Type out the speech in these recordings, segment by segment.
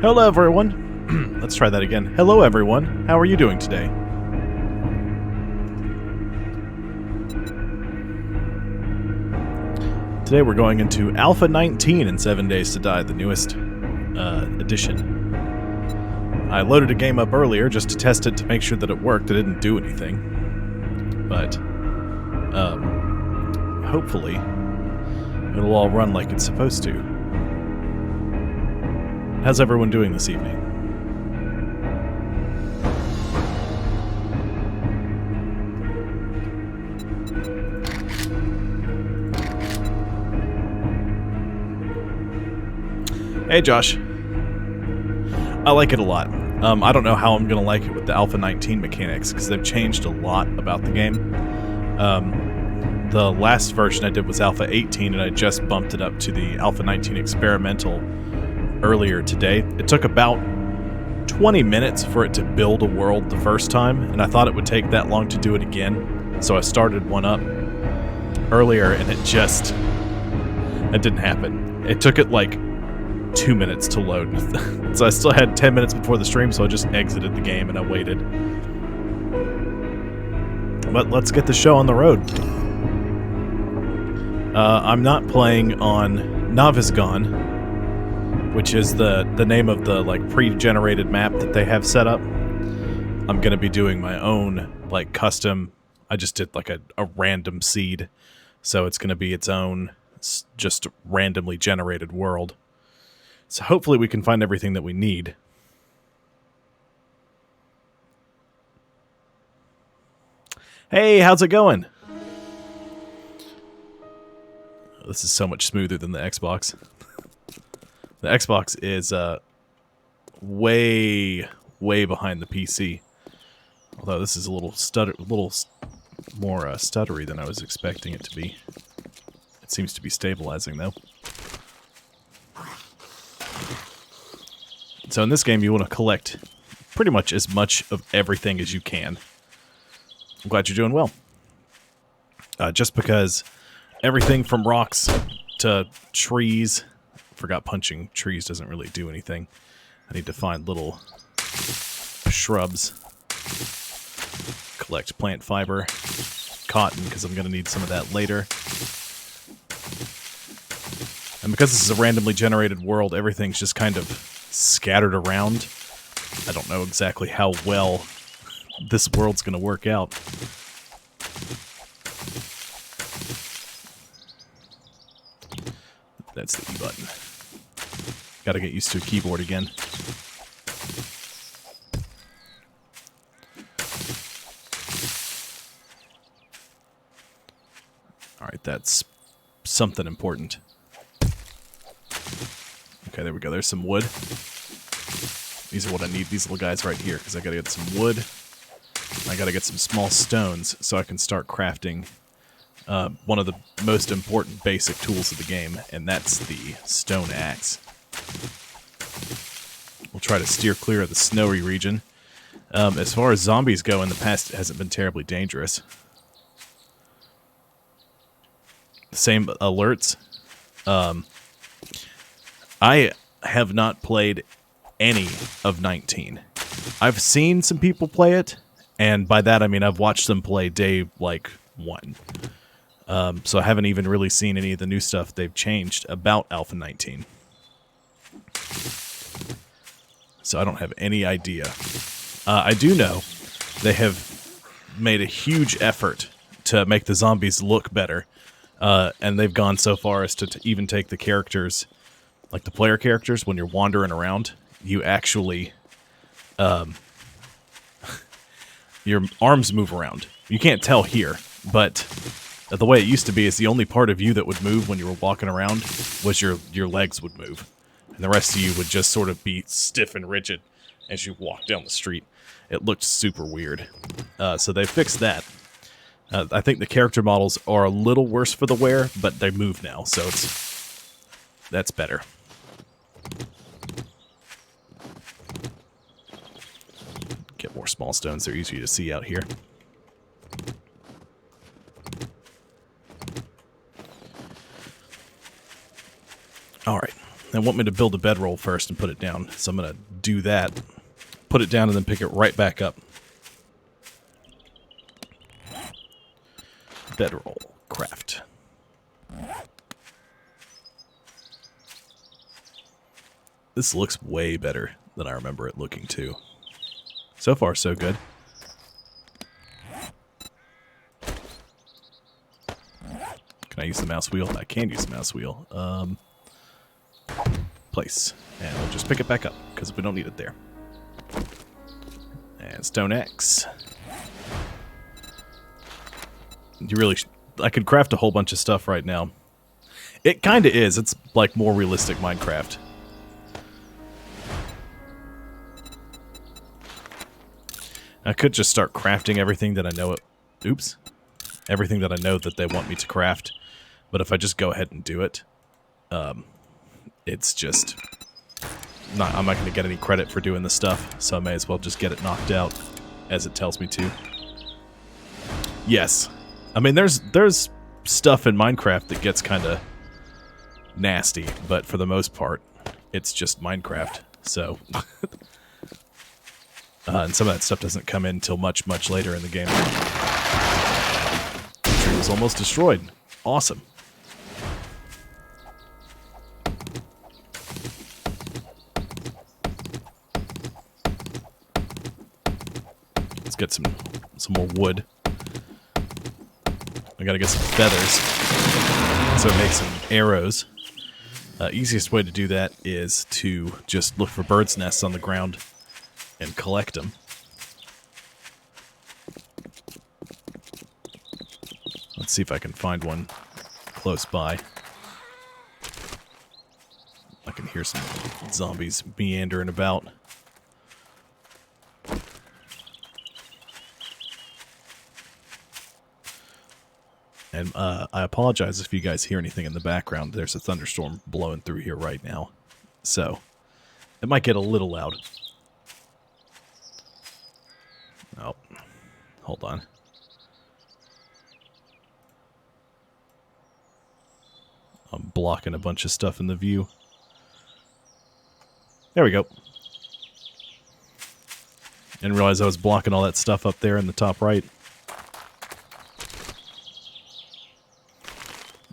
Hello, everyone. Let's try that again. Hello, everyone. How are you doing today? Today we're going into Alpha 19 in 7 Days to Die, the newest edition. I loaded a game up earlier just to test it to make sure that it worked. It didn't do anything. But, hopefully, it'll all run like it's supposed to. How's everyone doing this evening? Hey, Josh. I like it a lot. I don't know how I'm going to like it with the Alpha 19 mechanics, because they've changed a lot about the game. The last version I did was Alpha 18, and I just bumped it up to the Alpha 19 experimental earlier today. It took about 20 minutes for it to build a world the first time, and I thought it would take that long to do it again, so I started one up earlier, and it didn't happen. It took it like 2 minutes to load. So I still had 10 minutes before the stream, so I just exited the game and I waited. But let's get the show on the road. I'm not playing on Navisgon, which is the name of the like pre-generated map that they have set up. I'm gonna be doing my own like custom. I just did like a random seed, so it's gonna be its own just randomly generated world. So hopefully we can find everything that we need. Hey, how's it going? This is so much smoother than the Xbox. The Xbox is way behind the PC. Although this is a little more stuttery than I was expecting it to be. It seems to be stabilizing though. So in this game, you want to collect pretty much as much of everything as you can. I'm glad you're doing well. Just because everything from rocks to trees... Forgot punching trees doesn't really do anything. I need to find little shrubs. Collect plant fiber. Cotton, because I'm going to need some of that later. And because this is a randomly generated world, everything's just kind of scattered around. I don't know exactly how well this world's gonna work out. That's the E button. Gotta get used to a keyboard again. Alright, that's something important. Okay, there we go. There's some wood. These are what I need, these little guys right here, because I gotta get some wood. I gotta get some small stones so I can start crafting one of the most important basic tools of the game, and that's the stone axe. We'll try to steer clear of the snowy region. As far as zombies go, in the past it hasn't been terribly dangerous. Same alerts. I have not played any of 19. I've seen some people play it, and by that I mean I've watched them play day, like, 1. So I haven't even really seen any of the new stuff they've changed about Alpha 19. So I don't have any idea. I do know they have made a huge effort to make the zombies look better, and they've gone so far as to even take the characters... Like the player characters, when you're wandering around, you actually, your arms move around. You can't tell here, but the way it used to be is the only part of you that would move when you were walking around was your legs would move. And the rest of you would just sort of be stiff and rigid as you walk down the street. It looked super weird. So they fixed that. I think the character models are a little worse for the wear, but they move now, so that's better. Get more small stones, they're easier to see out here. Alright, They want me to build a bedroll first and put it down, so I'm going to do that. Put it down and then pick it right back up. Bedroll craft. This looks way better than I remember it looking too. So far, so good. Can I use the mouse wheel? I can use the mouse wheel. Place. And we'll just pick it back up, because we don't need it there. And stone axe. You really... I could craft a whole bunch of stuff right now. It kind of is. It's like more realistic Minecraft. I could just start crafting everything that I know... Oops. Everything that I know that they want me to craft. But if I just go ahead and do it, it's just... I'm not going to get any credit for doing the stuff, so I may as well just get it knocked out as it tells me to. Yes. I mean, there's stuff in Minecraft that gets kind of nasty, but for the most part, it's just Minecraft, so... and some of that stuff doesn't come in until much, much later in the game. The tree was almost destroyed. Awesome. Let's get some more wood. I gotta get some feathers so it makes some arrows. Easiest way to do that is to just look for birds' nests on the ground and collect them. Let's see if I can find one close by. I can hear some zombies meandering about. And I apologize if you guys hear anything in the background. There's a thunderstorm blowing through here right now. So, it might get a little loud. Oh, hold on. I'm blocking a bunch of stuff in the view. There we go. Didn't realize I was blocking all that stuff up there in the top right.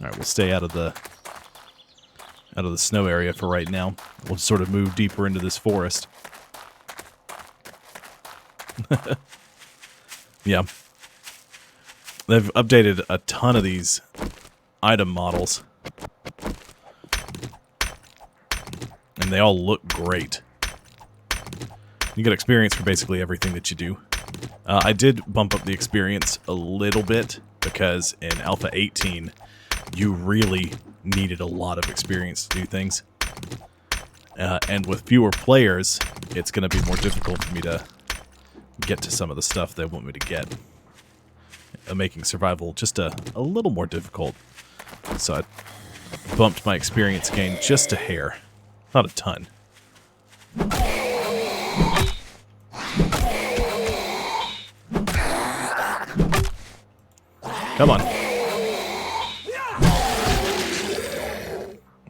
Alright, we'll stay out of the snow area for right now. We'll sort of move deeper into this forest. Yeah. They've updated a ton of these item models. And they all look great. You get experience for basically everything that you do. I did bump up the experience a little bit, because in Alpha 18, you really needed a lot of experience to do things. And with fewer players, it's going to be more difficult for me to get to some of the stuff they want me to get. Making survival just a little more difficult. So I bumped my experience gain just a hair. Not a ton. Come on.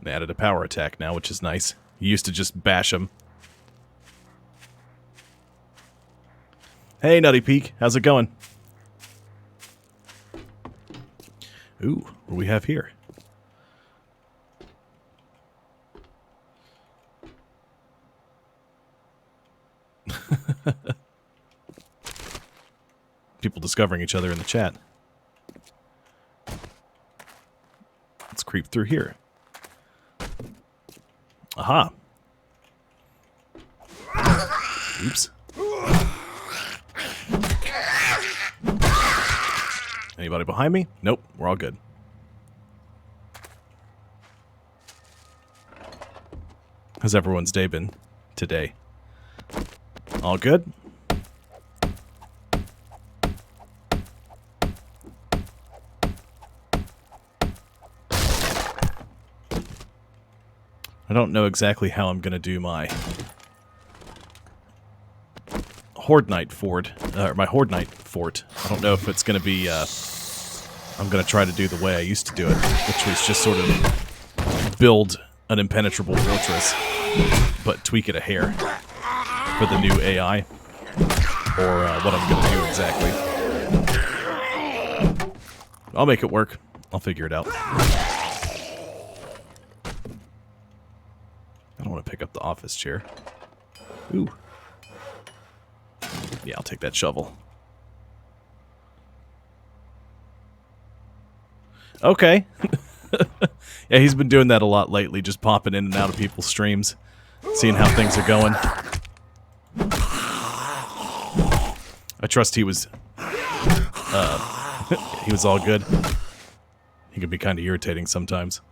They added a power attack now, which is nice. You used to just bash them. Hey, Nutty Peak. How's it going? Ooh, what do we have here? People discovering each other in the chat. Let's creep through here. Aha. Oops. Anybody behind me? Nope, we're all good. How's everyone's day been today? All good? I don't know exactly how I'm going to do my Horde Night fort. My Horde Night fort. I don't know if it's going to be... I'm going to try to do the way I used to do it, which was just sort of build an impenetrable fortress, but tweak it a hair for the new AI, or what I'm going to do exactly. I'll make it work. I'll figure it out. I don't want to pick up the office chair. Ooh. Yeah, I'll take that shovel. Okay. Yeah, he's been doing that a lot lately, just popping in and out of people's streams, seeing how things are going. I trust he was he was all good. He can be kind of irritating sometimes.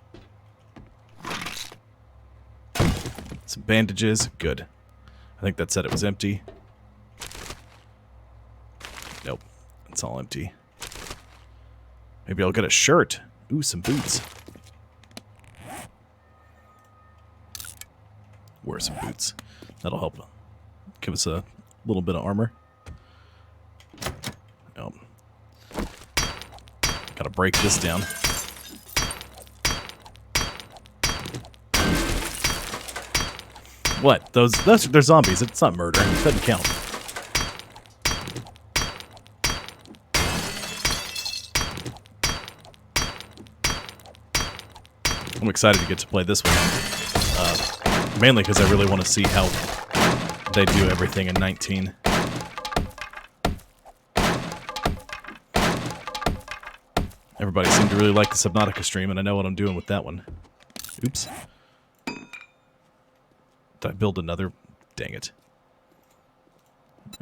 Some bandages, good. I think that said it was empty. Nope, it's all empty. Maybe I'll get a shirt. Ooh, some boots. Wear some boots. That'll help give us a little bit of armor. Nope. Gotta break this down. What? They're zombies. It's not murder. It doesn't count. I'm excited to get to play this one. Mainly because I really want to see how they do everything in 19. Everybody seemed to really like the Subnautica stream, and I know what I'm doing with that one. Oops. Did I build another? Dang it.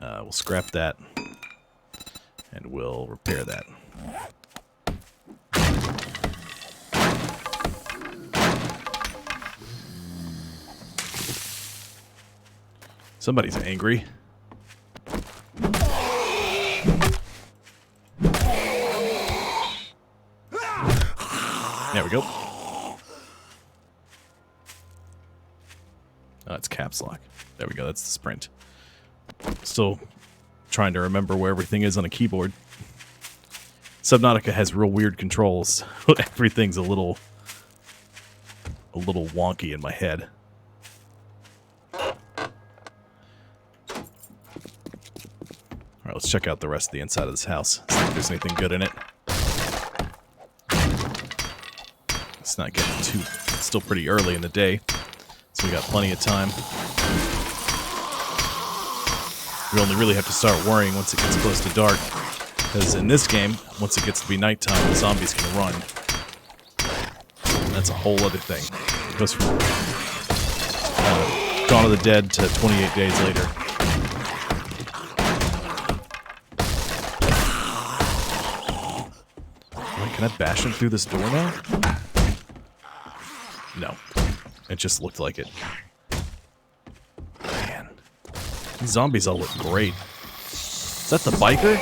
We'll scrap that. And we'll repair that. Somebody's angry. There we go. Oh, it's caps lock. There we go, that's the sprint. Still trying to remember where everything is on a keyboard. Subnautica has real weird controls. Everything's a little wonky in my head. Alright, let's check out the rest of the inside of this house. See if there's anything good in it. It's not getting too... It's still pretty early in the day, so we got plenty of time. We only really have to start worrying once it gets close to dark, because in this game, once it gets to be nighttime, the zombies can run. And that's a whole other thing. It goes from Dawn of the Dead to 28 days later. Can I bash him through this door now? No. It just looked like it. Man. These zombies all look great. Is that the biker?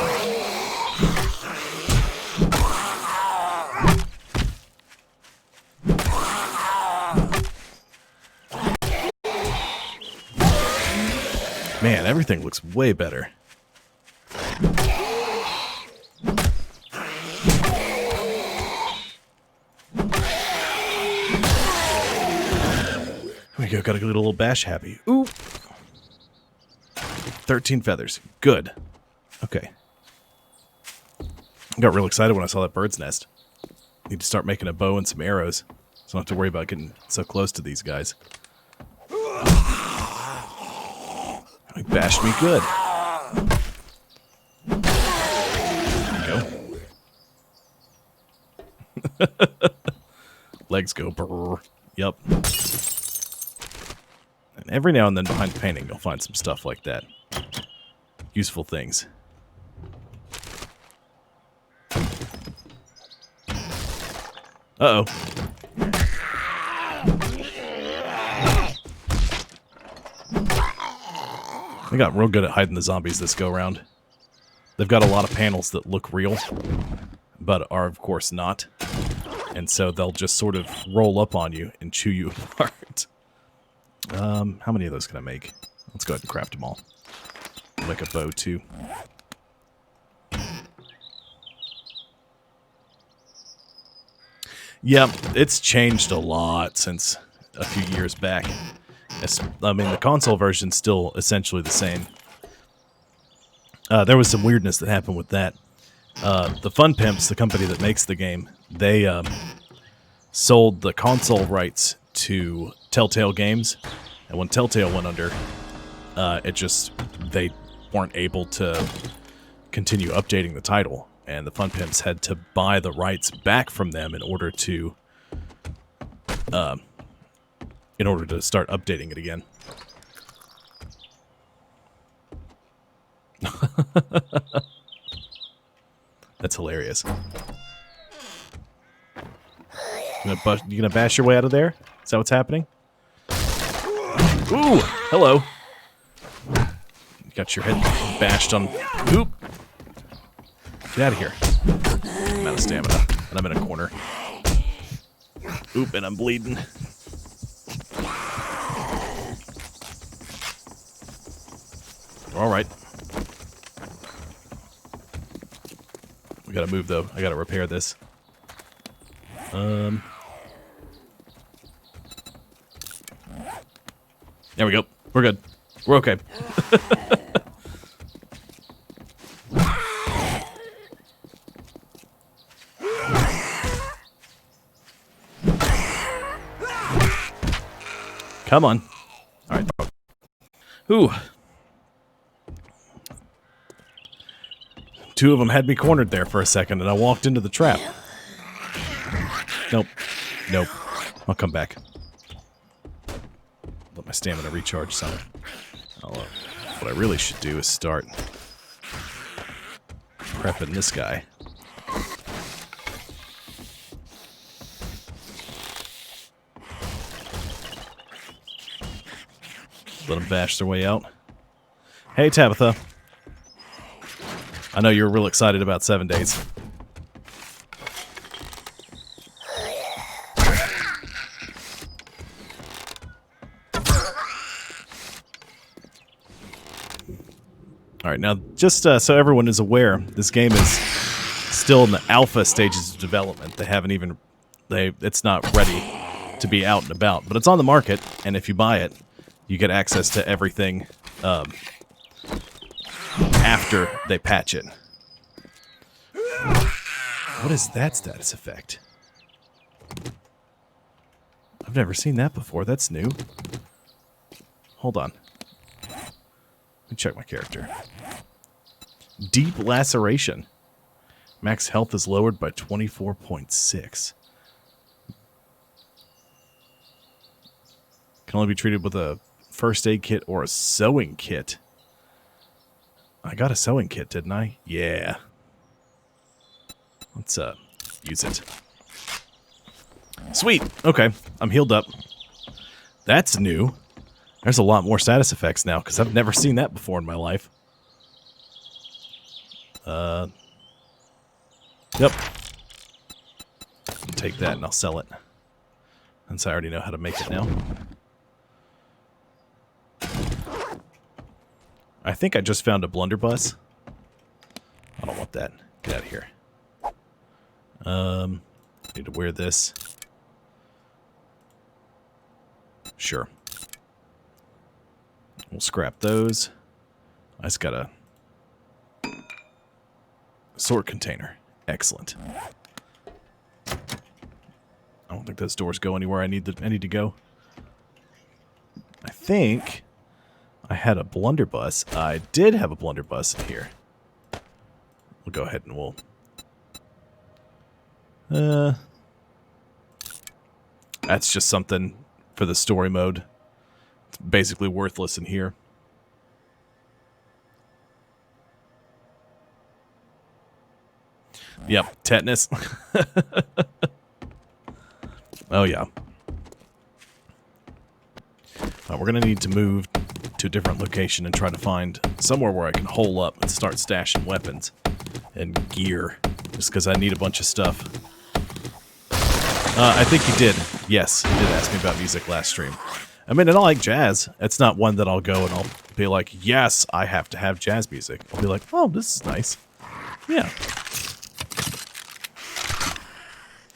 Man, everything looks way better. There we go, gotta get a little bash happy. Ooh! 13 feathers. Good. Okay. I got real excited when I saw that bird's nest. Need to start making a bow and some arrows, so I don't have to worry about getting so close to these guys. He bashed me good. There we go. Legs go brrr. Yep. And every now and then behind the painting you'll find some stuff like that. Useful things. Uh-oh. They got real good at hiding the zombies this go-round. They've got a lot of panels that look real, but are of course not. And so they'll just sort of roll up on you and chew you apart. How many of those can I make? Let's go ahead and craft them all. I'll make a bow too. Yeah, it's changed a lot since a few years back. I mean, the console version's still essentially the same. There was some weirdness that happened with that. The Fun Pimps, the company that makes the game, they sold the console rights to Telltale Games, and when Telltale went under, they weren't able to continue updating the title, and the Fun Pimps had to buy the rights back from them in order to start updating it again. That's hilarious. You gonna bash your way out of there? Is that what's happening? Ooh, hello. You got your head bashed on. Oop. Get out of here. I'm out of stamina, and I'm in a corner. Oop, and I'm bleeding. All right. We gotta move, though. I gotta repair this. There we go. We're good. We're okay. Come on. All right. Ooh. Two of them had me cornered there for a second, and I walked into the trap. Nope. Nope. I'll come back. Let my stamina recharge some. What I really should do is start prepping this guy. Let them bash their way out. Hey, Tabitha. I know you're real excited about 7 Days. Alright, now, just so everyone is aware, this game is still in the alpha stages of development. They haven't even... It's not ready to be out and about. But it's on the market, and if you buy it, you get access to everything after they patch it. What is that status effect? I've never seen that before. That's new. Hold on. Let me check my character. Deep laceration. Max health is lowered by 24.6. Can only be treated with a first aid kit or a sewing kit. I got a sewing kit, didn't I? Yeah. Let's use it. Sweet. Okay, I'm healed up. That's new. There's a lot more status effects now, because I've never seen that before in my life. Yep. I'll take that and I'll sell it. Since I already know how to make it now. I think I just found a blunderbuss. I don't want that. Get out of here. Need to wear this. Sure. We'll scrap those. I just got a sword container. Excellent. I don't think those doors go anywhere I need to go. I think I had a blunderbuss. I did have a blunderbuss in here. We'll go ahead and we'll... That's just something for the story mode. It's basically worthless in here. Yep, tetanus. Oh, yeah. We're going to need to move to a different location and try to find somewhere where I can hole up and start stashing weapons and gear. Just because I need a bunch of stuff. I think you did. Yes, you did ask me about music last stream. I mean, and I like jazz. It's not one that I'll go and I'll be like, yes, I have to have jazz music. I'll be like, oh, this is nice. Yeah.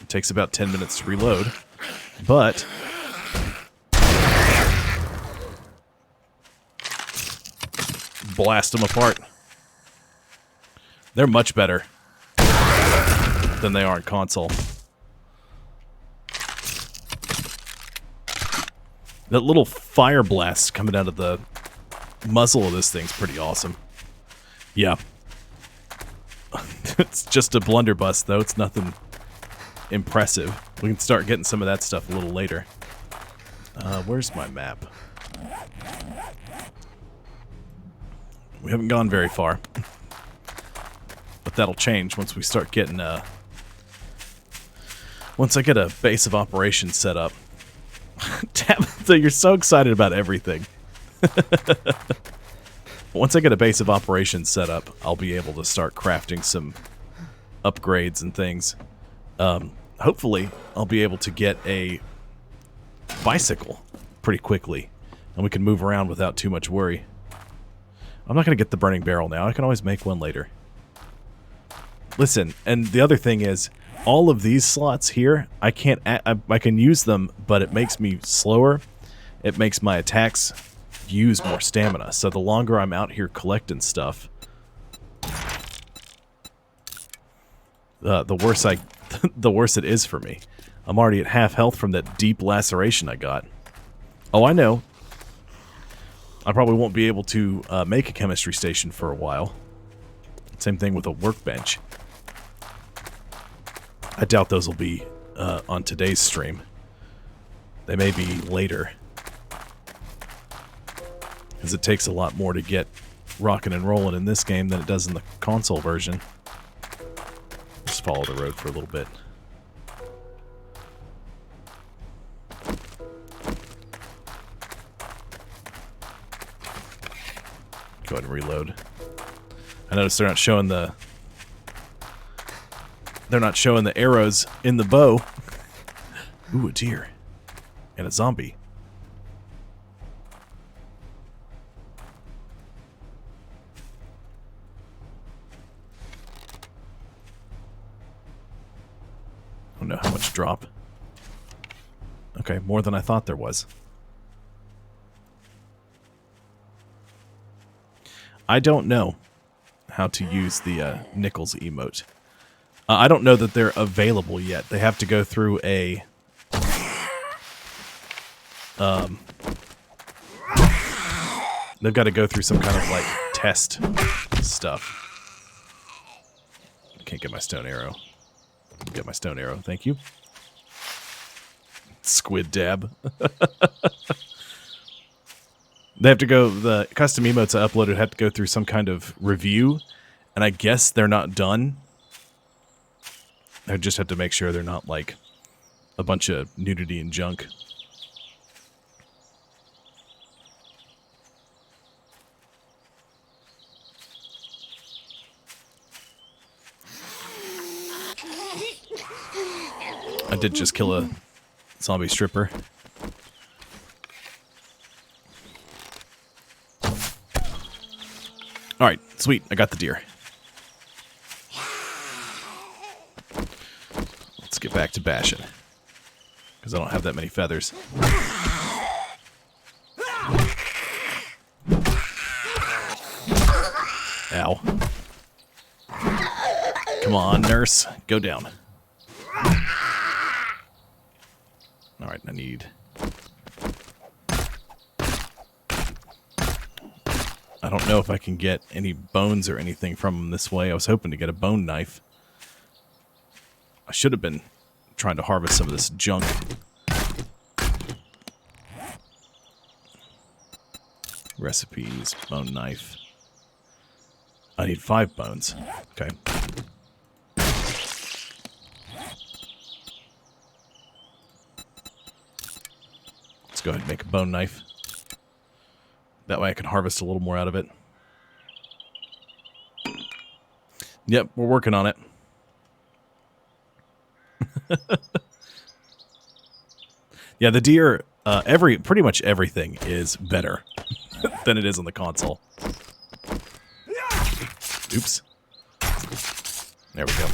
It takes about 10 minutes to reload. But blast them apart. They're much better than they are in console. That little fire blast coming out of the muzzle of this thing's pretty awesome. Yeah. It's just a blunderbuss, though. It's nothing impressive. We can start getting some of that stuff a little later. Where's my map? We haven't gone very far. But that'll change once we start getting, once I get a base of operations set up. Tabitha, you're so excited about everything. Once I get a base of operations set up, I'll be able to start crafting some upgrades and things. Hopefully, I'll be able to get a bicycle pretty quickly, and we can move around without too much worry. I'm not going to get the burning barrel now. I can always make one later. Listen, and the other thing is, all of these slots here, I can't. I can use them, but it makes me slower. It makes my attacks use more stamina. So the longer I'm out here collecting stuff, the worse the worse it is for me. I'm already at half health from that deep laceration I got. Oh, I know. I probably won't be able to make a chemistry station for a while. Same thing with a workbench. I doubt those will be on today's stream. They may be later. Because it takes a lot more to get rocking and rolling in this game than it does in the console version. Just follow the road for a little bit. Go ahead and reload. I noticed they're not showing the arrows in the bow. Ooh, a deer. And a zombie. I don't know how much drop. Okay, more than I thought there was. I don't know how to use the Nichols emote. I don't know that they're available yet. They have to go through a... they've got to go through some kind of, like, test stuff. I can't get my stone arrow. Get my stone arrow, thank you. Squid dab. They have to go, the custom emotes I uploaded have to go through some kind of review, and I guess they're not done. I just have to make sure they're not like a bunch of nudity and junk. I did just kill a zombie stripper. Alright, sweet. I got the deer. Let's get back to bashing. Because I don't have that many feathers. Ow. Come on, nurse. Go down. Alright, I need... I don't know if I can get any bones or anything from them this way. I was hoping to get a bone knife. I should have been trying to harvest some of this junk. Recipes, bone knife. I need 5 bones. Okay. Let's go ahead and make a bone knife. That way I can harvest a little more out of it. Yep, we're working on it. Yeah, the deer, pretty much everything is better than it is on the console. Oops. There we go.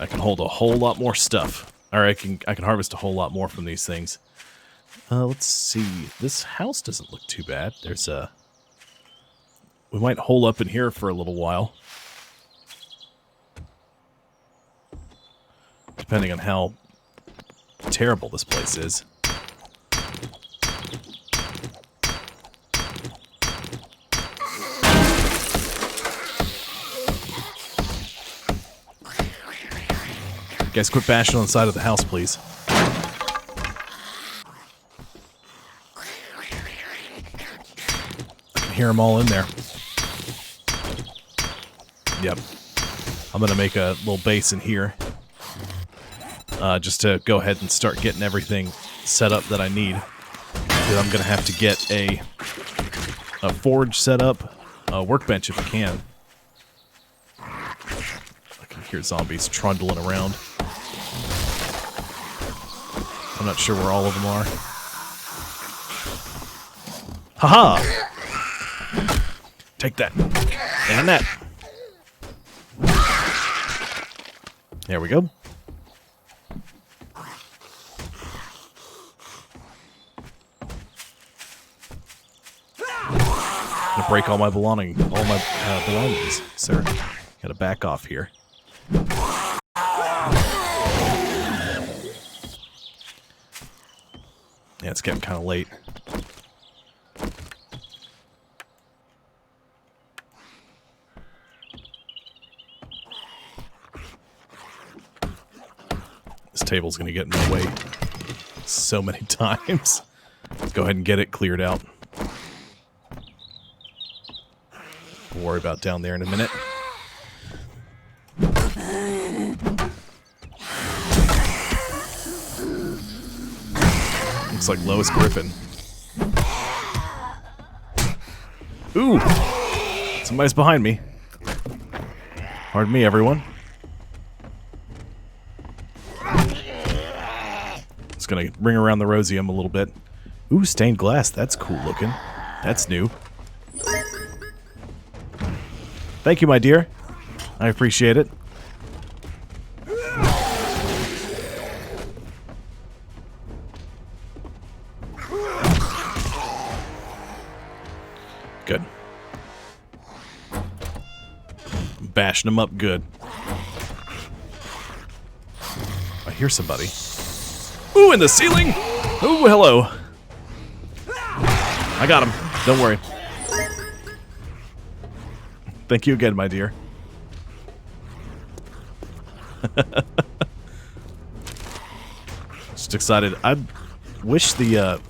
I can hold a whole lot more stuff Or I can harvest a whole lot more from these things. Let's see. This house doesn't look too bad. There's a... We might hole up in here for a little while. Depending on how terrible this place is. Guys, quit bashing on the side of the house, please. I can hear them all in there. Yep. I'm going to make a little base in here. Just to go ahead and start getting everything set up that I need. Then I'm going to have to get a forge set up, a workbench if I can. I can hear zombies trundling around. I'm not sure where all of them are. Haha! Take that. And that. There we go. Gonna break all my belongings, sir. Gotta back off here. Yeah, it's getting kind of late. This table's gonna get in my way so many times. Let's go ahead and get it cleared out. We'll worry about down there in a minute. Looks like Lois Griffin. Ooh! Somebody's behind me. Pardon me, everyone. Just gonna ring around the Rosium a little bit. Ooh, stained glass. That's cool looking. That's new. Thank you, my dear. I appreciate it. Good. Bashing them up good. I hear somebody. Ooh, in the ceiling! Ooh, hello. I got him. Don't worry. Thank you again, my dear. Just excited. I wish the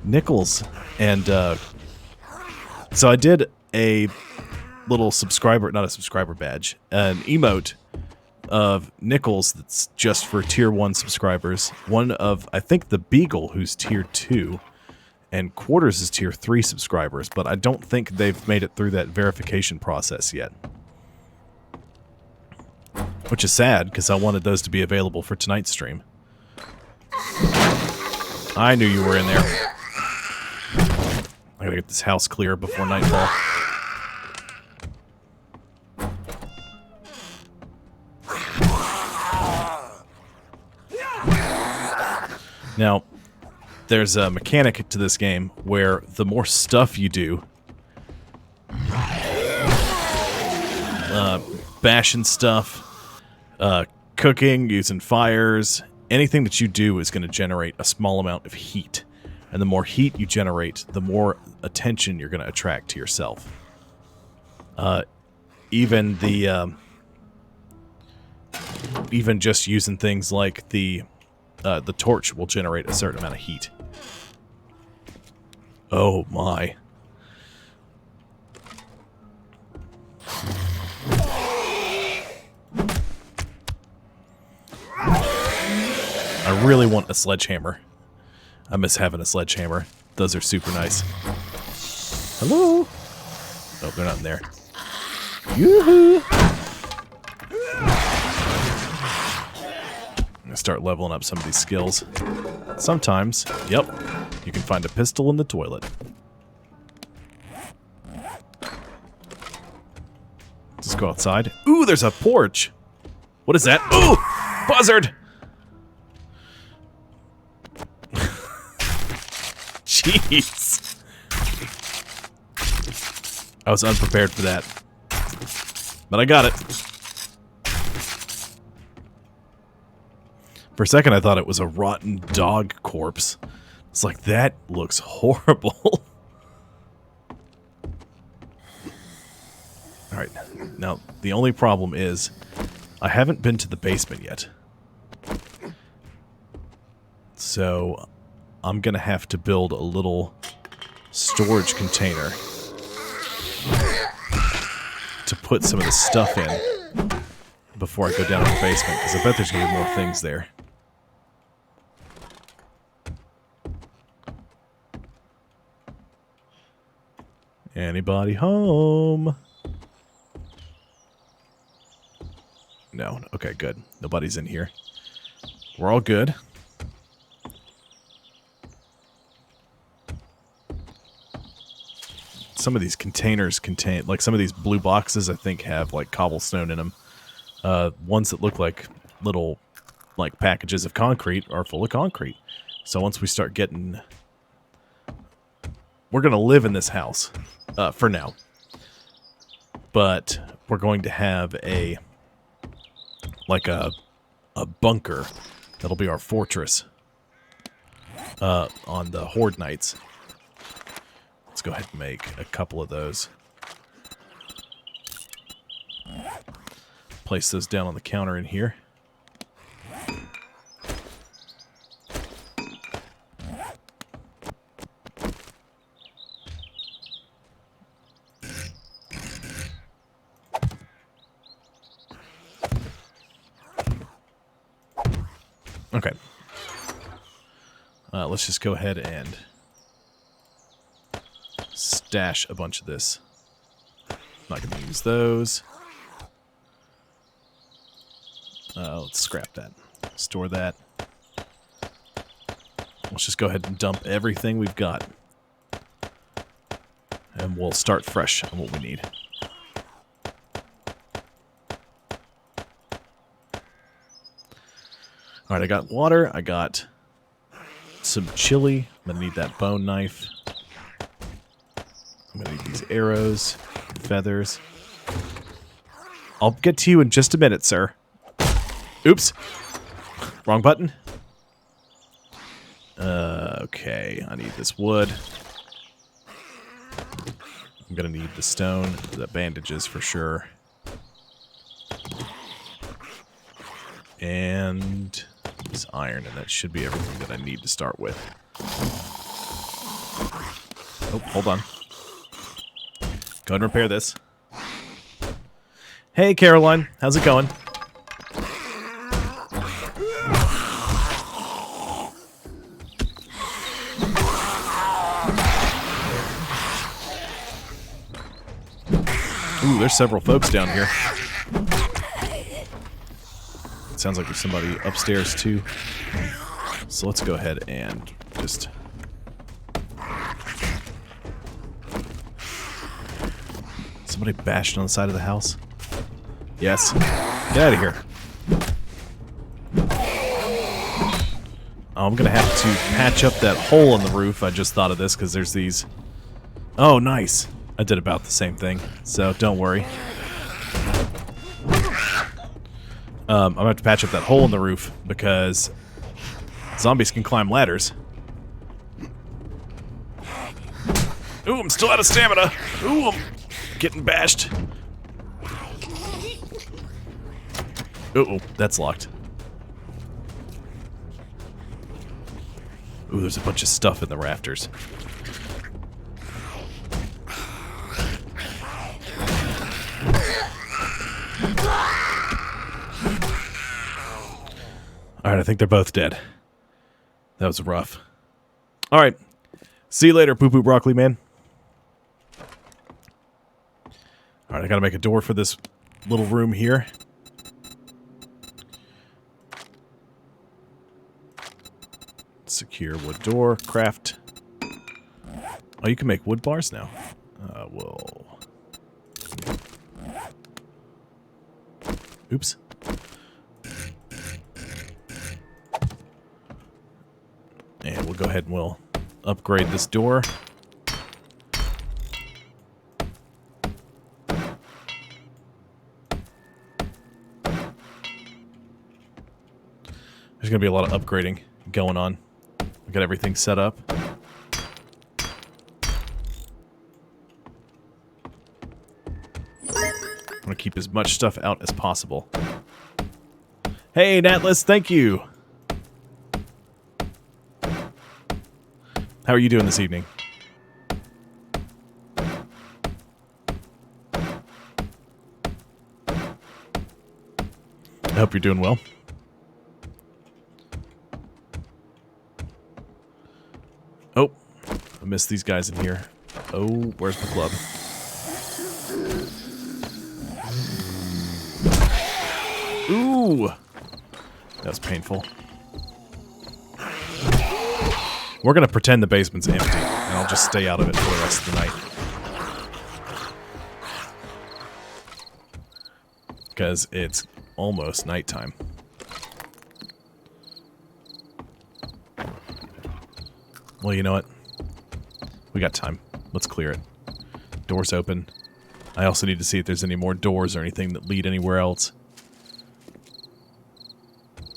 Nickels and so I did a little subscriber, not a subscriber badge, an emote of Nickels that's just for tier 1 subscribers. One of, I think, the Beagle, who's tier 2. And Quarters is tier 3 subscribers, but I don't think they've made it through that verification process yet. Which is sad, because I wanted those to be available for tonight's stream. I knew you were in there. I gotta get this house clear before nightfall. Now, there's a mechanic to this game where the more stuff you do, bashing stuff, cooking, using fires, anything that you do is going to generate a small amount of heat. And the more heat you generate, the more attention you're going to attract to yourself. Even just using things like the torch will generate a certain amount of heat. Oh my. I really want a sledgehammer. I miss having a sledgehammer. Those are super nice. Hello? Oh, they're not in there. Yoo-hoo! I'm gonna start leveling up some of these skills. Sometimes, yep, you can find a pistol in the toilet. Just go outside. Ooh, there's a porch! What is that? Ooh! Buzzard! Jeez. I was unprepared for that. But I got it. For a second, I thought it was a rotten dog corpse. It's like, that looks horrible. Alright, now, the only problem is, I haven't been to the basement yet. So, I'm gonna have to build a little storage container to put some of the stuff in before I go down to the basement, because I bet there's gonna be more things there. Anybody home? No. Okay, good. Nobody's in here. We're all good. Some of these containers contain, like some of these blue boxes, I think have like cobblestone in them. Ones that look like little, like packages of concrete are full of concrete. So once we start getting, we're gonna live in this house, for now. But we're going to have a, like a bunker that'll be our fortress, on the Horde nights. Let's go ahead and make a couple of those. Place those down on the counter in here. Okay. Let's just go ahead and stash a bunch of this. Not going to use those. Let's scrap that. Store that. Let's just go ahead and dump everything we've got. And we'll start fresh on what we need. Alright, I got water. I got some chili. I'm going to need that bone knife. I'm going to need these arrows, feathers. I'll get to you in just a minute, sir. Oops. Wrong button. Okay, I need this wood. I'm going to need the stone, the bandages for sure. And this iron, and that should be everything that I need to start with. Oh, hold on. Go ahead and repair this. Hey, Caroline. How's it going? Ooh, there's several folks down here. It sounds like there's somebody upstairs, too. So let's go ahead and just... Somebody bashed on the side of the house? Yes. Get out of here. Oh, I'm gonna have to patch up that hole in the roof. I just thought of this because there's these... Oh, nice. I did about the same thing, so don't worry. I'm gonna have to patch up that hole in the roof because zombies can climb ladders. Ooh, I'm still out of stamina. Ooh, I'm getting bashed. Uh-oh, that's locked. Ooh, there's a bunch of stuff in the rafters. Alright, I think they're both dead. That was rough. Alright. See you later, Poo Poo Broccoli Man. Alright, I gotta make a door for this little room here. Secure wood door. Craft. Oh, you can make wood bars now. Whoa. Oops. And we'll go ahead and we'll upgrade this door. There's going to be a lot of upgrading going on. We got everything set up. I want to keep as much stuff out as possible. Hey, Natlas, thank you. How are you doing this evening? I hope you're doing well. Oh, I missed these guys in here. Oh, where's my club? Ooh! That was painful. We're gonna pretend the basement's empty, and I'll just stay out of it for the rest of the night. Because it's almost nighttime. Well, you know what? We got time. Let's clear it. Doors open. I also need to see if there's any more doors or anything that lead anywhere else.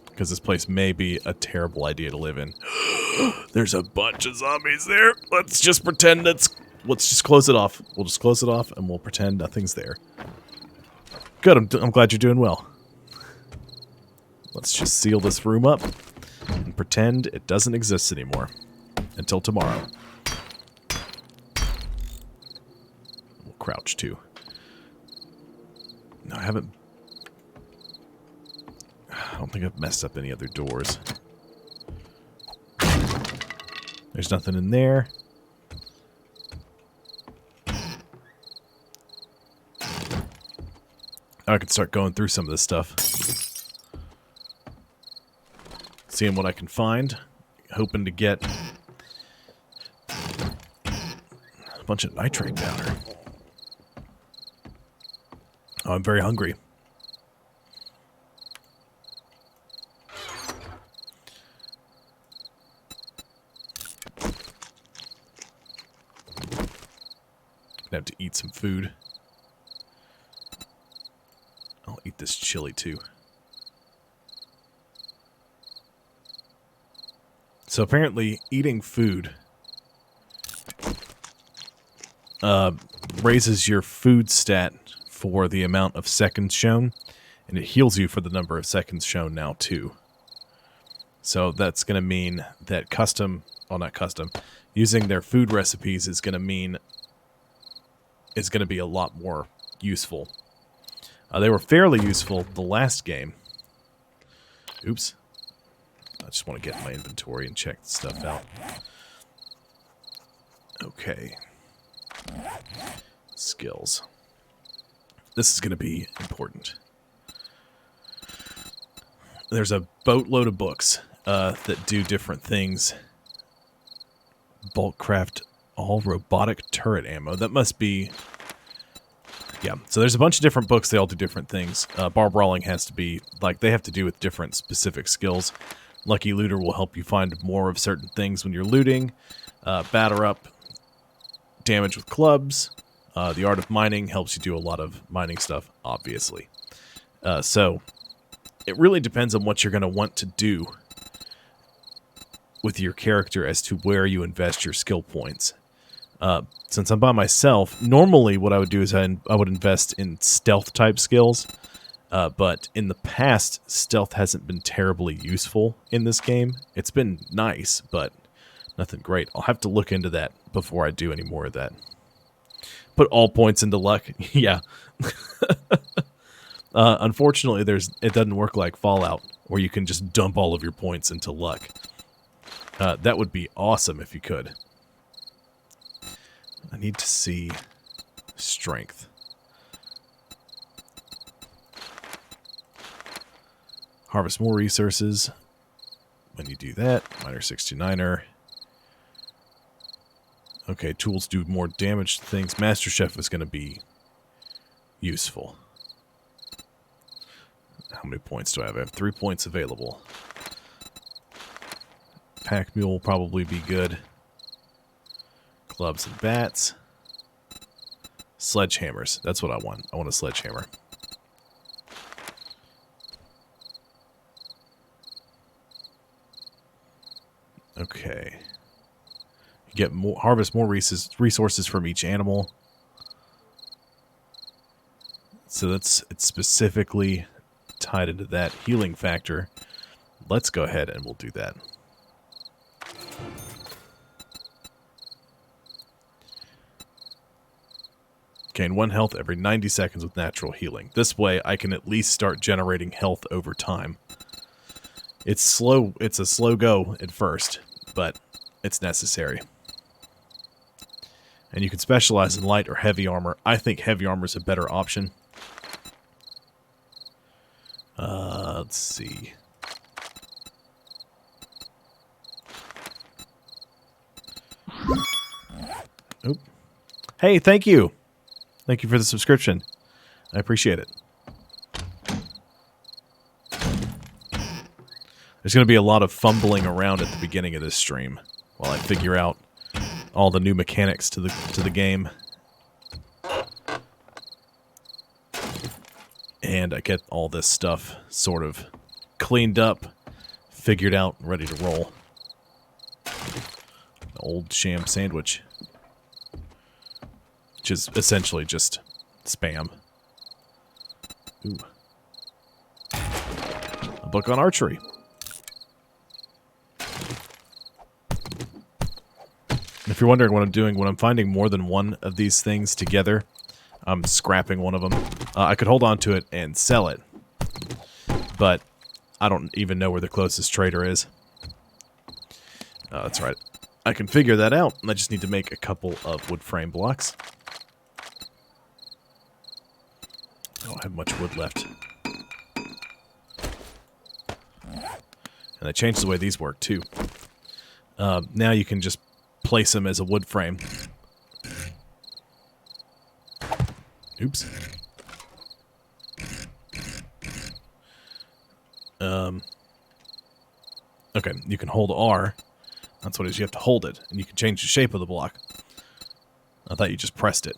Because this place may be a terrible idea to live in. There's a bunch of zombies there. Let's just pretend let's just close it off. We'll just close it off and we'll pretend nothing's there. Good, I'm glad you're doing well. Let's just seal this room up and pretend it doesn't exist anymore. Until tomorrow. We'll crouch too. No, I haven't... I don't think I've messed up any other doors. There's nothing in there. I can start going through some of this stuff. Seeing what I can find. Hoping to get a bunch of nitrate powder. Oh, I'm very hungry. Gonna have to eat some food. I'll eat this chili too. So apparently eating food raises your food stat for the amount of seconds shown, and it heals you for the number of seconds shown now too. So that's going to mean that using their food recipes is going to be a lot more useful. They were fairly useful the last game. Oops. I just want to get my inventory and check stuff out. Okay. Skills. This is going to be important. There's a boatload of books that do different things. Bulk craft all robotic turret ammo. That must be... Yeah, so there's a bunch of different books. They all do different things. Bar brawling has to be... Like, they have to do with different specific skills. Lucky Looter will help you find more of certain things when you're looting. Batter Up, damage with clubs. The Art of Mining helps you do a lot of mining stuff, obviously. So, it really depends on what you're going to want to do with your character as to where you invest your skill points. Since I'm by myself, normally what I would do is I would invest in stealth-type skills. But in the past, stealth hasn't been terribly useful in this game. It's been nice, but nothing great. I'll have to look into that before I do any more of that. Put all points into luck. Yeah. Unfortunately, it doesn't work like Fallout, where you can just dump all of your points into luck. That would be awesome if you could. I need to see strength. Harvest more resources. When you do that, Miner 69er. Okay, tools do more damage to things. Master Chef is going to be useful. How many points do I have? I have 3 points available. Pack Mule will probably be good. Clubs and bats. Sledgehammers. That's what I want. I want a sledgehammer. Okay. You get more, harvest more resources from each animal. So it's specifically tied into that healing factor. Let's go ahead and we'll do that. Gain 1 health every 90 seconds with natural healing. This way I can at least start generating health over time. It's slow. It's a slow go at first, but it's necessary. And you can specialize in light or heavy armor. I think heavy armor is a better option. Let's see. Oop. Hey, thank you. Thank you for the subscription. I appreciate it. There's going to be a lot of fumbling around at the beginning of this stream while I figure out all the new mechanics to the game. And I get all this stuff sort of cleaned up, figured out, ready to roll. An old sham sandwich. Which is essentially just spam. Ooh. A book on archery. If you're wondering what I'm doing, when I'm finding more than one of these things together, I'm scrapping one of them. I could hold on to it and sell it, but I don't even know where the closest trader is. That's right. I can figure that out, and I just need to make a couple of wood frame blocks. I don't have much wood left. And I changed the way these work, too. Now you can just place them as a wood frame. Oops. Okay, you can hold R. That's what it is. You have to hold it, and you can change the shape of the block. I thought you just pressed it.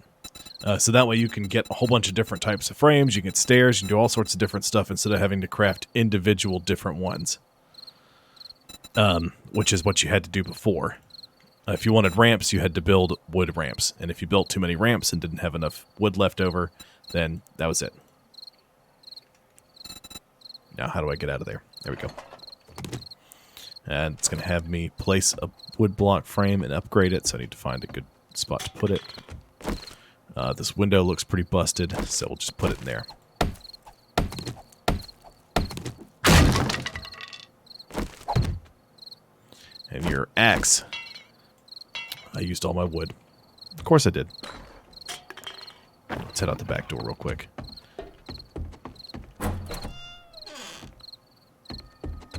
So that way you can get a whole bunch of different types of frames. You can get stairs. You can do all sorts of different stuff instead of having to craft individual different ones. Which is what you had to do before. If you wanted ramps, you had to build wood ramps. And if you built too many ramps and didn't have enough wood left over, then that was it. Now, how do I get out of there? There we go. And it's going to have me place a wood block frame and upgrade it, so I need to find a good spot to put it. This window looks pretty busted, so we'll just put it in there. And your axe. I used all my wood. Of course I did. Let's head out the back door real quick. I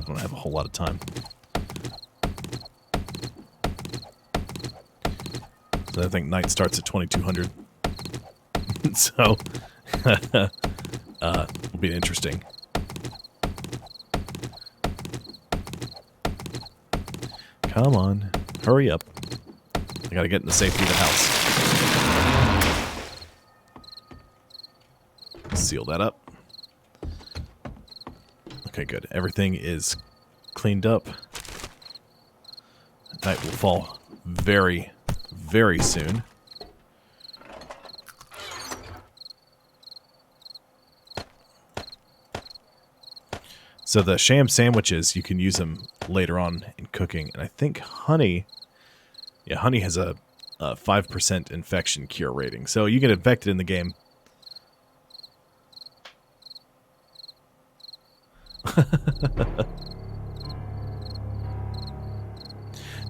don't have a whole lot of time. So I think night starts at 2200. So, it'll be interesting. Come on, hurry up. I gotta get in the safety of the house. Seal that up. Okay, good. Everything is cleaned up. Night will fall very, very soon. So the sham sandwiches, you can use them later on in cooking. And I think honey... Yeah, honey has a 5% infection cure rating. So you get infected in the game.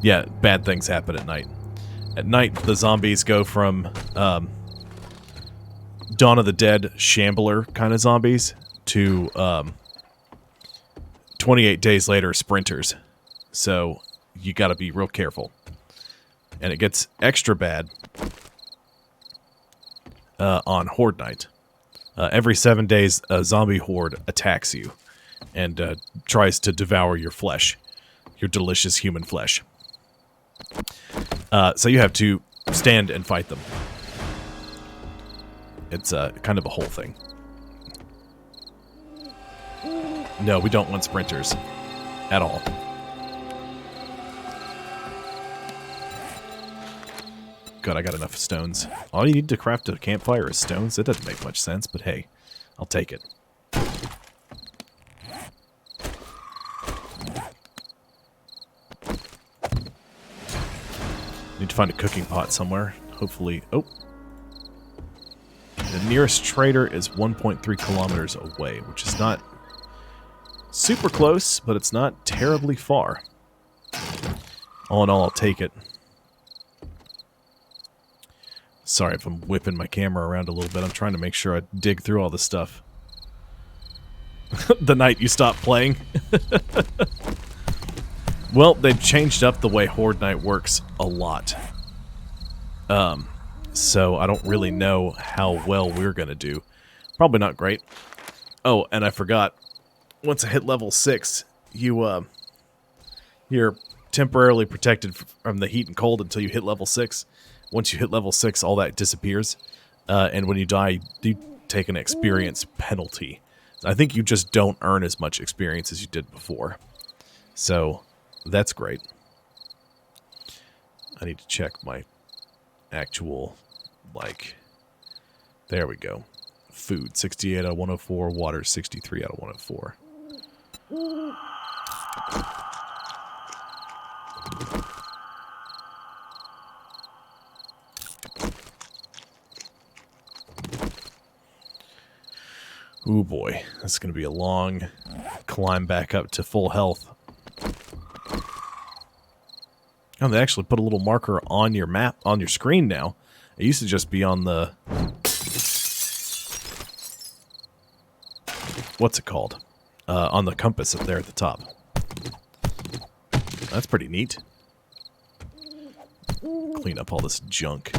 Yeah, bad things happen at night. At night, the zombies go from Dawn of the Dead shambler kind of zombies to 28 days later sprinters. So you got to be real careful. And it gets extra bad on Horde Night. Every 7 days, a zombie horde attacks you and tries to devour your flesh, your delicious human flesh. So you have to stand and fight them. It's kind of a whole thing. No, we don't want sprinters at all. God, I got enough stones. All you need to craft a campfire is stones? That doesn't make much sense, but hey, I'll take it. Need to find a cooking pot somewhere. Hopefully... Oh! The nearest trader is 1.3 kilometers away, which is not super close, but it's not terribly far. All in all, I'll take it. Sorry if I'm whipping my camera around a little bit. I'm trying to make sure I dig through all this stuff. The night you stop playing. Well, they've changed up the way Horde Night works a lot. So I don't really know how well we're going to do. Probably not great. Oh, and I forgot. Once I hit level 6, you're temporarily protected from the heat and cold until you hit level 6. Once you hit level 6, all that disappears. And when you die, you take an experience penalty. I think you just don't earn as much experience as you did before. So, that's great. I need to check my actual, there we go. Food, 68 out of 104. Water, 63 out of 104. Ooh boy, that's going to be a long climb back up to full health. Oh, they actually put a little marker on your map, on your screen now. It used to just be on the... What's it called? On the compass up there at the top. That's pretty neat. Clean up all this junk.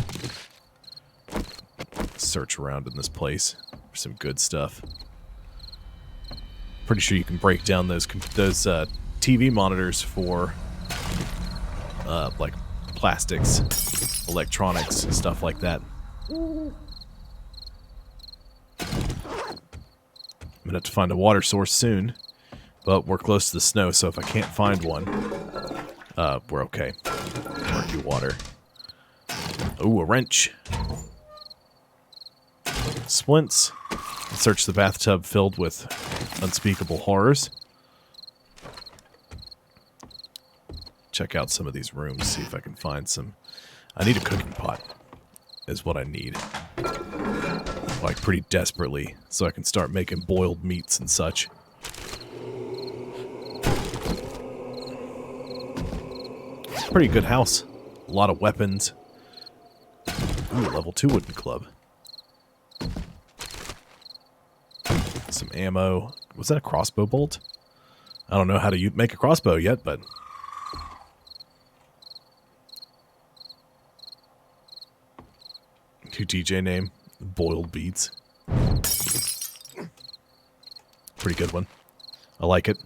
Search around in this place for some good stuff. Pretty sure you can break down those TV monitors for like plastics, electronics, stuff like that. I'm gonna have to find a water source soon, but we're close to the snow, so if I can't find one, we're okay. Murky water. Ooh, a wrench. Splints. Search the bathtub filled with unspeakable horrors. Check out some of these rooms, see if I can find some. I need a cooking pot, is what I need. Like, pretty desperately, so I can start making boiled meats and such. Pretty good house. A lot of weapons. Ooh, level 2 wooden club. Some ammo. Was that a crossbow bolt? I don't know how to make a crossbow yet, but... New DJ name. Boiled beets. Pretty good one. I like it.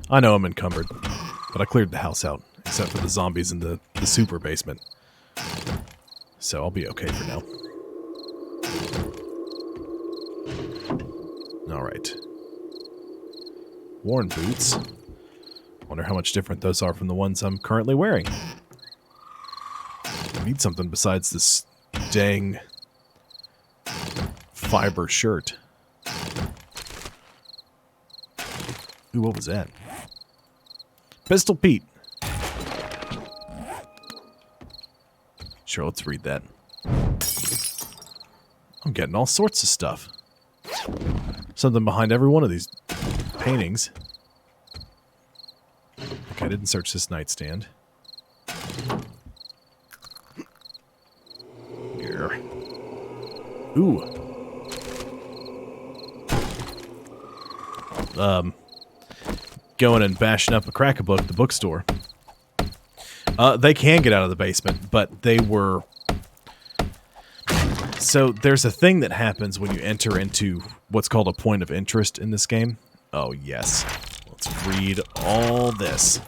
I know I'm encumbered, but I cleared the house out, except for the zombies in the super basement. So I'll be okay for now. Alright. Worn boots. Wonder how much different those are from the ones I'm currently wearing. I need something besides this dang fiber shirt. Ooh, what was that? Pistol Pete. Sure, let's read that. I'm getting all sorts of stuff. Something behind every one of these paintings. Okay, I didn't search this nightstand. Here. Ooh. Going and bashing up a Crack-A-Book at the bookstore. They can get out of the basement, but they were... So, there's a thing that happens when you enter into what's called a point of interest in this game. Oh, yes. Let's read all this.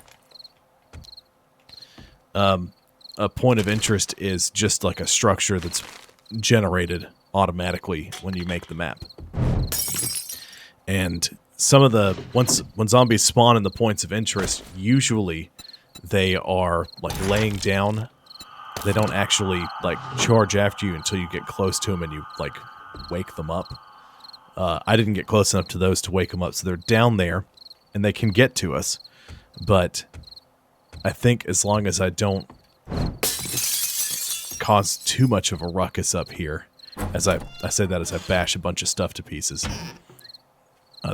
a point of interest is just like a structure that's generated automatically when you make the map. And some of the when zombies spawn in the points of interest, usually they are like laying down. They don't actually like charge after you until you get close to them and you like wake them up. I didn't get close enough to those to wake them up, so they're down there and they can get to us. But I think as long as I don't cause too much of a ruckus up here, as I say that as I bash a bunch of stuff to pieces,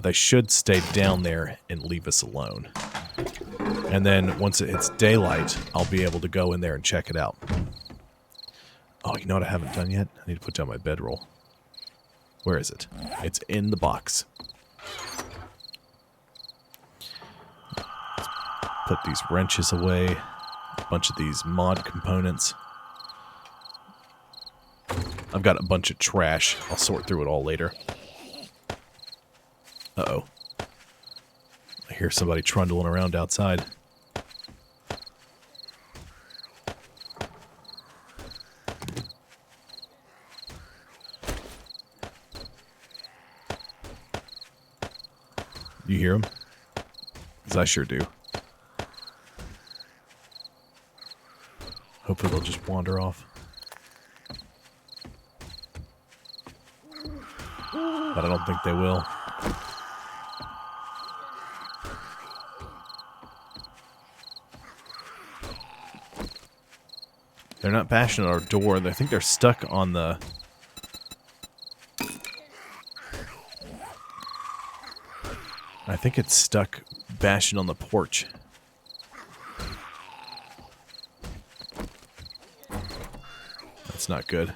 they should stay down there and leave us alone. And then once it hits daylight, I'll be able to go in there and check it out. Oh, you know what I haven't done yet? I need to put down my bedroll. Where is it? It's in the box. Put these wrenches away. A bunch of these mod components. I've got a bunch of trash. I'll sort through it all later. Uh-oh. I hear somebody trundling around outside. You hear them? Because I sure do. Hopefully they'll just wander off. But I don't think they will. They're not bashing at our door. I think they're stuck on the... I think it's stuck bashing on the porch. That's not good.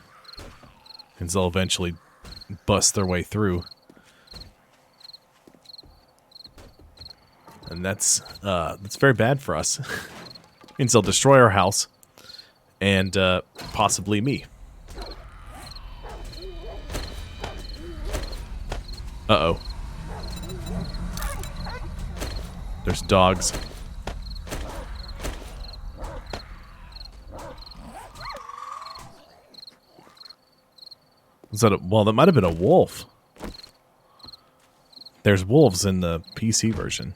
Because they'll eventually bust their way through. And that's very bad for us. Means they'll destroy our house. And possibly me. Uh-oh. There's dogs. Is that well, that might have been a wolf. There's wolves in the PC version.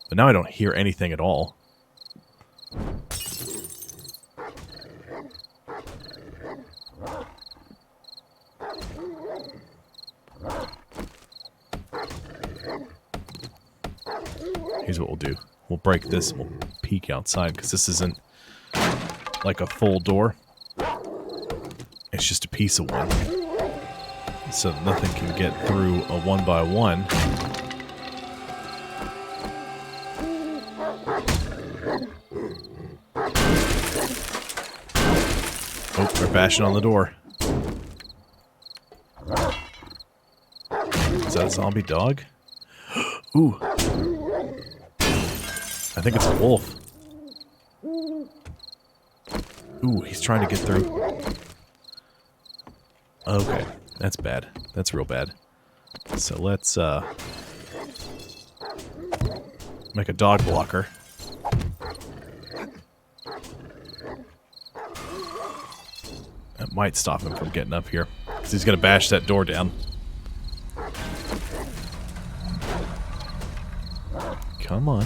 But now I don't hear anything at all. Here's what we'll do. We'll break this and we'll peek outside, because this isn't like a full door. It's just a piece of one. So nothing can get through a 1x1. Oh, they're bashing on the door. Is that a zombie dog? Ooh. I think it's a wolf. Ooh, he's trying to get through. Okay, that's bad. That's real bad. So let's make a dog blocker. That might stop him from getting up here, because he's going to bash that door down. Come on.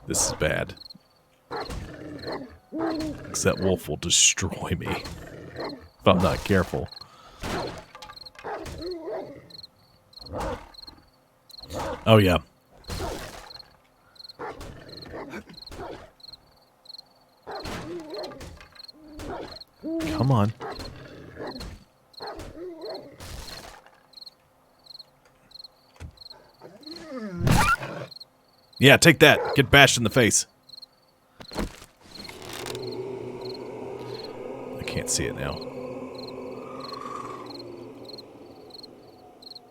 This is bad. Because that wolf will destroy me if I'm not careful. Oh, yeah. Come on. Yeah, take that. Get bashed in the face. I can't see it now.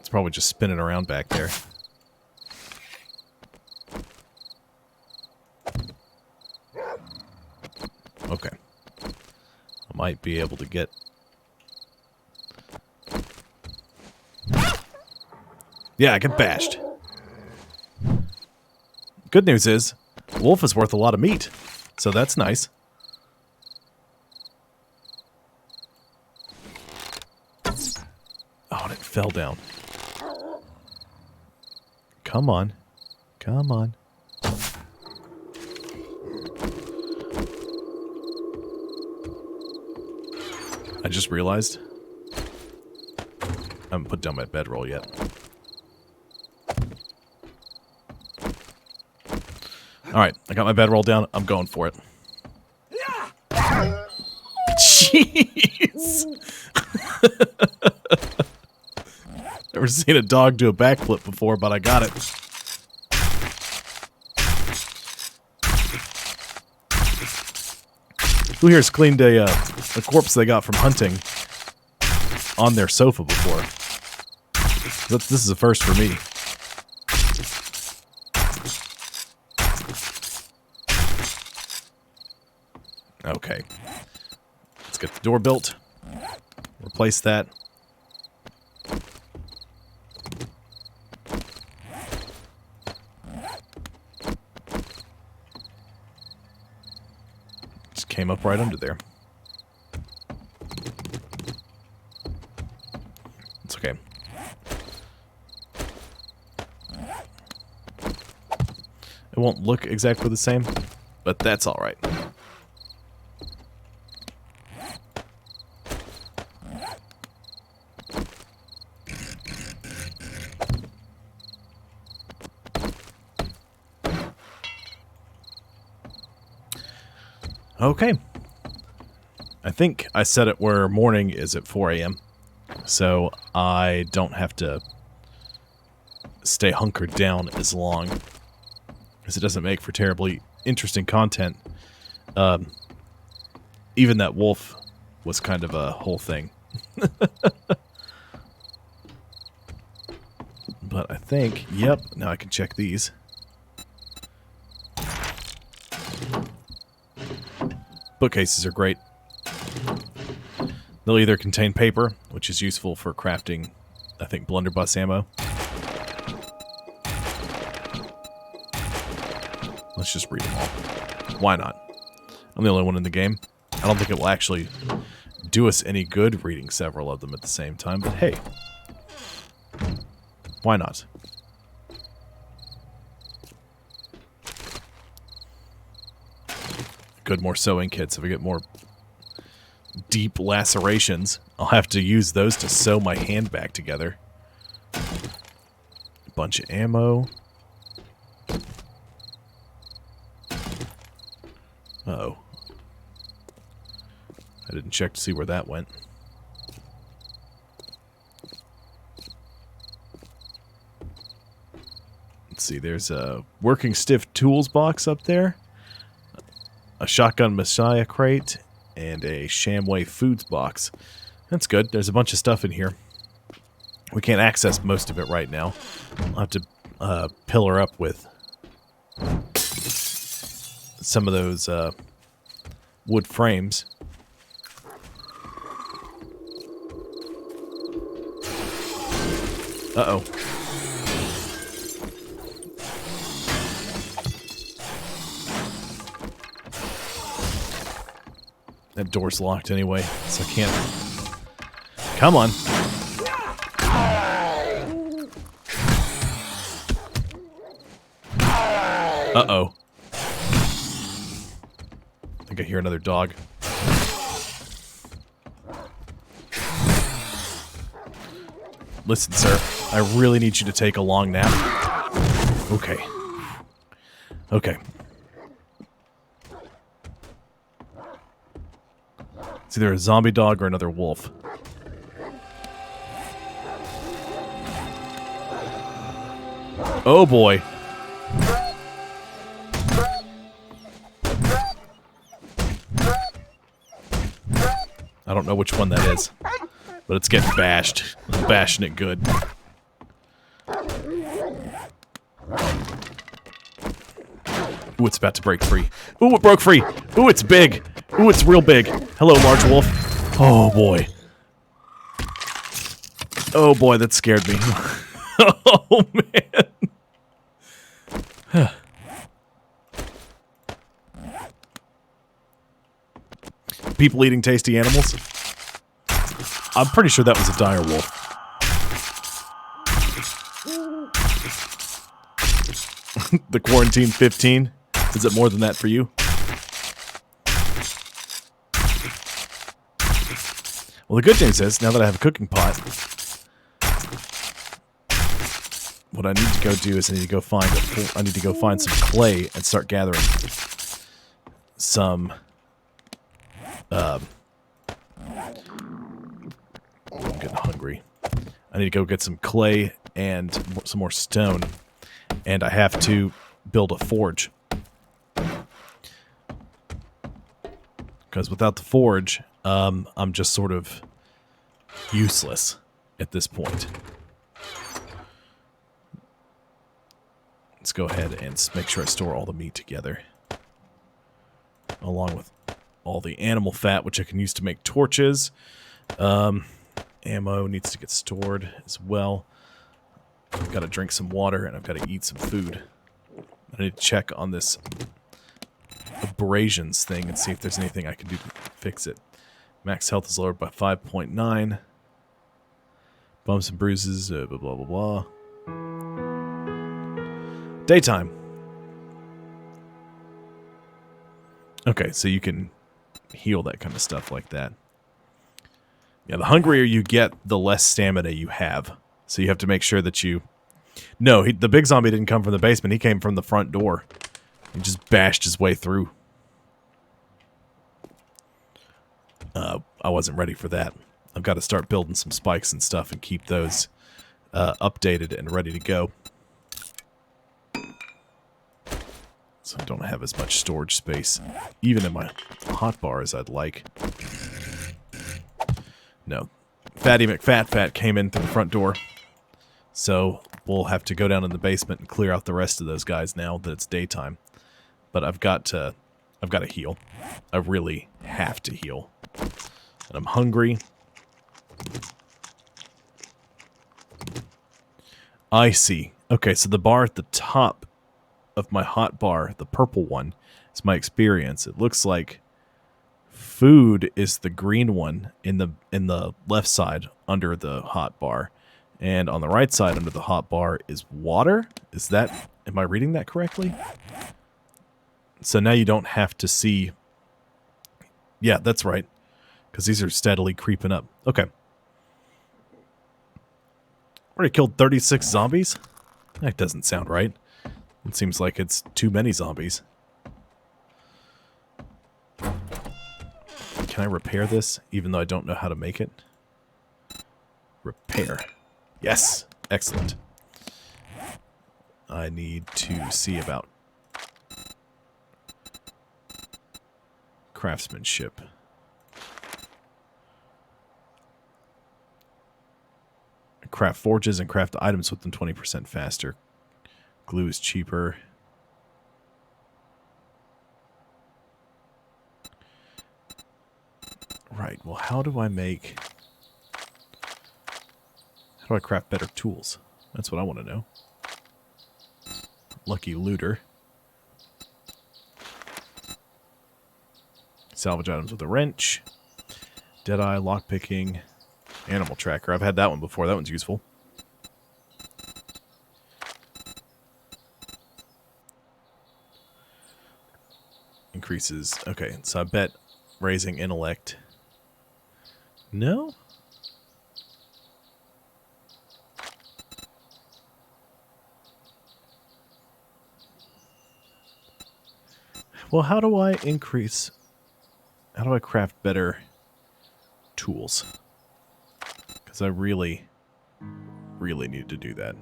It's probably just spinning around back there. Okay. I might be able to get... Yeah, I get bashed. Good news is, wolf is worth a lot of meat, so that's nice. Oh, and it fell down. Come on. Come on. I just realized I haven't put down my bedroll yet. Alright, I got my bedroll down. I'm going for it. Jeez! Never seen a dog do a backflip before, but I got it. Who here's cleaned a corpse they got from hunting on their sofa before? This is a first for me. Okay. Let's get the door built. Replace that. Just came up right under there. It's okay. It won't look exactly the same, but that's all right. Okay. I think I set it where morning is at 4 a.m. So I don't have to stay hunkered down as long, because it doesn't make for terribly interesting content. Even that wolf was kind of a whole thing. But I think, yep, now I can check these. Bookcases are great. They'll either contain paper, which is useful for crafting, I think, blunderbuss ammo. Let's just read them all. Why not? I'm the only one in the game. I don't think it will actually do us any good reading several of them at the same time, but hey. Why not? Good, more sewing kits. If I get more deep lacerations, I'll have to use those to sew my hand back together. A bunch of ammo. Uh-oh. I didn't check to see where that went. Let's see, there's a working stiff tools box up there, a shotgun messiah crate, and a Shamway foods box. That's good. There's a bunch of stuff in here. We can't access most of it right now. I'll have to pillar up with some of those wood frames. Uh-oh. That door's locked anyway, so I can't... Come on. Uh-oh. I think I hear another dog. Listen, sir. I really need you to take a long nap. Okay. Okay. It's either a zombie dog or another wolf. Oh boy. I don't know which one that is, but it's getting bashed. I'm bashing it good. Ooh, it's about to break free. Ooh, it broke free. Ooh, it's big. Ooh, it's real big. Hello, large wolf. Oh, boy. Oh, boy, that scared me. Oh, man. people eating tasty animals. I'm pretty sure that was a dire wolf. The Quarantine 15. Is it more than that for you? Well, the good news is, now that I have a cooking pot, what I need to go do is I need to go find some clay and start gathering some I'm getting hungry. I need to go get some clay and some more stone, and I have to build a forge. Because without the forge, I'm just sort of useless at this point. Let's go ahead and make sure I store all the meat together, along with all the animal fat, which I can use to make torches. Ammo needs to get stored as well. I've got to drink some water, and I've got to eat some food. I need to check on this abrasions thing and see if there's anything I can do to fix it. Max health is lowered by 5.9. Bumps and bruises, blah, blah, blah, blah. Daytime. Okay, so you can heal that kind of stuff like that. Yeah, the hungrier you get, the less stamina you have. So you have to make sure that you... No, the big zombie didn't come from the basement. He came from the front door. He just bashed his way through. I wasn't ready for that. I've got to start building some spikes and stuff and keep those updated and ready to go. So I don't have as much storage space, even in my hotbar, as I'd like. No. Fatty McFat came in through the front door. So we'll have to go down in the basement and clear out the rest of those guys now that it's daytime. But I've got to heal. I really have to heal. And I'm hungry. I see. Okay, so the bar at the top of my hot bar, the purple one, is my experience. It looks like food is the green one in the left side under the hot bar, and on the right side under the hot bar is water. Is that, am I reading that correctly? So now you don't have to see. Yeah, that's right, because these are steadily creeping up. Okay. Already killed 36 zombies? That doesn't sound right. It seems like it's too many zombies. Can I repair this, even though I don't know how to make it? Repair. Yes! Excellent. I need to see about craftsmanship. Craft forges and craft items with them 20% faster. Glue is cheaper. Right, well, how do I craft better tools? That's what I want to know. Lucky looter. Salvage items with a wrench. Deadeye, lockpicking, animal tracker. I've had that one before. That one's useful. Increases. Okay, so I bet raising intellect. No? Well, how do I craft better tools? Because I really, really need to do that.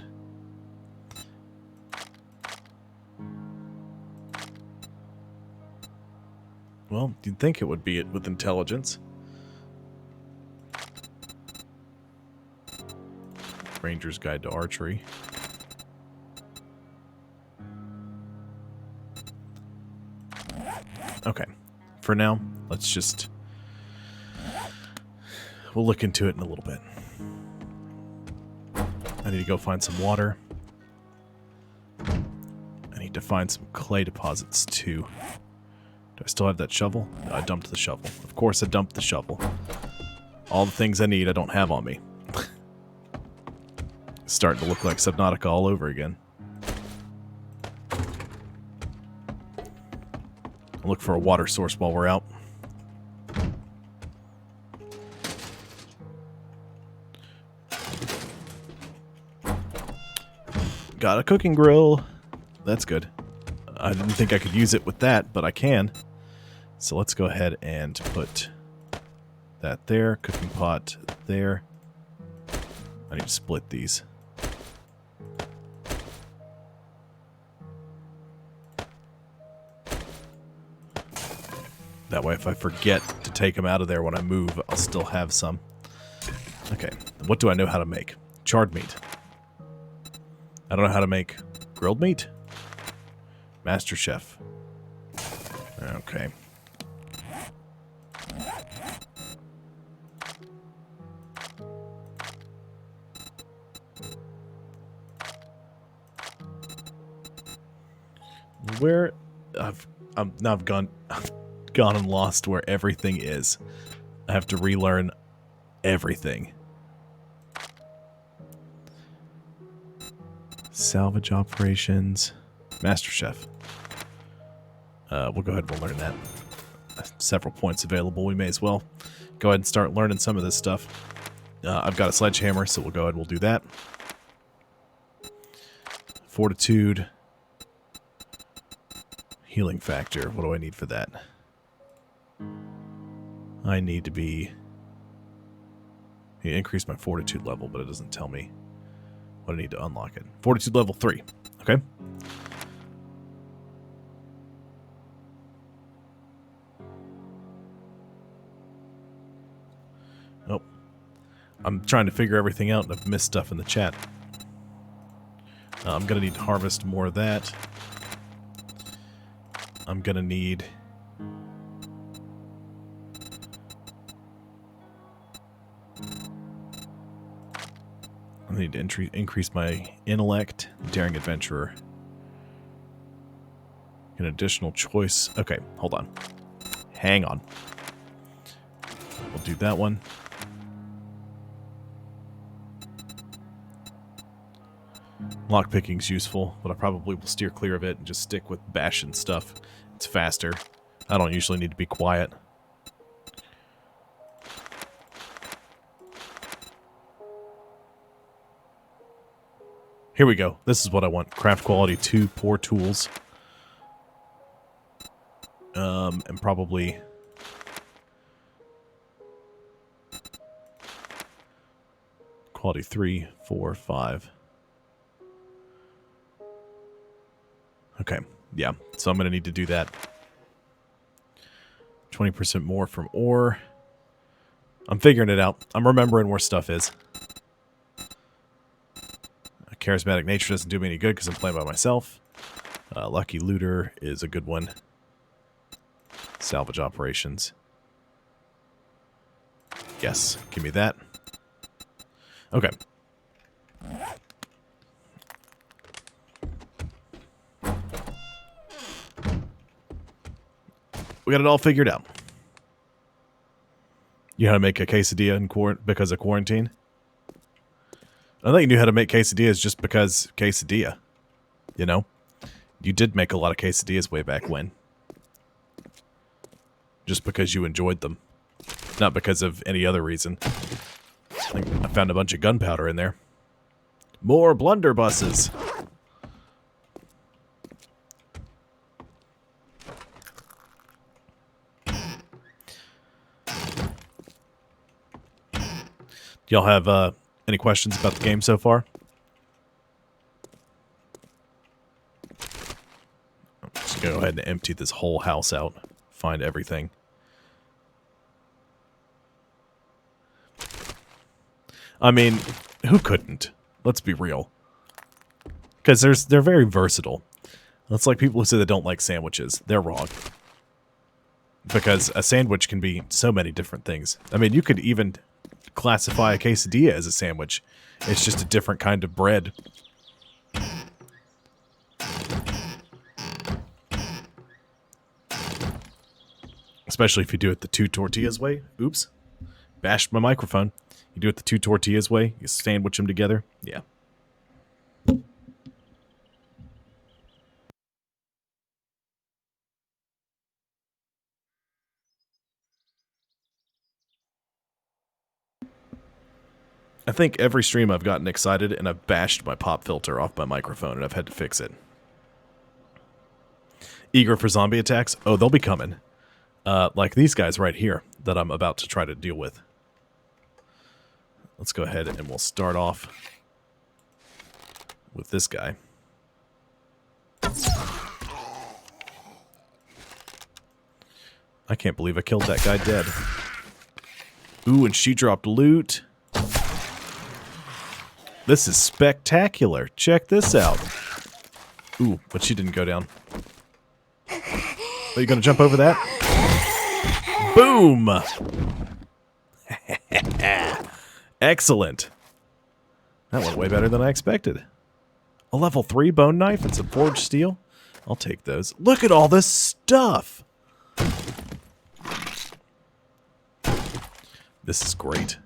Well, you'd think it would be with intelligence. Ranger's Guide to Archery. Okay. For now, let's just... We'll look into it in a little bit. I need to go find some water. I need to find some clay deposits, too. Do I still have that shovel? No, I dumped the shovel. Of course I dumped the shovel. All the things I need I don't have on me. It's starting to look like Subnautica all over again. I'll look for a water source while we're out. Got a cooking grill. That's good. I didn't think I could use it with that, but I can. So let's go ahead and put that there. Cooking pot there. I need to split these. That way if I forget to take them out of there when I move, I'll still have some. Okay, what do I know how to make? Charred meat. I don't know how to make grilled meat. Master Chef. Okay. Where I've gone and lost where everything is. I have to relearn everything. Salvage operations. Master Chef. We'll go ahead and we'll learn that. Several points available. We may as well go ahead and start learning some of this stuff. I've got a sledgehammer, so we'll go ahead and we'll do that. Fortitude. Healing factor. What do I need for that? I need to be... increase my fortitude level, but it doesn't tell me what I need to unlock it. Fortitude level 3. Okay. Oh. I'm trying to figure everything out, and I've missed stuff in the chat. I'm going to need to harvest more of that. I'm going to need... I need to increase my intellect. Daring adventurer. An additional choice. Okay, hold on. Hang on. We'll do that one. Lockpicking's useful, but I probably will steer clear of it and just stick with bashing stuff. It's faster. I don't usually need to be quiet. Here we go. This is what I want. Craft quality 2, poor tools. And probably... quality 3, 4, 5. Okay, yeah. So I'm going to need to do that. 20% more from ore. I'm figuring it out. I'm remembering where stuff is. Charismatic nature doesn't do me any good because I'm playing by myself. Lucky looter is a good one. Salvage operations. Yes, give me that. Okay. We got it all figured out. You know how to make a quesadilla because of quarantine? I thought you knew how to make quesadillas just because quesadilla. You know? You did make a lot of quesadillas way back when. Just because you enjoyed them. Not because of any other reason. I found a bunch of gunpowder in there. More blunderbusses! Y'all have, any questions about the game so far? I'm just gonna go ahead and empty this whole house out. Find everything. I mean, who couldn't? Let's be real. Because they're very versatile. That's like people who say they don't like sandwiches. They're wrong. Because a sandwich can be so many different things. I mean, you could even classify a quesadilla as a sandwich. It's just a different kind of bread. Especially if you do it the 2 tortillas way. Oops. Bashed my microphone. You do it the 2 tortillas way. You sandwich them together. Yeah. I think every stream I've gotten excited and I've bashed my pop filter off my microphone and I've had to fix it. Eager for zombie attacks? Oh, they'll be coming. Like these guys right here that I'm about to try to deal with. Let's go ahead and we'll start off with this guy. I can't believe I killed that guy dead. Ooh, and she dropped loot. This is spectacular. Check this out. Ooh, but she didn't go down. Are you going to jump over that? Boom! Excellent. That went way better than I expected. A level 3 bone knife and some forged steel? I'll take those. Look at all this stuff! This is great.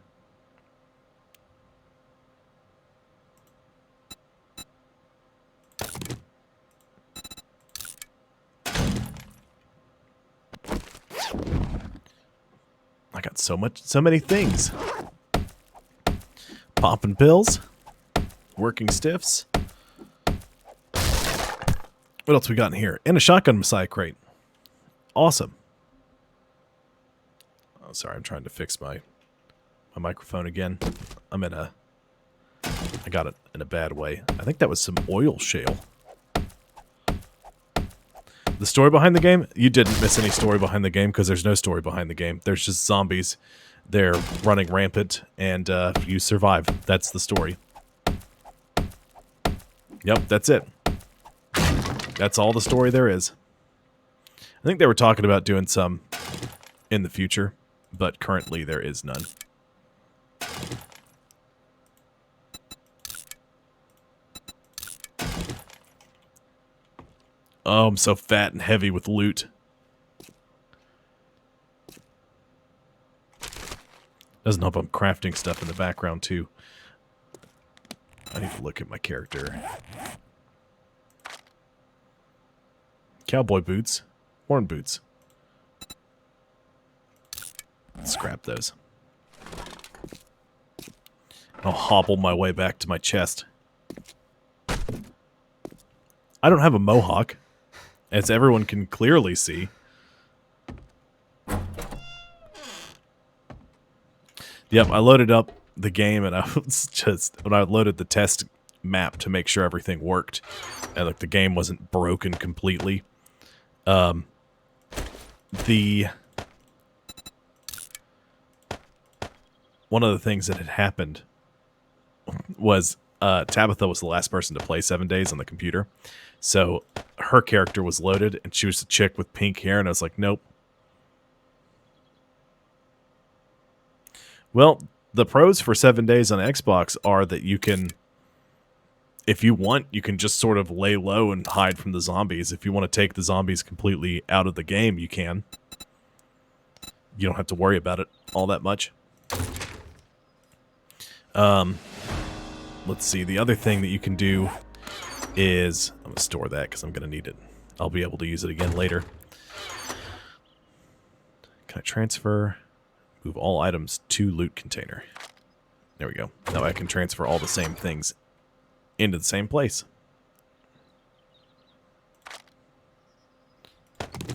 I got so many things. Popping pills. Working stiffs. What else we got in here? And a shotgun Messiah crate. Awesome. Oh, sorry, I'm trying to fix my microphone again. I got it in a bad way. I think that was some oil shale. The story behind the game? You didn't miss any story behind the game because there's no story behind the game. There's just zombies. They're running rampant and you survive. That's the story. Yep, that's it. That's all the story there is. I think they were talking about doing some in the future, but currently there is none. Oh, I'm so fat and heavy with loot. Doesn't help I'm crafting stuff in the background, too. I need to look at my character. Cowboy boots. Horn boots. Scrap those. I'll hobble my way back to my chest. I don't have a mohawk, as everyone can clearly see. Yep, I loaded up the game and I was just, when I loaded the test map to make sure everything worked, and like the game wasn't broken completely. One of the things that had happened was Tabitha was the last person to play 7 Days on the computer. So her character was loaded and she was the chick with pink hair and I was like, nope. Well, the pros for 7 Days on Xbox are that you can, if you want, you can just sort of lay low and hide from the zombies. If you want to take the zombies completely out of the game, you can. You don't have to worry about it all that much. Let's see. The other thing that you can do is, I'm going to store that because I'm going to need it. I'll be able to use it again later. Can I transfer? Move all items to loot container. There we go. Now I can transfer all the same things into the same place.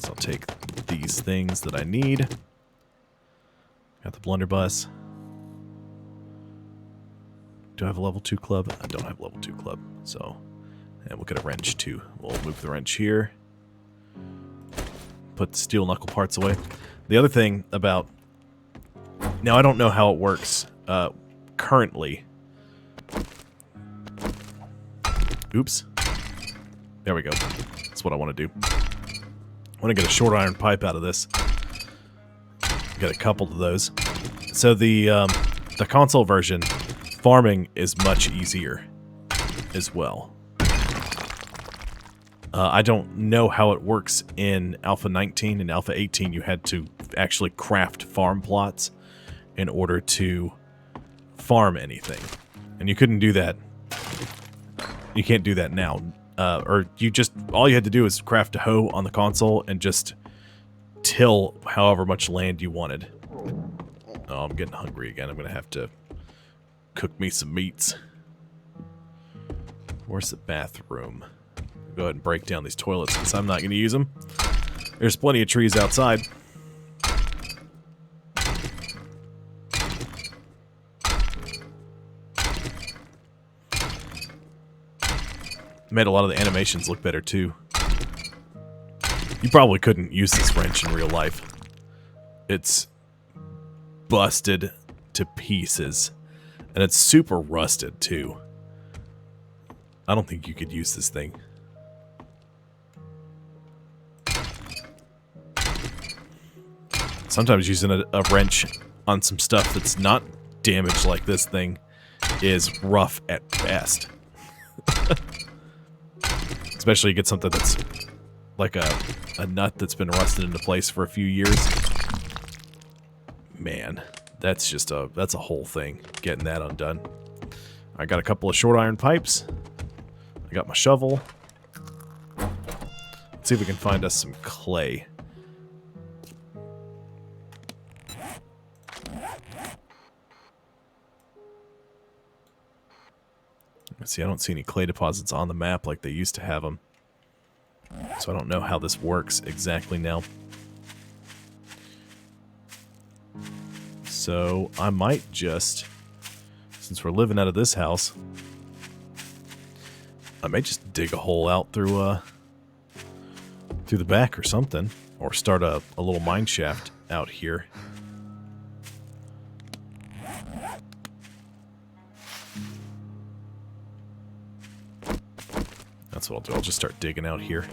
So I'll take these things that I need. Got the blunderbuss. Do I have a level 2 club? I don't have a level 2 club. So, and we'll get a wrench too. We'll move the wrench here. Put the steel knuckle parts away. The other thing about... Now, I don't know how it works currently. Oops. There we go. That's what I want to do. I want to get a short iron pipe out of this. Get a couple of those. So the console version, farming is much easier as well. I don't know how it works in Alpha 19 and Alpha 18. You had to actually craft farm plots in order to farm anything. And you couldn't do that. You can't do that now. Or you just, all you had to do was craft a hoe on the console and just till however much land you wanted. Oh, I'm getting hungry again. I'm going to have to cook me some meats. Where's the bathroom? Go ahead and break down these toilets since I'm not going to use them. There's plenty of trees outside. Made a lot of the animations look better too. You probably couldn't use this wrench in real life. It's busted to pieces. And it's super rusted too. I don't think you could use this thing. Sometimes using a wrench on some stuff that's not damaged like this thing is rough at best. Especially you get something that's like a nut that's been rusted into place for a few years. Man, that's just that's a whole thing, getting that undone. I got a couple of short iron pipes. I got my shovel. Let's see if we can find us some clay. Let's see, I don't see any clay deposits on the map like they used to have them. So I don't know how this works exactly now. So I might just, since we're living out of this house, I may just dig a hole out through the back or something. Or start a little mine shaft out here. That's what I'll do. I'll just start digging out here.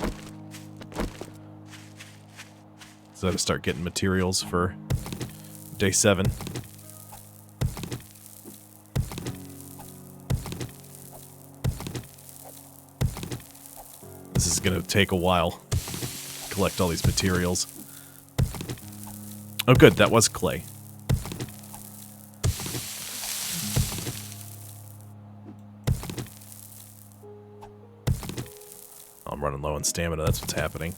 So I have to start getting materials for day 7. This is going to take a while. Collect all these materials. Oh good, that was clay. I'm running low on stamina, that's what's happening.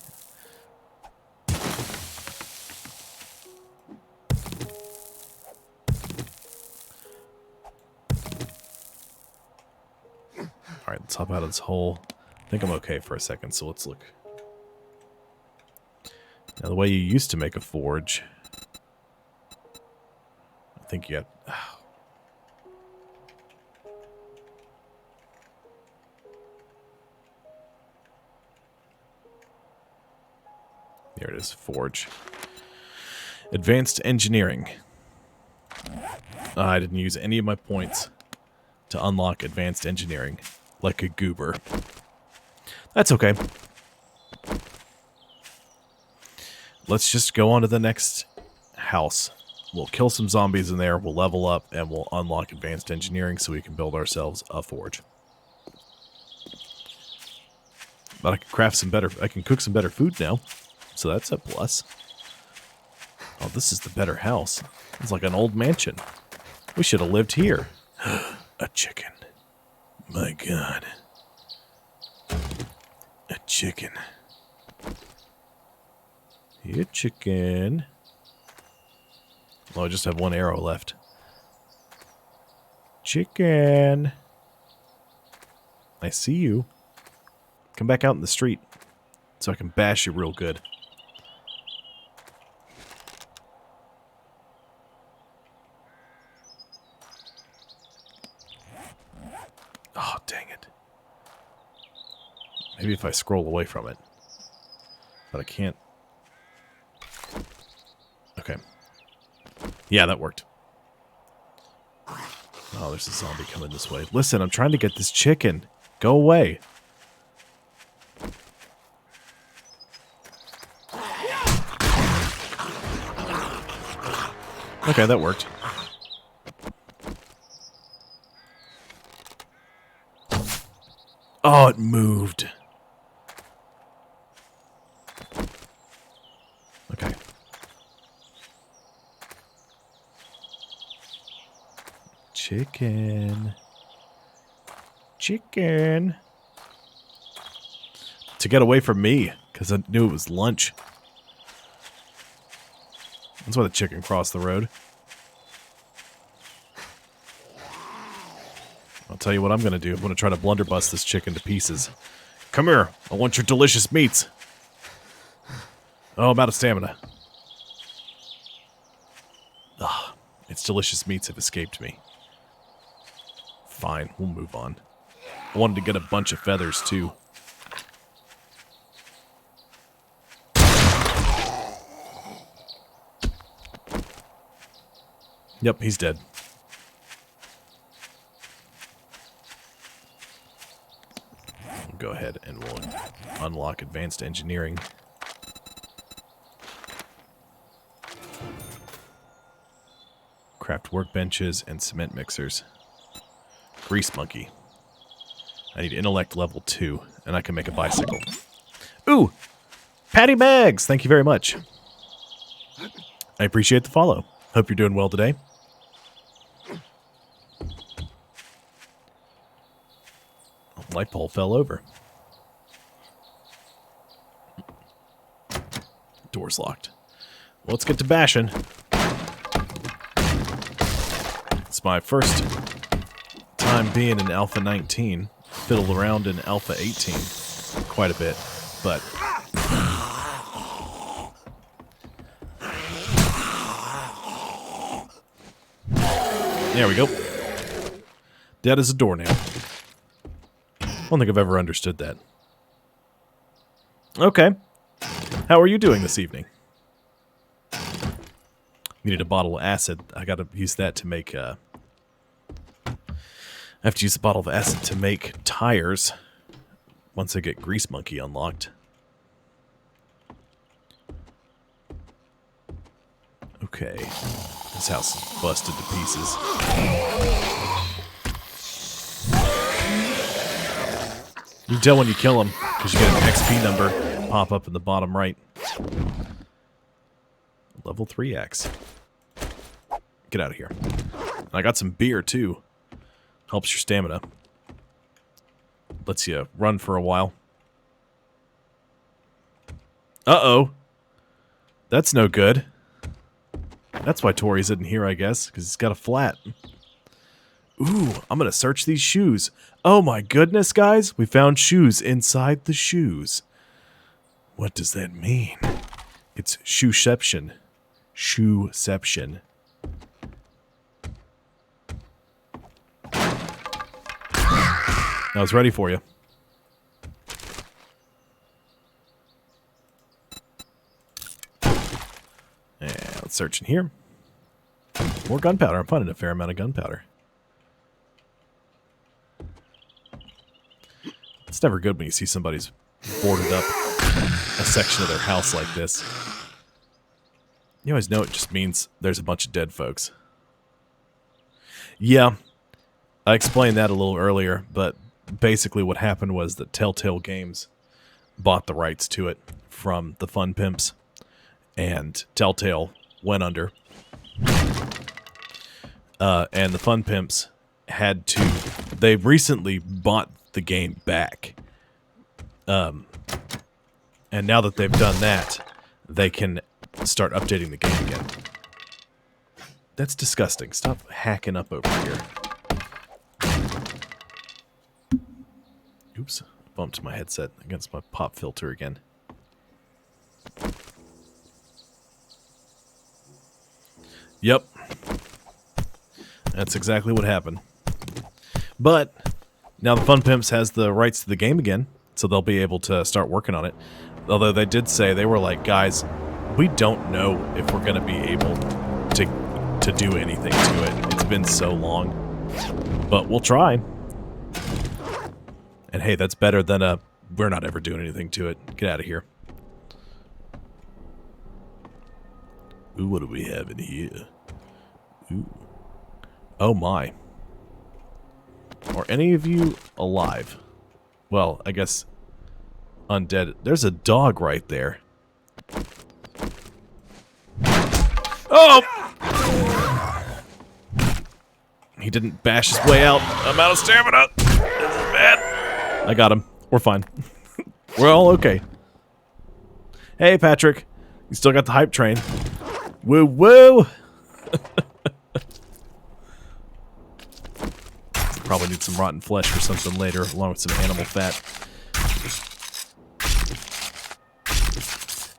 Alright, let's hop out of this hole. I think I'm okay for a second, so let's look. Now, the way you used to make a forge, I think you had... There it is, forge. Advanced engineering. I didn't use any of my points to unlock advanced engineering, like a goober. That's okay. Let's just go on to the next house. We'll kill some zombies in there, we'll level up, and we'll unlock advanced engineering so we can build ourselves a forge. But I can craft some better, I can cook some better food now, so that's a plus. Oh, this is the better house. It's like an old mansion. We should have lived here. A chicken. My God. A chicken. Here, chicken. Oh, I just have one arrow left. Chicken. I see you. Come back out in the street so I can bash you real good. Oh, dang it. Maybe if I scroll away from it. But I can't. Okay. Yeah, that worked. Oh, there's a zombie coming this way. Listen, I'm trying to get this chicken. Go away. Okay, that worked. Oh, it moved. Chicken. Chicken. To get away from me, because I knew it was lunch. That's why the chicken crossed the road. I'll tell you what I'm going to do. I'm going to try to blunderbuss this chicken to pieces. Come here. I want your delicious meats. Oh, I'm out of stamina. Ugh, its delicious meats have escaped me. Fine, we'll move on. I wanted to get a bunch of feathers, too. Yep, he's dead. We'll go ahead and we'll unlock advanced engineering. Craft workbenches and cement mixers. Grease monkey. I need intellect level 2, and I can make a bicycle. Ooh! Patty Bags! Thank you very much. I appreciate the follow. Hope you're doing well today. Light pole fell over. Door's locked. Well, let's get to bashing. It's my first time being in Alpha 19. Fiddled around in Alpha 18 quite a bit, but there we go. Dead as a doornail. I don't think I've ever understood that. Okay. How are you doing this evening? Needed a bottle of acid. I gotta use that to make, I have to use a bottle of acid to make tires once I get Grease Monkey unlocked. Okay. This house is busted to pieces. You can tell when you kill him, because you get an XP number pop up in the bottom right. Level 3 axe. Get out of here. And I got some beer, too. Helps your stamina. Lets you run for a while. Uh-oh. That's no good. That's why Tori's isn't here, I guess, because he's got a flat. Ooh, I'm going to search these shoes. Oh my goodness, guys. We found shoes inside the shoes. What does that mean? It's shoeception. Shoeception. I was ready for you. And let's search in here. More gunpowder. I'm finding a fair amount of gunpowder. It's never good when you see somebody's boarded up a section of their house like this. You always know it just means there's a bunch of dead folks. Yeah, I explained that a little earlier, but basically what happened was that Telltale Games bought the rights to it from the Fun Pimps, and Telltale went under. And the Fun Pimps had to... They recently bought the game back. And now that they've done that, they can start updating the game again. That's disgusting. Stop hacking up over here. Oops. Bumped my headset against my pop filter again. Yep. That's exactly what happened. But now the Fun Pimps has the rights to the game again, so they'll be able to start working on it. Although they did say, they were like, guys, we don't know if we're going to be able to do anything to it. It's been so long. But we'll try. And hey, that's better than we're not ever doing anything to it. Get out of here. Ooh, what do we have in here? Ooh. Oh my. Are any of you alive? Well, I guess undead. There's a dog right there. Oh! He didn't bash his way out. I'm out of stamina. This is bad. I got him. We're fine. We're all okay. Hey, Patrick. You still got the hype train. Woo woo! Probably need some rotten flesh or something later, along with some animal fat.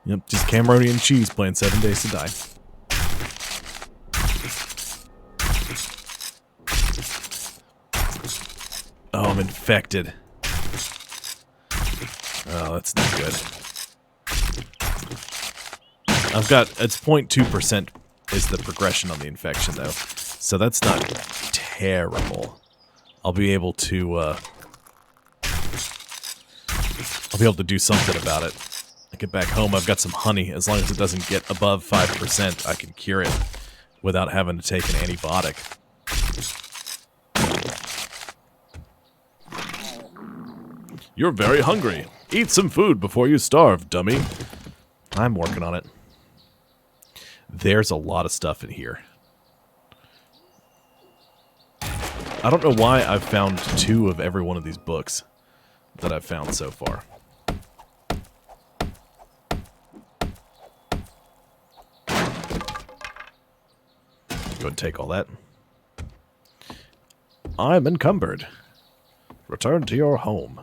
Yep, just Cameroni and cheese playing 7 Days to Die. Oh, I'm infected. Oh, that's not good. I've got, it's 0.2% is the progression on the infection, though. So that's not terrible. I'll be able to do something about it. I get back home, I've got some honey. As long as it doesn't get above 5%, I can cure it without having to take an antibiotic. You're very hungry. Eat some food before you starve, dummy. I'm working on it. There's a lot of stuff in here. I don't know why I've found 2 of every one of these books that I've found so far. Go ahead and take all that. I'm encumbered. Return to your home.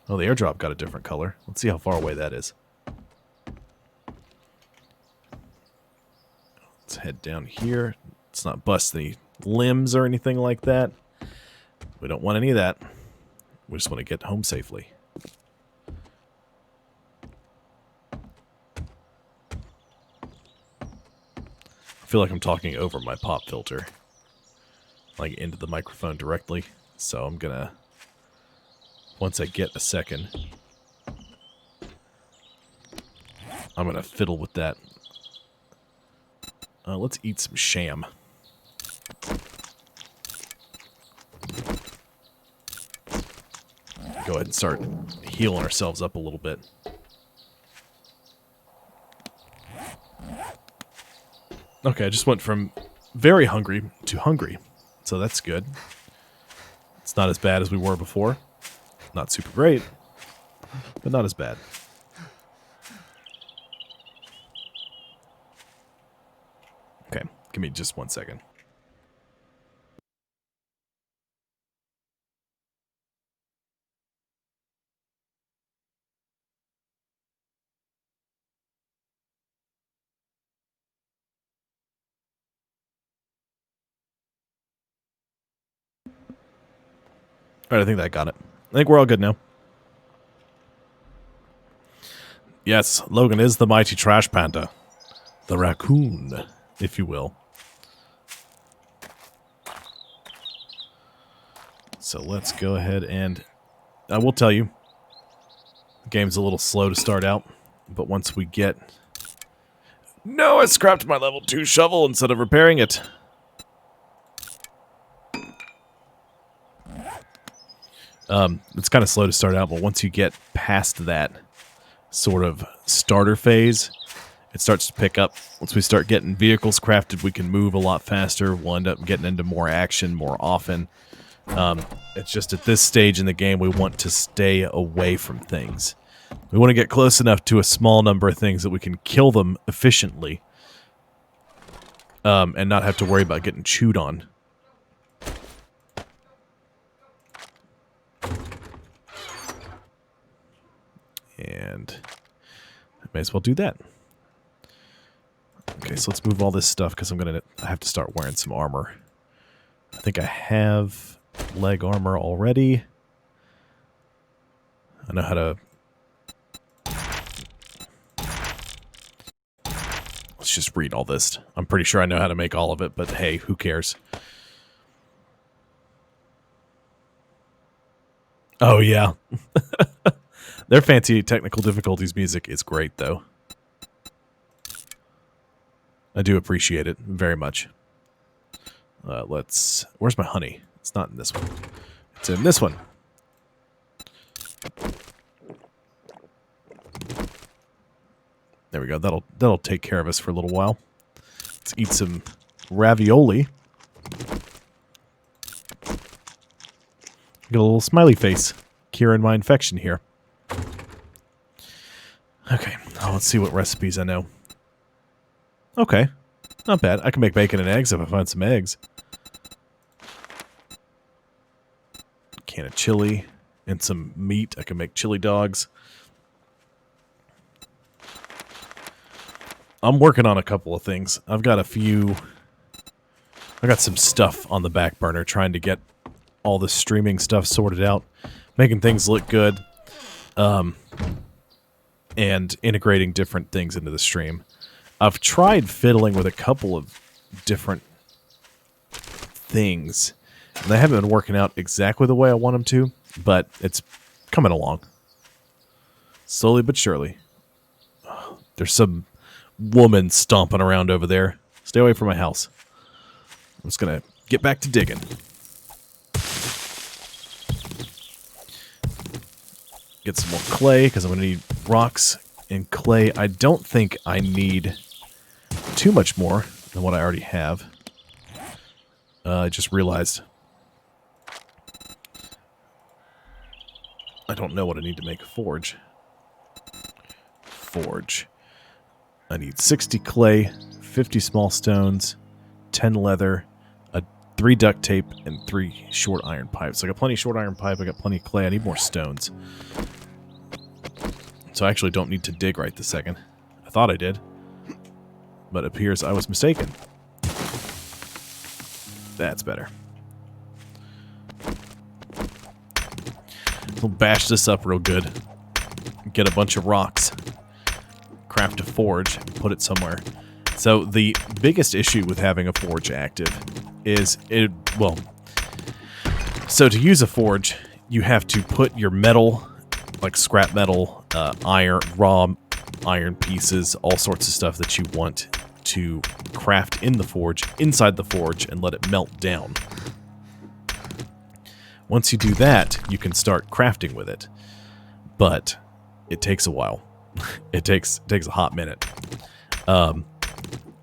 Oh, the airdrop got a different color. Let's see how far away that is. Let's head down here. Let's not bust any limbs or anything like that. We don't want any of that. We just want to get home safely. I feel like I'm talking over my pop filter. Like into the microphone directly. So I'm gonna... Once I get a second, I'm gonna fiddle with that. Let's eat some sham. Go ahead and start healing ourselves up a little bit. Okay, I just went from very hungry to hungry, so that's good. It's not as bad as we were before. Not super great, but not as bad. Okay, give me just 1 second. Alright, I think that got it. I think we're all good now. Yes, Logan is the mighty trash panda. The raccoon, if you will. So let's go ahead and... I will tell you, the game's a little slow to start out, but once we get... No, I scrapped my level 2 shovel instead of repairing it. It's kind of slow to start out, but once you get past that sort of starter phase, it starts to pick up. Once we start getting vehicles crafted, we can move a lot faster. We'll end up getting into more action more often. It's just at this stage in the game, we want to stay away from things. We want to get close enough to a small number of things that we can kill them efficiently, and not have to worry about getting chewed on. And I may as well do that. Okay, so let's move all this stuff because I have to start wearing some armor. I think I have leg armor already. I know how to... Let's just read all this. I'm pretty sure I know how to make all of it, but hey, who cares? Oh, yeah. Their fancy technical difficulties music is great, though. I do appreciate it very much. Where's my honey? It's not in this one. It's in this one. There we go. That'll take care of us for a little while. Let's eat some ravioli. Get a little smiley face. Curing my infection here. Okay, let's see what recipes I know. Okay, not bad. I can make bacon and eggs if I find some eggs. Can of chili and some meat. I can make chili dogs. I'm working on a couple of things. I got some stuff on the back burner trying to get all the streaming stuff sorted out, making things look good, and integrating different things into the stream. I've tried fiddling with a couple of different things, and they haven't been working out exactly the way I want them to, but it's coming along. Slowly but surely. There's some woman stomping around over there. Stay away from my house. I'm just going to get back to digging. Get some more clay, because I'm going to need rocks and clay. I don't think I need too much more than what I already have. I just realized I don't know what I need to make a forge. Forge. I need 60 clay, 50 small stones, 10 leather, 3 duct tape, and 3 short iron pipes. So I got plenty of short iron pipe, I got plenty of clay, I need more stones. So I actually don't need to dig right this second. I thought I did, but it appears I was mistaken. That's better. We'll bash this up real good. Get a bunch of rocks. Craft a forge. Put it somewhere. So the biggest issue with having a forge active is so to use a forge, you have to put your metal, like scrap metal, iron, raw iron pieces, all sorts of stuff that you want to craft in the forge, inside the forge, and let it melt down. Once you do that, you can start crafting with it. But it takes a while. It takes a hot minute.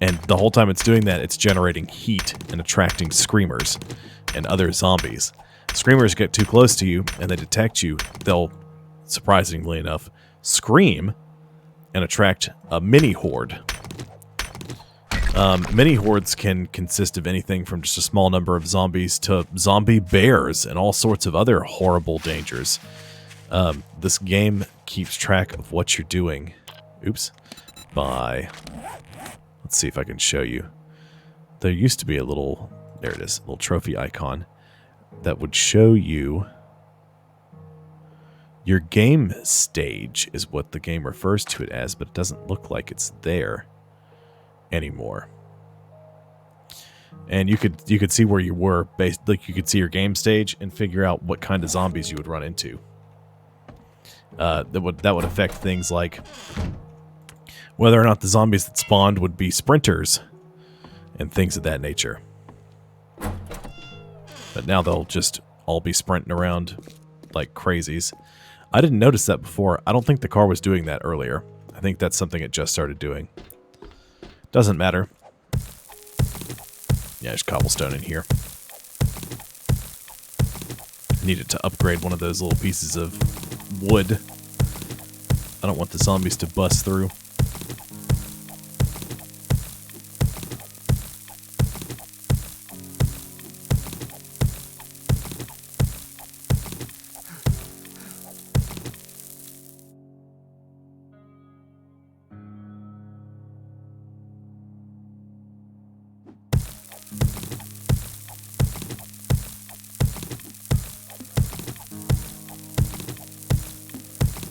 And the whole time it's doing that, it's generating heat and attracting screamers and other zombies. Screamers get too close to you and they detect you. They'll, surprisingly enough, scream and attract a mini horde. Mini hordes can consist of anything from just a small number of zombies to zombie bears and all sorts of other horrible dangers. This game keeps track of what you're doing. Oops. By... Let's see if I can show you. There used to be a little... There it is. A little trophy icon that would show you... Your game stage is what the game refers to it as, but it doesn't look like it's there anymore. And you could see where you were, like you could see your game stage and figure out what kind of zombies you would run into. That would affect things like whether or not the zombies that spawned would be sprinters and things of that nature. But now they'll just all be sprinting around like crazies. I didn't notice that before. I don't think the car was doing that earlier. I think that's something it just started doing. Doesn't matter. Yeah, there's cobblestone in here. Needed to upgrade one of those little pieces of wood. I don't want the zombies to bust through.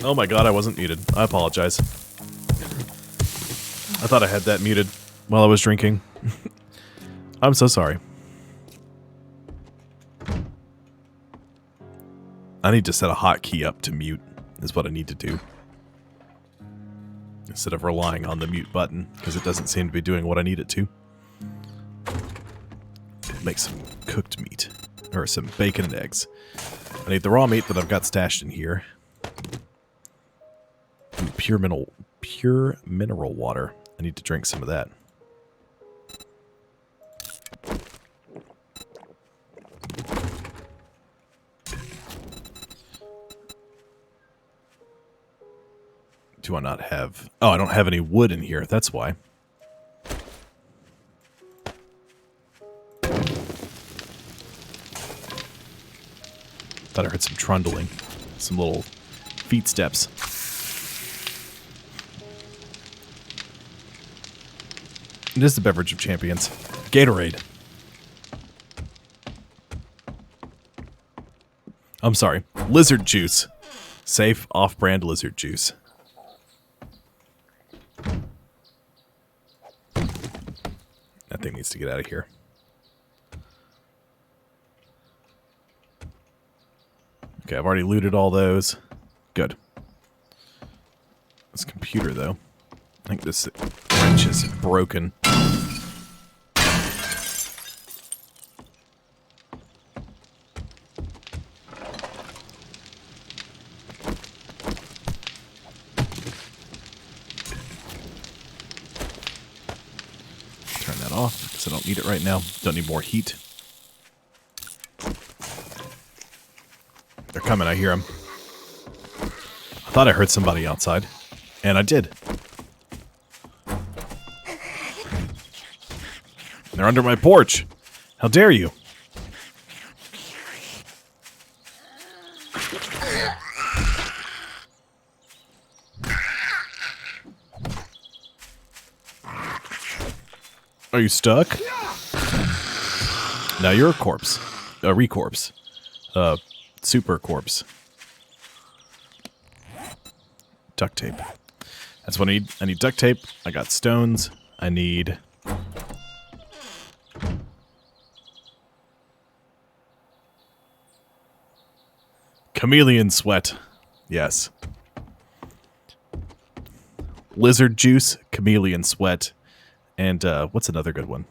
Oh my god, I wasn't muted. I apologize. I thought I had that muted while I was drinking. I'm so sorry. I need to set a hotkey up to mute, is what I need to do. Instead of relying on the mute button, because it doesn't seem to be doing what I need it to. Make some cooked meat. Or some bacon and eggs. I need the raw meat that I've got stashed in here. Pure mineral water. I need to drink some of that. Do I not have... Oh, I don't have any wood in here. That's why. Thought I heard some trundling. Some little feet steps. It is the beverage of champions. Gatorade. I'm sorry. Lizard juice. Safe, off-brand lizard juice. That thing needs to get out of here. Okay, I've already looted all those. Good. This computer, though. I think this wrench is broken. Turn that off, because I don't need it right now. Don't need more heat. They're coming, I hear them. I thought I heard somebody outside. And I did. They're under my porch. How dare you? Are you stuck? Now you're a corpse. A re-corpse. Super corpse. Duct tape. That's what I need. I need duct tape. I got stones. I need... chameleon sweat. Yes. Lizard juice, chameleon sweat, and what's another good one?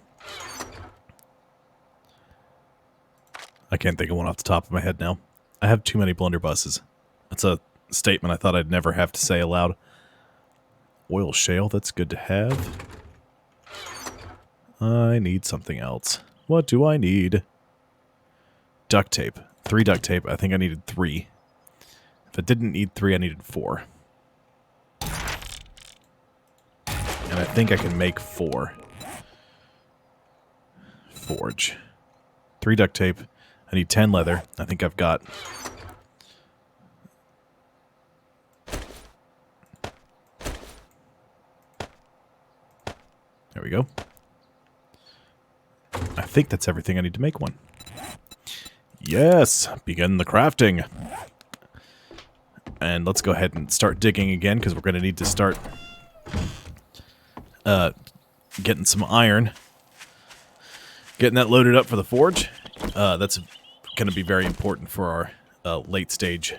I can't think of one off the top of my head now. I have too many blunderbusses. That's a statement I thought I'd never have to say aloud. Oil shale, that's good to have. I need something else. What do I need? Duct tape. 3 duct tape. I think I needed 3. If I didn't need 3, I needed 4. And I think I can make 4. Forge. 3 duct tape. I need 10 leather. I think I've got... There we go. I think that's everything I need to make one. Yes! Begin the crafting. And let's go ahead and start digging again, because we're going to need to start getting some iron. Getting that loaded up for the forge. That's going to be very important for our late stage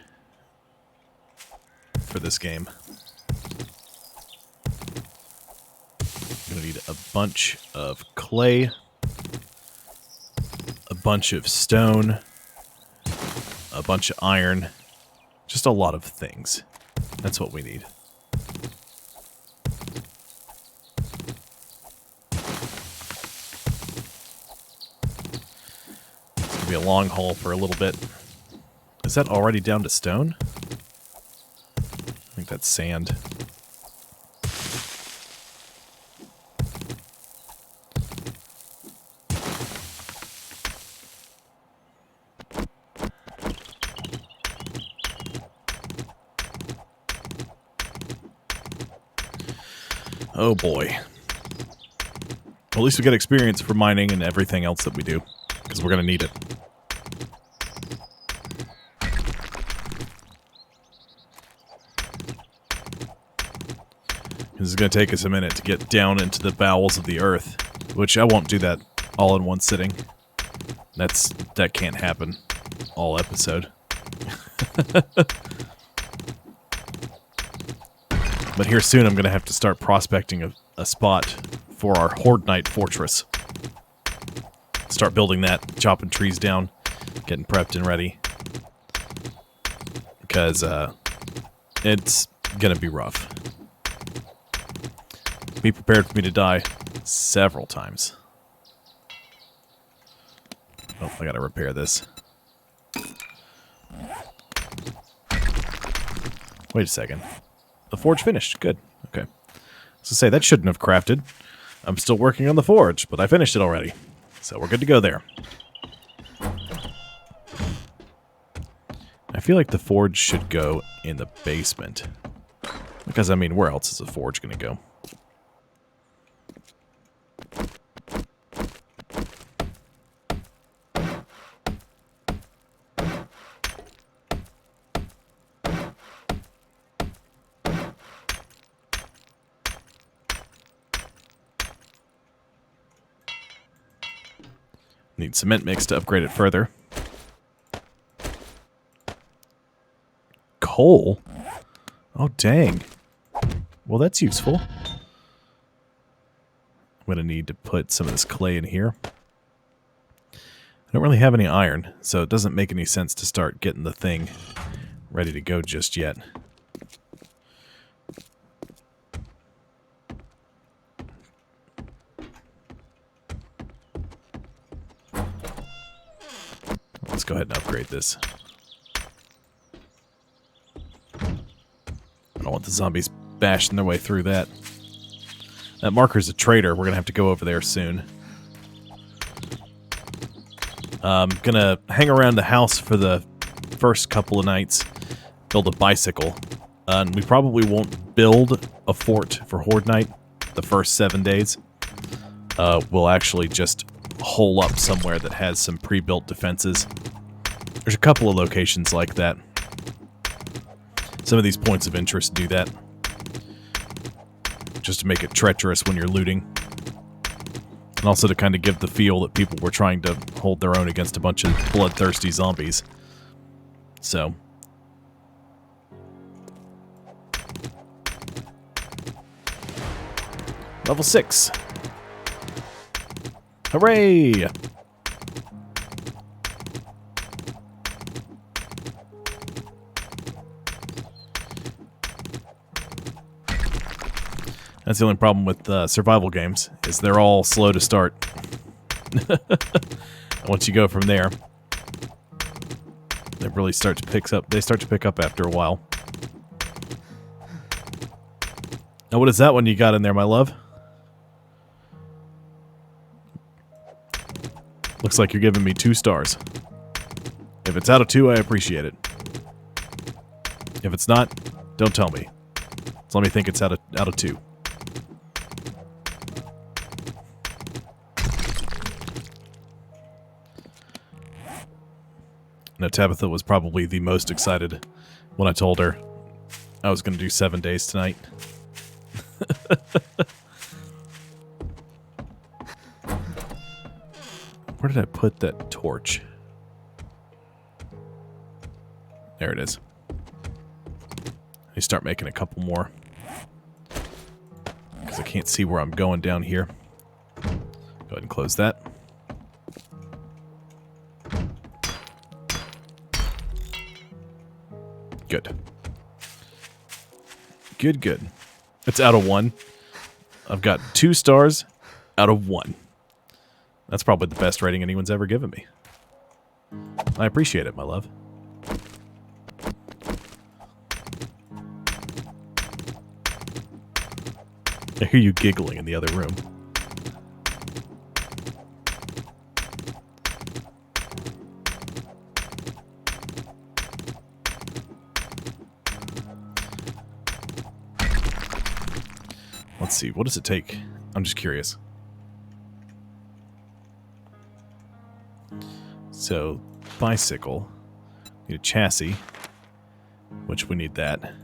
for this game. I'm going to need a bunch of clay, a bunch of stone, a bunch of iron, just a lot of things. That's what we need. It's going to be a long haul for a little bit. Is that already down to stone? I think that's sand. Oh boy. Well, at least we get experience for mining and everything else that we do, because we're going to need it. This is going to take us a minute to get down into the bowels of the earth, which I won't do that all in one sitting. That can't happen all episode. But here soon I'm going to have to start prospecting a spot for our Horde Knight Fortress. Start building that, chopping trees down, getting prepped and ready. Because it's going to be rough. Be prepared for me to die several times. Oh, I got to repair this. Wait a second. The forge finished. Good. Okay. So say that shouldn't have crafted. I'm still working on the forge, but I finished it already. So we're good to go there. I feel like the forge should go in the basement. Because, I mean, where else is a forge going to go? Need cement mix to upgrade it further. Coal? Oh, dang. Well, that's useful. I'm going to need to put some of this clay in here. I don't really have any iron, so it doesn't make any sense to start getting the thing ready to go just yet. Let's go ahead and upgrade this. I don't want the zombies bashing their way through that. That marker's a traitor. We're going to have to go over there soon. I'm going to hang around the house for the first couple of nights. Build a bicycle. And we probably won't build a fort for Horde Night the first 7 days. We'll actually just hole up somewhere that has some pre-built defenses. There's a couple of locations like that. Some of these points of interest do that. Just to make it treacherous when you're looting. And also to kind of give the feel that people were trying to hold their own against a bunch of bloodthirsty zombies. So. Level 6. Hooray! That's the only problem with survival games, is they're all slow to start. Once you go from there, they really start to pick up. They start to pick up after a while. Now, what is that one you got in there, my love? Looks like you're giving me 2 stars. If it's out of 2, I appreciate it. If it's not, don't tell me. Just let me think it's out of 2. No, Tabitha was probably the most excited when I told her I was going to do 7 days tonight. Where did I put that torch? There it is. I start making a couple more. Because I can't see where I'm going down here. Go ahead and close that. Good. Good. It's out of 1. I've got 2 stars out of 1. That's probably the best rating anyone's ever given me. I appreciate it, my love. I hear you giggling in the other room. Let's see, what does it take? I'm just curious. So, bicycle. Need a chassis, which we need that.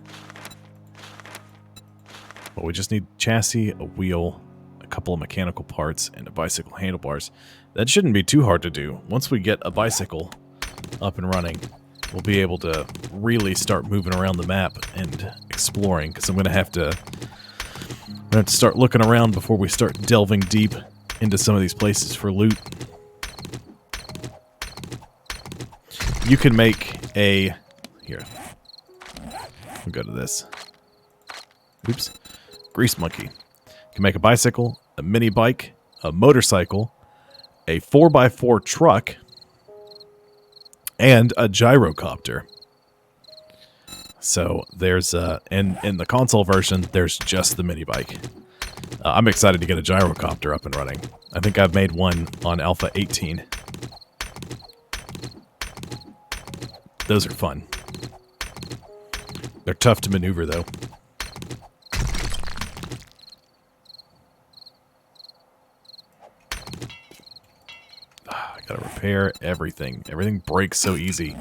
But we just need chassis, a wheel, a couple of mechanical parts, and a bicycle handlebars. That shouldn't be too hard to do. Once we get a bicycle up and running, we'll be able to really start moving around the map and exploring, because I'm going to have to start looking around before we start delving deep into some of these places for loot. You can make a... Here. We'll go to this. Oops. Grease monkey. You can make a bicycle, a mini bike, a motorcycle, a 4x4 truck, and a gyrocopter. So there's in the console version, there's just the mini bike. I'm excited to get a gyrocopter up and running. I think I've made one on Alpha 18. Those are fun. They're tough to maneuver, though. I gotta repair everything. Everything breaks so easy.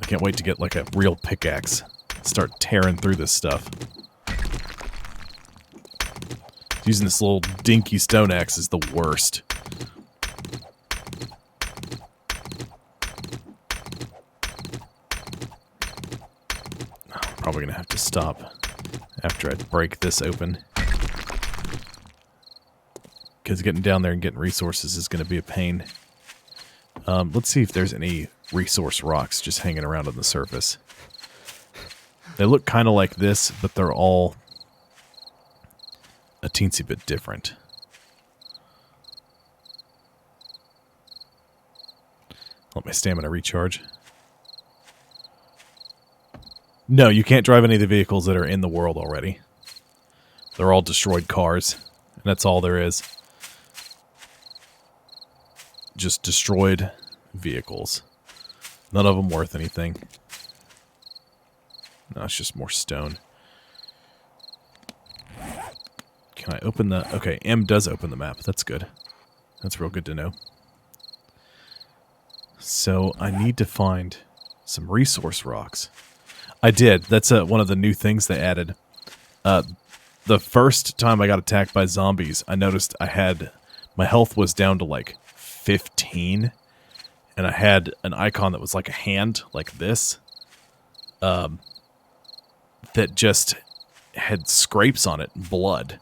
I can't wait to get like a real pickaxe. Start tearing through this stuff. Using this little dinky stone axe is the worst. I'm probably gonna have to stop after I break this open. Because getting down there and getting resources is gonna be a pain. Let's see if there's any resource rocks just hanging around on the surface. They look kind of like this, but they're all a teensy bit different. Let my stamina recharge. No, you can't drive any of the vehicles that are in the world already. They're all destroyed cars, and that's all there is. Just destroyed vehicles. None of them worth anything. No, it's just more stone. Can I open the... Okay, M does open the map. That's good. That's real good to know. So, I need to find some resource rocks. I did. That's one of the new things they added. The first time I got attacked by zombies, I noticed I had... My health was down to like 15. And I had an icon that was like a hand, like this. That just had scrapes on it, blood.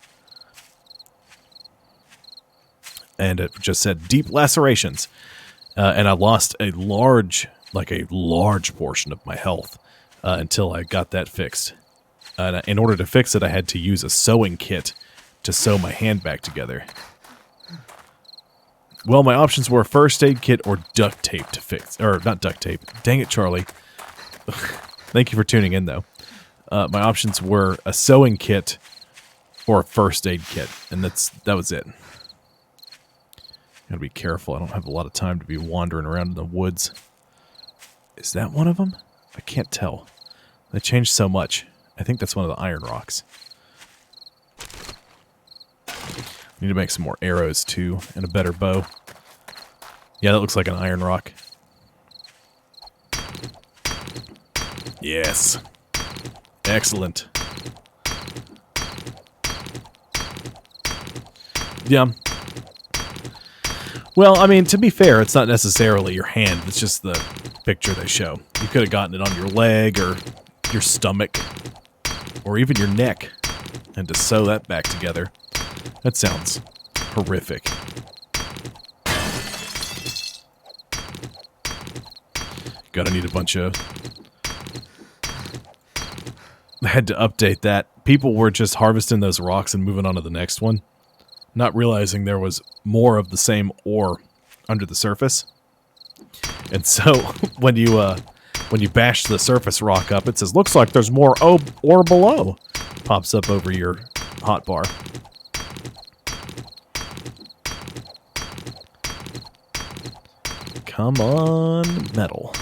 And it just said deep lacerations. And I lost a large portion of my health until I got that fixed. In order to fix it, I had to use a sewing kit to sew my hand back together. Well, my options were a first aid kit or duct tape to fix. Or, not duct tape. Dang it, Charlie. Thank you for tuning in, though. My options were a sewing kit or a first aid kit. And that was it. Gotta be careful. I don't have a lot of time to be wandering around in the woods. Is that one of them? I can't tell. They changed so much. I think that's one of the iron rocks. Need to make some more arrows, too, and a better bow. Yeah, that looks like an iron rock. Yes. Excellent. Yeah. Well, I mean, to be fair, it's not necessarily your hand. It's just the picture they show. You could have gotten it on your leg or your stomach or even your neck and to sew that back together. That sounds horrific. Gotta need a bunch of... I had to update that. People were just harvesting those rocks and moving on to the next one, not realizing there was more of the same ore under the surface. And so, when you bash the surface rock up, it says, looks like there's more ore below. Pops up over your hotbar. Come on, metal.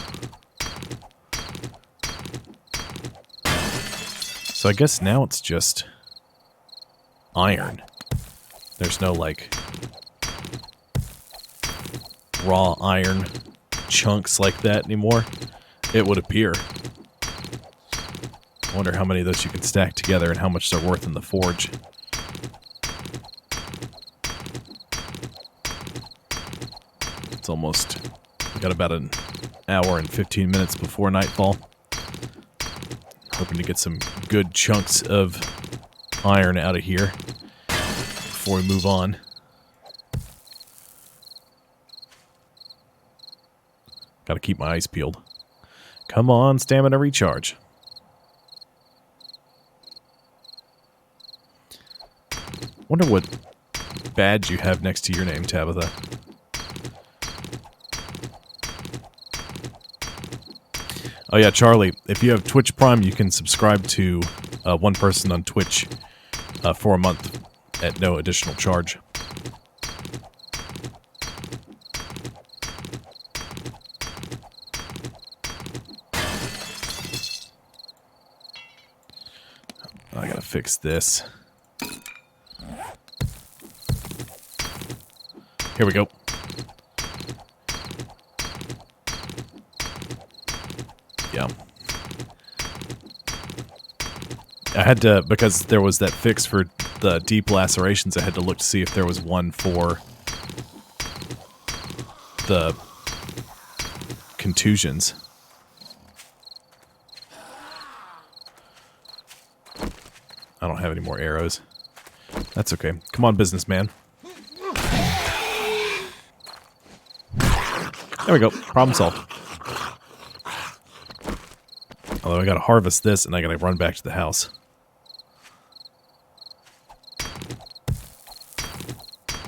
So I guess now it's just iron. There's no, like, raw iron chunks like that anymore. It would appear. I wonder how many of those you can stack together and how much they're worth in the forge. It's almost... We got about an hour and 15 minutes before nightfall. Hoping to get some good chunks of iron out of here before we move on. Gotta keep my eyes peeled. Come on, stamina recharge. Wonder what badge you have next to your name, Tabitha. Oh yeah, Charlie, if you have Twitch Prime, you can subscribe to one person on Twitch for a month at no additional charge. I gotta fix this. Here we go. Yeah. I had to, because there was that fix for the deep lacerations, I had to look to see if there was one for the contusions. I don't have any more arrows. That's okay. Come on, businessman. There we go. Problem solved. Although I gotta harvest this and I gotta run back to the house.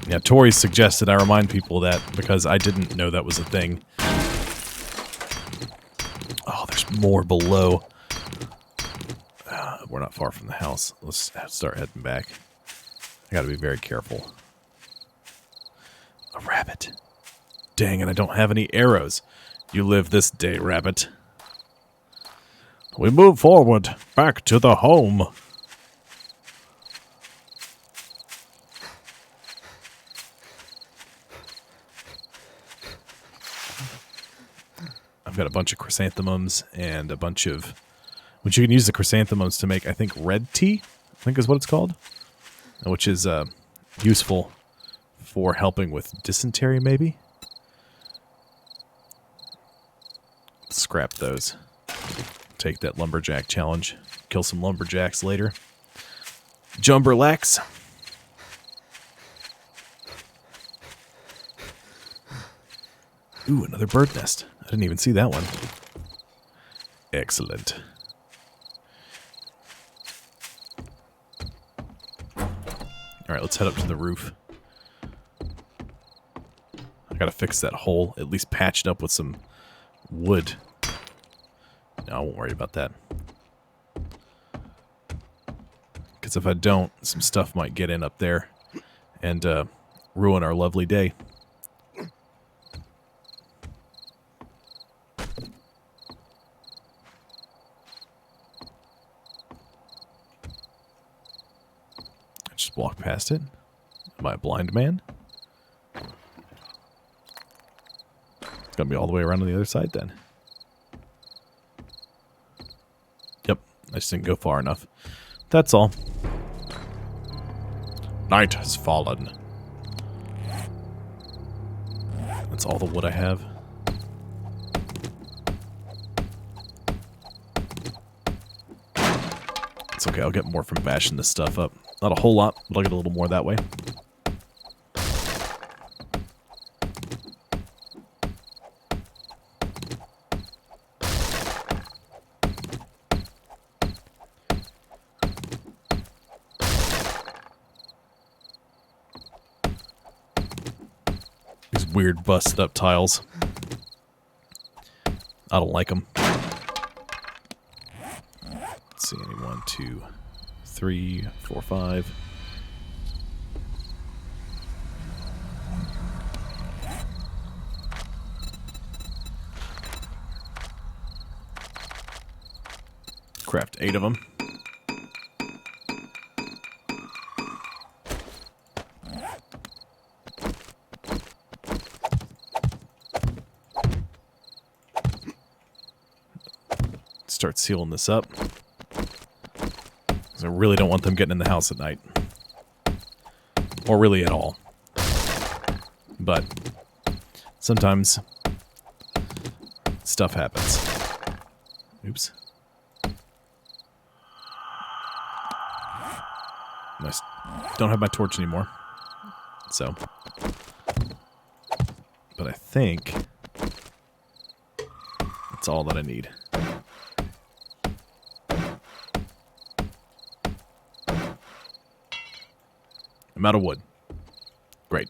Yeah, Tori suggested I remind people of that because I didn't know that was a thing. Oh, there's more below. We're not far from the house. Let's start heading back. I gotta be very careful. A rabbit. Dang it, I don't have any arrows. You live this day, rabbit. We move forward, back to the home. I've got a bunch of chrysanthemums and a bunch of... Which you can use the chrysanthemums to make, I think, red tea? I think is what it's called. Which is useful for helping with dysentery, maybe? Scrap those. Take that lumberjack challenge. Kill some lumberjacks later. Jumberlax. Ooh, another bird nest. I didn't even see that one. Excellent. Alright, let's head up to the roof. I gotta fix that hole. At least patch it up with some wood. No, I won't worry about that. Because if I don't, some stuff might get in up there and ruin our lovely day. I just walk past it. Am I a blind man? It's gonna be all the way around on the other side then. Yep, I just didn't go far enough. That's all. Night has fallen. That's all the wood I have. It's okay, I'll get more from bashing this stuff up. Not a whole lot, but I'll get a little more that way. These weird busted up tiles. I don't like them. Let's see, any 1, 2, 3, 4, 5. Craft 8 of them. Start sealing this up. I really don't want them getting in the house at night. Or really at all. But sometimes stuff happens. Oops. I don't have my torch anymore. So. But I think that's all that I need. I'm out of wood. Great.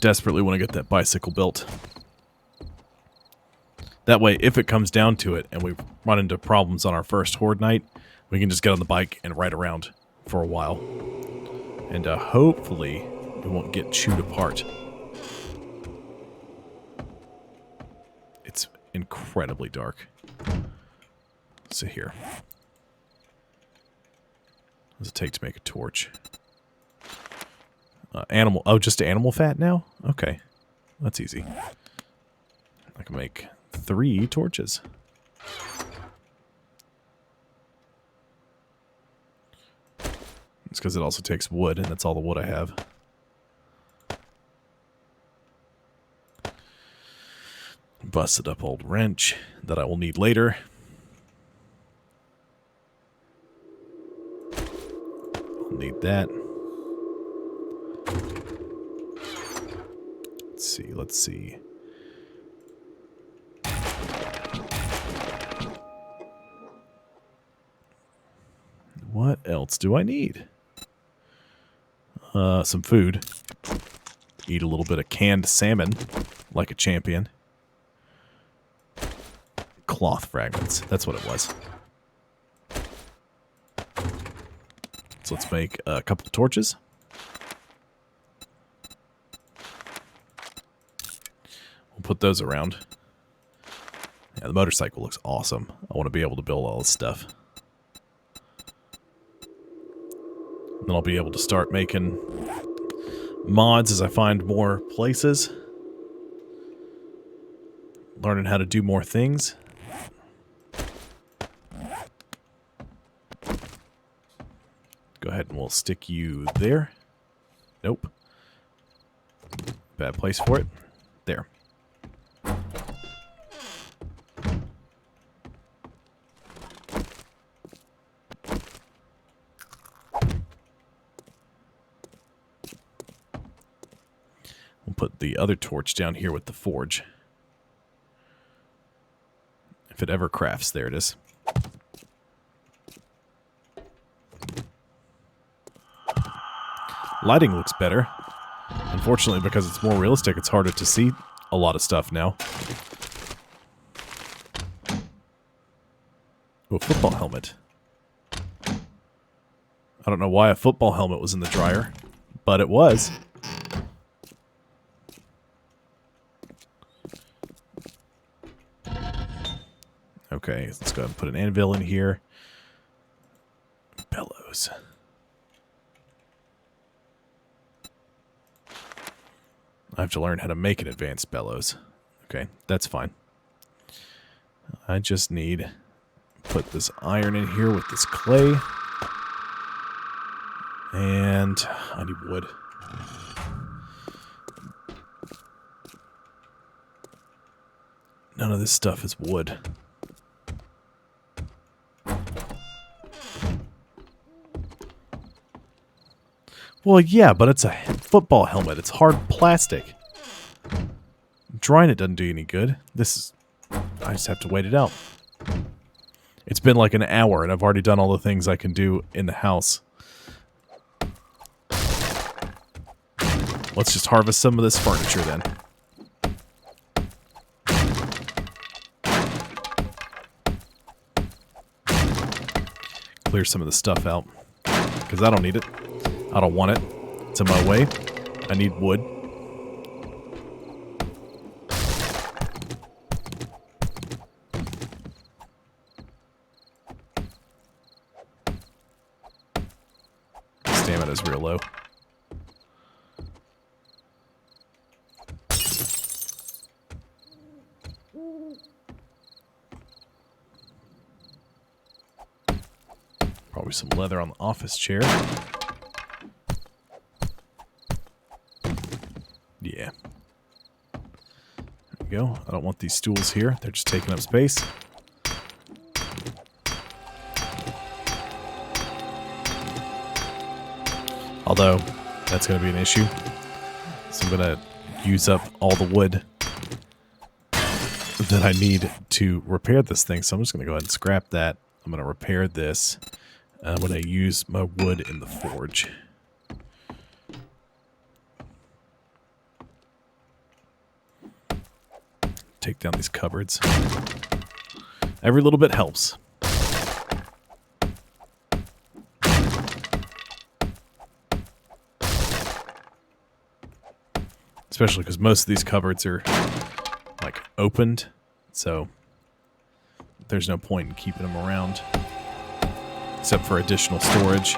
desperately want to get that bicycle built. That way, if it comes down to it and we run into problems on our first horde night, we can just get on the bike and ride around for a while. And hopefully, we won't get chewed apart. It's incredibly dark. So here. What does it take to make a torch? Animal. Oh, just animal fat now? Okay. That's easy. I can make 3 torches. It's because it also takes wood, and that's all the wood I have. Busted up old wrench that I will need later. I'll need that. Let's see. What else do I need? Some food. Eat a little bit of canned salmon, like a champion. Cloth fragments. That's what it was. So let's make a couple of torches. We'll put those around. Yeah, the motorcycle looks awesome. I want to be able to build all this stuff. And then I'll be able to start making mods as I find more places. Learning how to do more things. Go ahead and we'll stick you there. Nope. Bad place for it. There. We'll put the other torch down here with the forge. If it ever crafts, there it is. Lighting looks better. Unfortunately, because it's more realistic, it's harder to see a lot of stuff now. Ooh, a football helmet. I don't know why a football helmet was in the dryer, but it was. Okay, let's go ahead and put an anvil in here. Bellows. I have to learn how to make an advanced bellows. Okay, that's fine. I just need to put this iron in here with this clay. And I need wood. None of this stuff is wood. Well, yeah, but it's a football helmet. It's hard plastic. Drying it doesn't do any good. I just have to wait it out. It's been like an hour, and I've already done all the things I can do in the house. Let's just harvest some of this furniture, then. Clear some of the stuff out, because I don't need it. I don't want it. It's in my way. I need wood. Stamina's real low. Probably some leather on the office chair. Yeah. There we go. I don't want these stools here. They're just taking up space. Although, that's going to be an issue. So I'm going to use up all the wood that I need to repair this thing. So I'm just going to go ahead and scrap that. I'm going to repair this. I'm going to use my wood in the forge. take down these cupboards. Every little bit helps. Especially because most of these cupboards are, like, opened. So there's no point in keeping them around. Except for additional storage.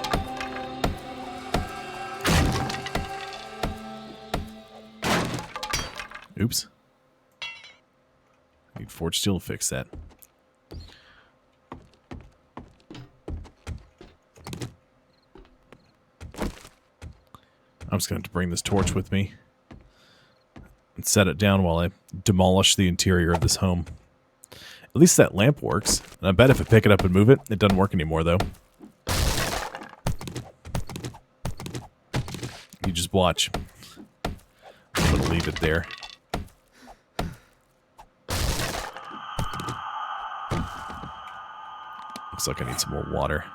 Oops. I need forged steel to fix that. I'm just going to have to bring this torch with me and set it down while I demolish the interior of this home. At least that lamp works. And I bet if I pick it up and move it, it doesn't work anymore, though. You just watch. I'm going to leave it there. Looks like I need some more water.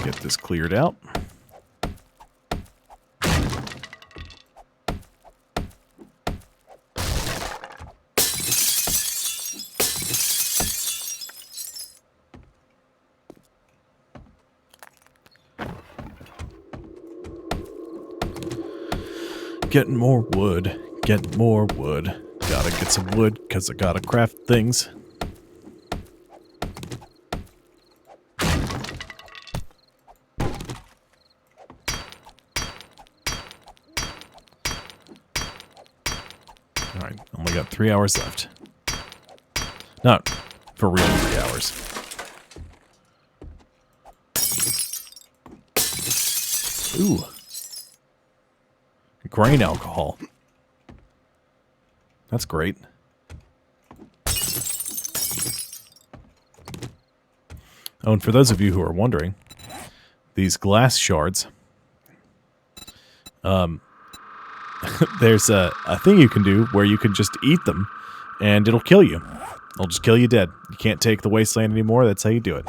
Get this cleared out. Getting more wood. Getting more wood. Gotta get some wood, because I gotta craft things. Alright, only got 3 hours left. Not for real 3 hours. Ooh. Grain alcohol. That's great. Oh, and for those of you who are wondering, these glass shards, there's a thing you can do where you can just eat them, and it'll kill you. It'll just kill you dead. You can't take the wasteland anymore. That's how you do it.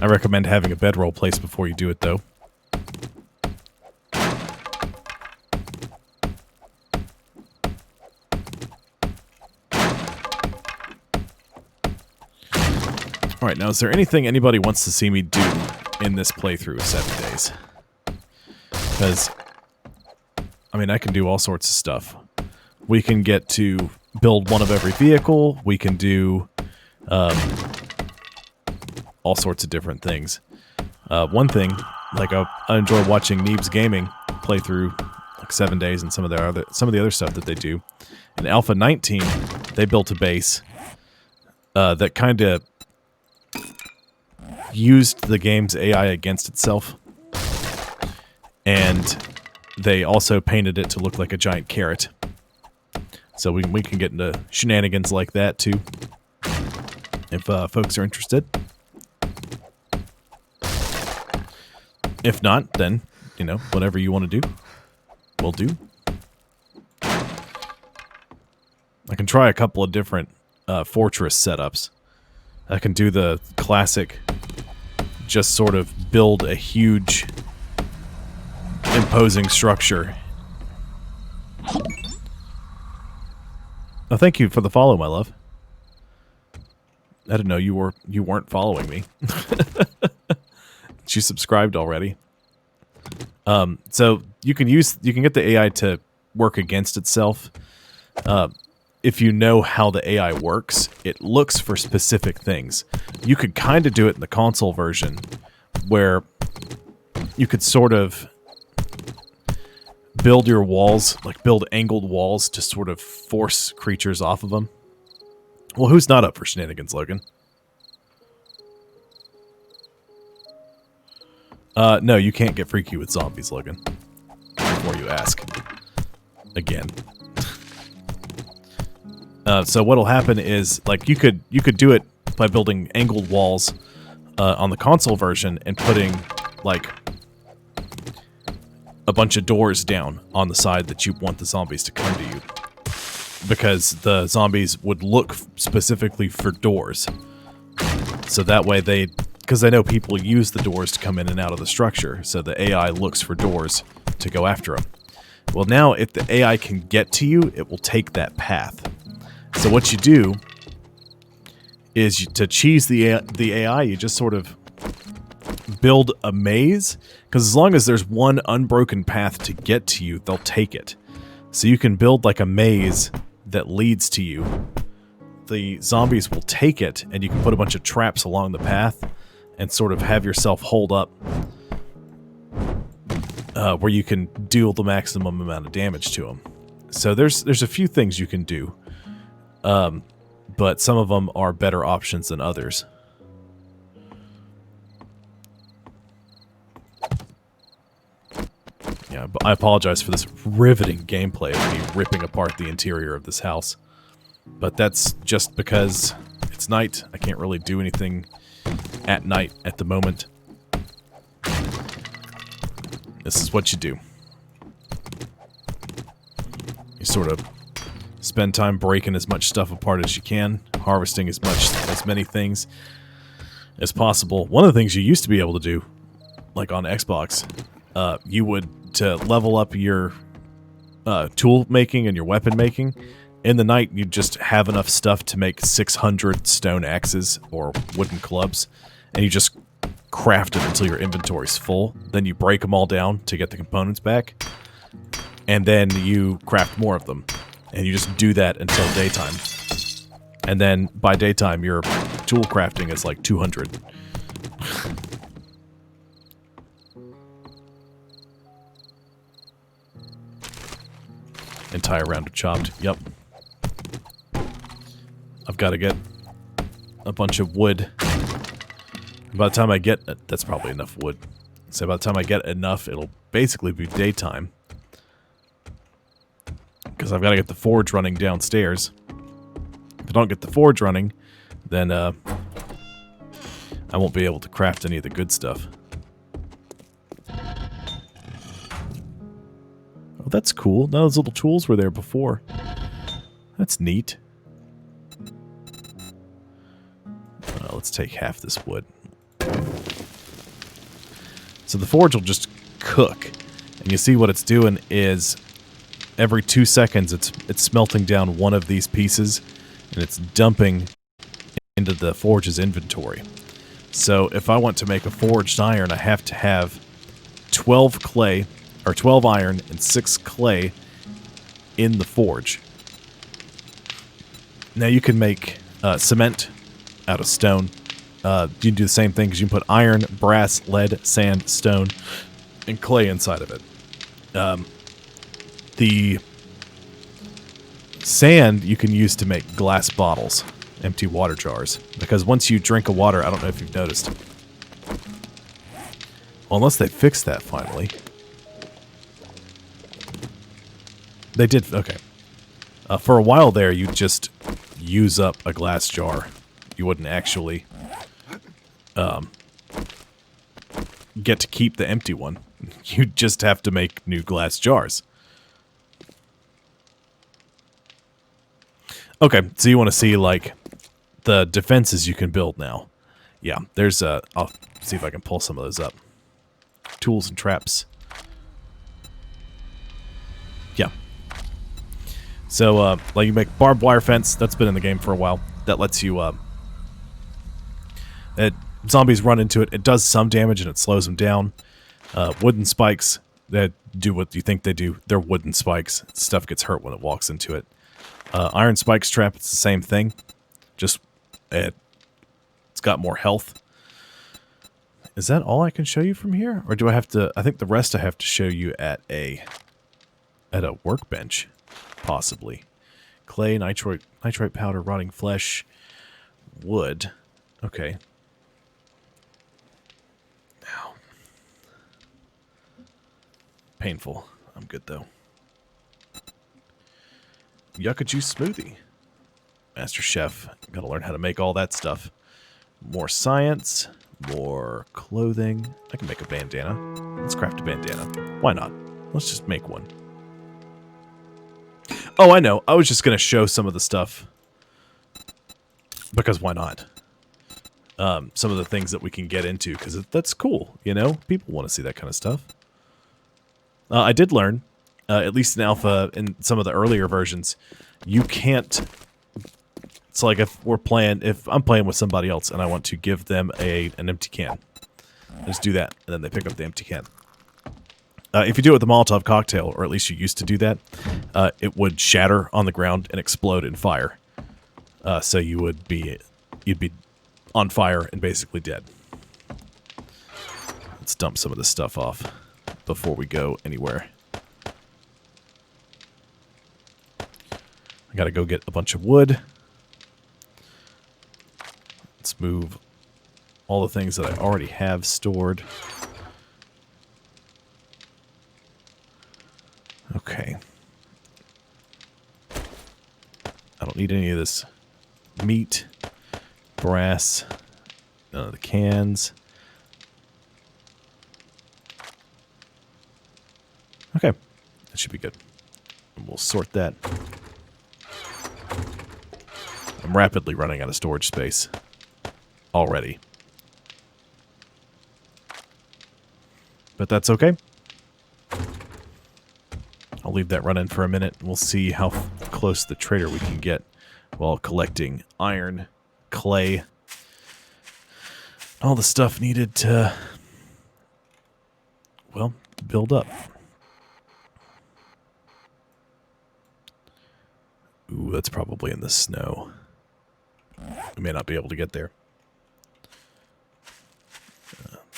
I recommend having a bedroll placed before you do it, though. Alright, now is there anything anybody wants to see me do in this playthrough of 7 days? Because, I mean, I can do all sorts of stuff. We can get to build one of every vehicle. We can do all sorts of different things. One thing, like I enjoy watching Neebs Gaming play through like 7 days and some of the other stuff that they do. In Alpha 19, they built a base that kind of used the game's AI against itself, and they also painted it to look like a giant carrot. So we can get into shenanigans like that too, if folks are interested. If not, then, you know, whatever you want to do, we'll do. I can try a couple of different fortress setups. I can do the classic, just sort of build a huge, imposing structure. Oh, thank you for the follow, my love. I didn't know you weren't following me. She subscribed already. So you can get the AI to work against itself. If you know how the AI works, it looks for specific things. You could kind of do it in the console version, where you could sort of build your walls, like build angled walls to sort of force creatures off of them. Well, who's not up for shenanigans, Logan? No, you can't get freaky with zombies, Logan. Before you ask. Again. So what'll happen is, like, you could do it by building angled walls on the console version and putting, like, a bunch of doors down on the side that you want the zombies to come to you. Because the zombies would look specifically for doors. So that way because they know people use the doors to come in and out of the structure, so the AI looks for doors to go after them. Well, now if the AI can get to you, it will take that path. So what you do is to cheese the AI, you just sort of build a maze, because as long as there's one unbroken path to get to you, they'll take it. So you can build like a maze that leads to you. The zombies will take it, and you can put a bunch of traps along the path and sort of have yourself hold up where you can deal the maximum amount of damage to them. So there's a few things you can do, but some of them are better options than others. Yeah, but I apologize for this riveting gameplay of me ripping apart the interior of this house. But that's just because it's night. I can't really do anything at night at the moment. This is what you do. You sort of spend time breaking as much stuff apart as you can, harvesting as many things as possible. One of the things you used to be able to do, like on Xbox, you would, to level up your tool making and your weapon making, in the night you'd just have enough stuff to make 600 stone axes or wooden clubs, and you just craft it until your inventory's full. Then you break them all down to get the components back, and then you craft more of them, and you just do that until daytime. And then by daytime your tool crafting is like 200. Entire round of chopped. Yep. I've got to get a bunch of wood. By the time I get... That's probably enough wood. So by the time I get enough, it'll basically be daytime. Because I've got to get the forge running downstairs. If I don't get the forge running, then I won't be able to craft any of the good stuff. Oh, that's cool. None of those little tools were there before. That's neat. Let's take half this wood. So the forge will just cook. And you see what it's doing is every 2 seconds it's smelting down one of these pieces and it's dumping into the forge's inventory. So if I want to make a forged iron, I have to have 12 clay, or 12 iron and 6 clay in the forge. Now you can make cement out of stone. You can do the same thing because you can put iron, brass, lead, sand, stone, and clay inside of it. The sand you can use to make glass bottles, empty water jars. Because once you drink a water, I don't know if you've noticed. Well, unless they fixed that finally. They did, okay. For a while there, you'd just use up a glass jar. You wouldn't actually get to keep the empty one. You just have to make new glass jars. Okay, so you want to see, like, the defenses you can build now. Yeah, there's I'll see if I can pull some of those up. Tools and traps. Yeah. So, like, you make barbed wire fence. That's been in the game for a while. That lets you, zombies run into it. It does some damage and it slows them down. Wooden spikes that do what you think they do. They're wooden spikes. Stuff gets hurt when it walks into it. Iron spikes trap, it's the same thing. Just, it's got more health. Is that all I can show you from here? Or do I have to, I think the rest I have to show you at a workbench, possibly. Clay, nitrite powder, rotting flesh, wood. Okay. Ow. Painful. I'm good though. Yucca juice smoothie. Master Chef. Gotta learn how to make all that stuff. More science. More clothing. I can make a bandana. Let's craft a bandana. Why not? Let's just make one. Oh, I know. I was just going to show some of the stuff. Because why not? Some of the things that we can get into. Because that's cool, you know? People want to see that kind of stuff. I did learn, at least in alpha, in some of the earlier versions, you can't... It's like if I'm playing with somebody else and I want to give them an empty can. I just do that, and then they pick up the empty can. If you do it with a Molotov cocktail, or at least you used to do that, it would shatter on the ground and explode in fire. So you'd be on fire and basically dead. Let's dump some of this stuff off before we go anywhere. I gotta go get a bunch of wood. Let's move all the things that I already have stored. Okay. I don't need any of this meat, brass, none of the cans. Okay, that should be good. And we'll sort that. I'm rapidly running out of storage space already. But that's okay. I'll leave that running for a minute, and we'll see how close to the trader we can get while collecting iron, clay, all the stuff needed to, well, build up. Ooh, that's probably in the snow. We may not be able to get there.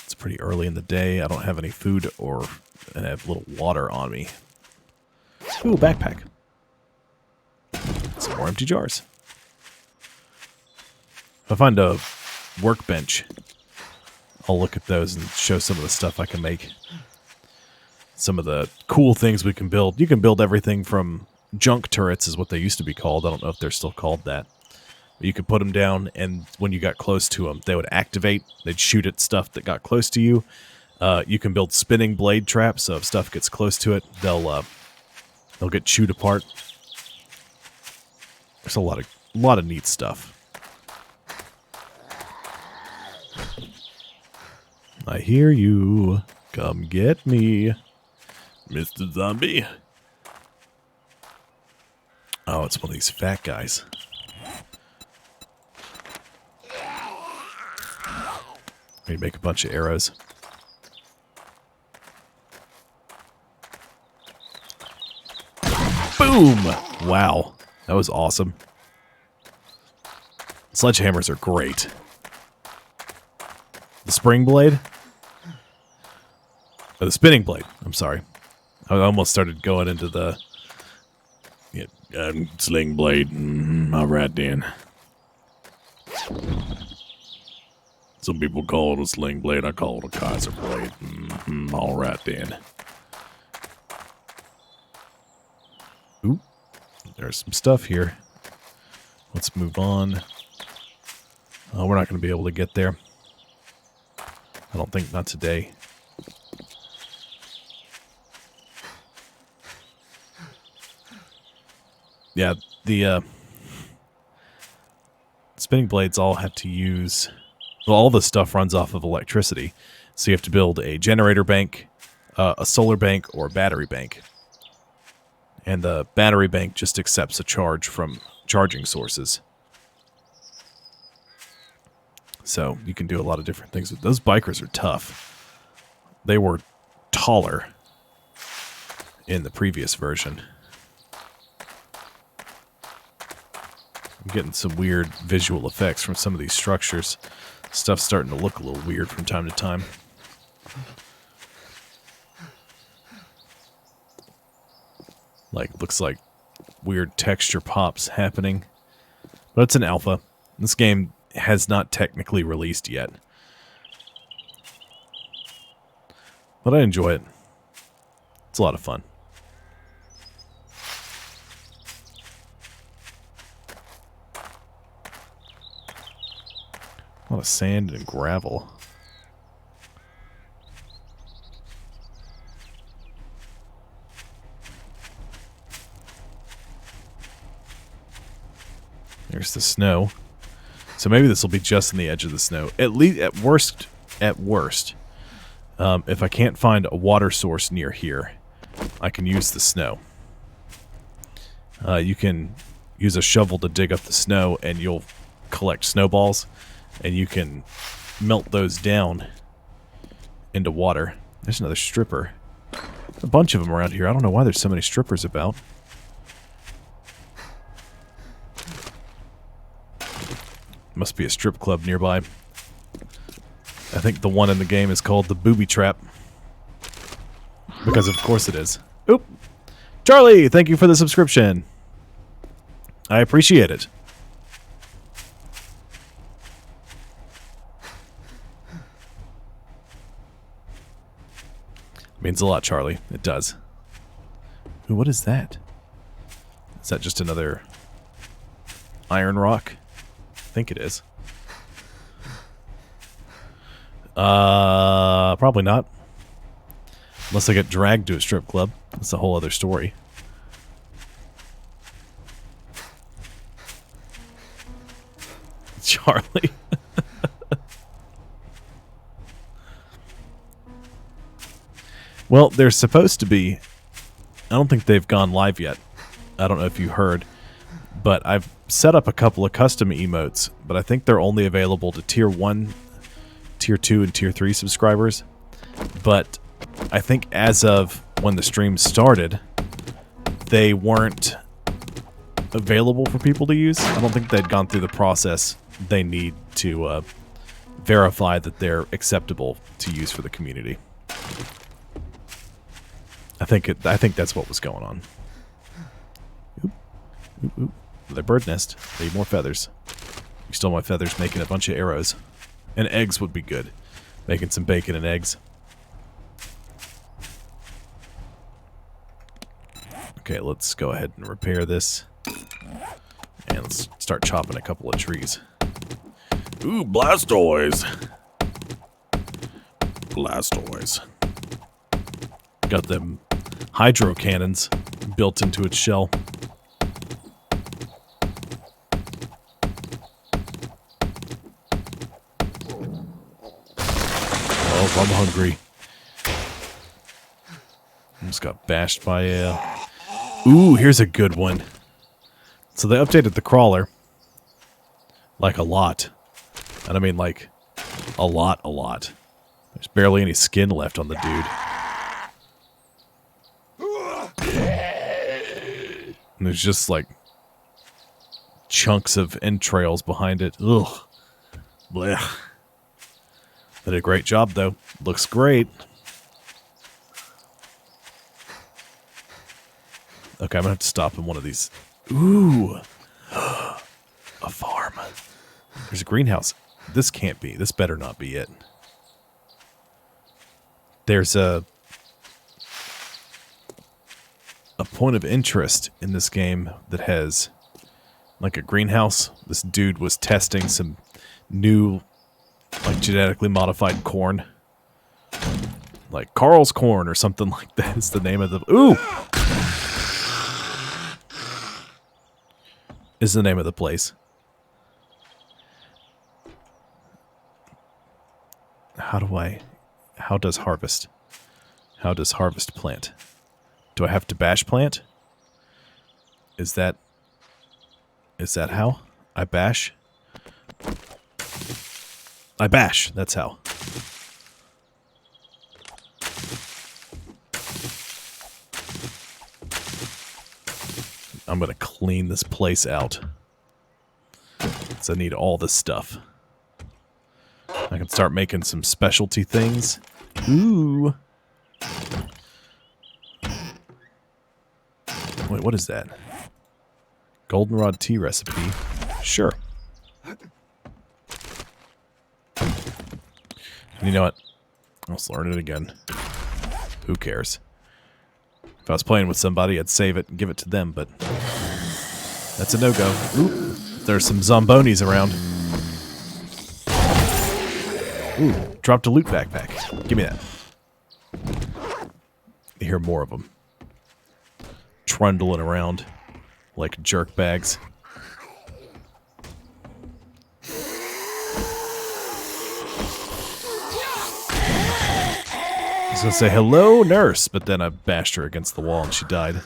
It's pretty early in the day. I don't have any food and I have little water on me. Ooh, backpack. Some more empty jars. If I find a workbench, I'll look at those and show some of the stuff I can make. Some of the cool things we can build. You can build everything from junk turrets is what they used to be called. I don't know if they're still called that. But you could put them down, and when you got close to them, they would activate. They'd shoot at stuff that got close to you. You can build spinning blade traps, so if stuff gets close to it, they'll get chewed apart. There's a lot of neat stuff. I hear you. Come get me, Mr. Zombie. Oh, it's one of these fat guys. Maybe make a bunch of arrows. Boom! Wow. That was awesome. Sledgehammers are great. The spring blade? Oh, the spinning blade. I'm sorry. I almost started going into the... sling blade. All right, then. Some people call it a sling blade. I call it a Kaiser blade. All right, then. Ooh. There's some stuff here. Let's move on. We're not going to be able to get there. I don't think, not today. Yeah, the spinning blades all have to use... Well, all the stuff runs off of electricity. So you have to build a generator bank, a solar bank, or a battery bank. And the battery bank just accepts a charge from charging sources. So you can do a lot of different things. Those bikers are tough. They were taller in the previous version. I'm getting some weird visual effects from some of these structures. Stuff's starting to look a little weird from time to time. Looks like weird texture pops happening. But it's an alpha. This game has not technically released yet. But I enjoy it. It's a lot of fun. A lot of sand and gravel. There's the snow. So maybe this will be just in the edge of the snow. At least, at worst, if I can't find a water source near here, I can use the snow. You can use a shovel to dig up the snow, and you'll collect snowballs, and you can melt those down into water. There's another stripper. A bunch of them around here. I don't know why there's so many strippers about. Must be a strip club nearby. I think the one in the game is called the Booby Trap. Because of course it is. Oop! Charlie, thank you for the subscription. I appreciate it. Means a lot, Charlie. It does. Ooh, what is that? Is that just another iron rock? I think it is. Probably not. Unless I get dragged to a strip club. That's a whole other story. Charlie. Well, there's supposed to be... I don't think they've gone live yet. I don't know if you heard. But I've set up a couple of custom emotes, but I think they're only available to Tier 1, Tier 2, and Tier 3 subscribers. But I think as of when the stream started, they weren't available for people to use. I don't think they'd gone through the process they need to verify that they're acceptable to use for the community. I think that's what was going on. Oop. Oop, oop. Another bird nest. Need more feathers. You stole my feathers, making a bunch of arrows. And eggs would be good. Making some bacon and eggs. Okay, let's go ahead and repair this. And let's start chopping a couple of trees. Ooh, Blastoise! Blastoise. Got them hydro cannons built into its shell. Oh, I'm hungry. Almost got bashed by a... Ooh, here's a good one. So they updated the crawler. Like a lot. And I mean like a lot. There's barely any skin left on the dude. And there's just like chunks of entrails behind it. Ugh. Blech. They did a great job though. Looks great. Okay, I'm gonna have to stop in one of these. Ooh. A farm. There's a greenhouse. This can't be. This better not be it. There's a point of interest in this game that has like a greenhouse. This dude was testing some new like genetically modified corn. Like Carl's corn or something like that is the name of the... Ooh! Is the name of the place. How does harvest? How does harvest plant? Do I have to bash plant? Is that how? I bash? I bash, that's how. I'm gonna clean this place out. So I need all this stuff. I can start making some specialty things. Ooh. Wait, what is that? Goldenrod tea recipe. Sure. And you know what? Let's learn it again. Who cares? If I was playing with somebody, I'd save it and give it to them, but that's a no-go. Ooh, there's some Zombonis around. Ooh, dropped a loot backpack. Give me that. You hear more of them. Trundling around like jerk bags. I was gonna say, hello, nurse, but then I bashed her against the wall and she died.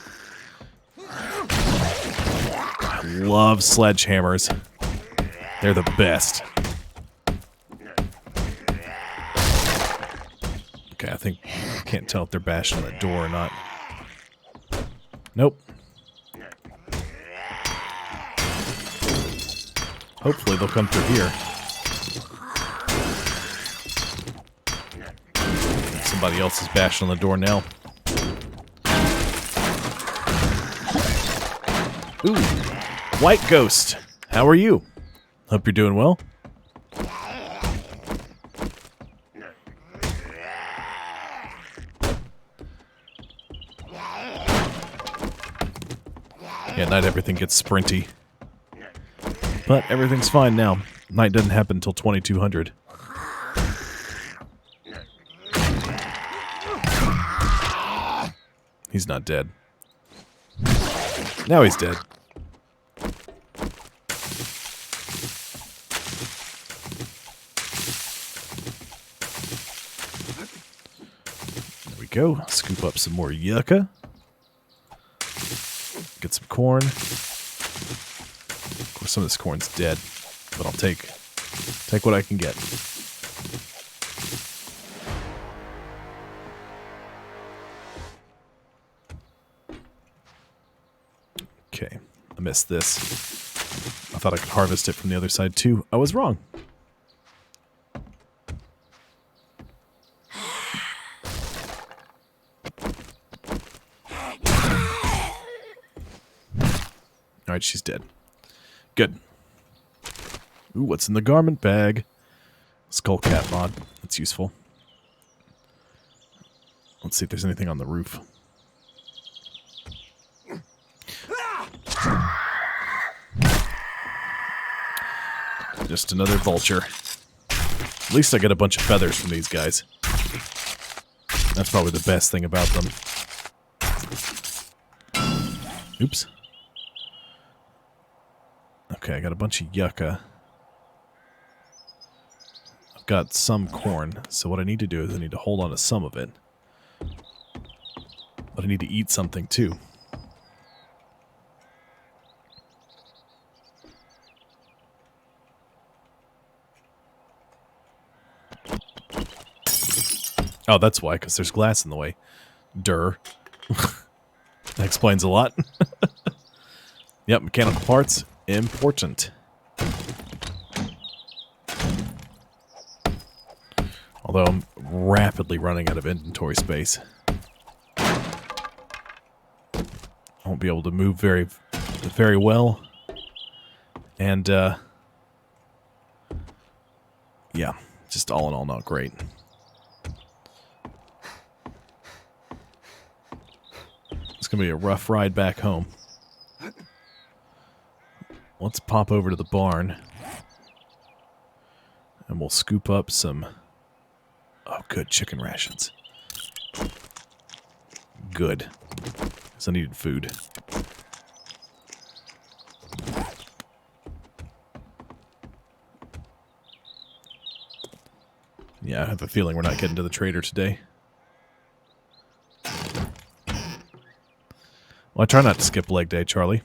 I love sledgehammers. They're the best. Okay, I can't tell if they're bashing on that door or not. Nope. Hopefully they'll come through here. Somebody else is bashing on the door now. Ooh, White Ghost. How are you? Hope you're doing well. Yeah, at night everything gets sprinty. But everything's fine now. Night doesn't happen until 2200. He's not dead. Now he's dead. There we go. Scoop up some more yucca. Get some corn. Of course, some of this corn's dead, but I'll take what I can get. Okay, I missed this. I thought I could harvest it from the other side too. I was wrong. Alright, she's dead. Good. Ooh, what's in the garment bag? Skullcat mod. That's useful. Let's see if there's anything on the roof. Just another vulture. At least I get a bunch of feathers from these guys. That's probably the best thing about them. Oops. Okay, I got a bunch of yucca. I've got some corn, so what I need to do is I need to hold on to some of it. But I need to eat something too. Oh, that's why, because there's glass in the way. Durr. That explains a lot. Yep, mechanical parts. Important. Although I'm rapidly running out of inventory space. I won't be able to move very well. And, yeah, just all in all not great. It's going to be a rough ride back home. Let's pop over to the barn. And we'll scoop up some... Oh, good, chicken rations. Good. Because I needed food. Yeah, I have a feeling we're not getting to the trader today. Well, I try not to skip leg day, Charlie.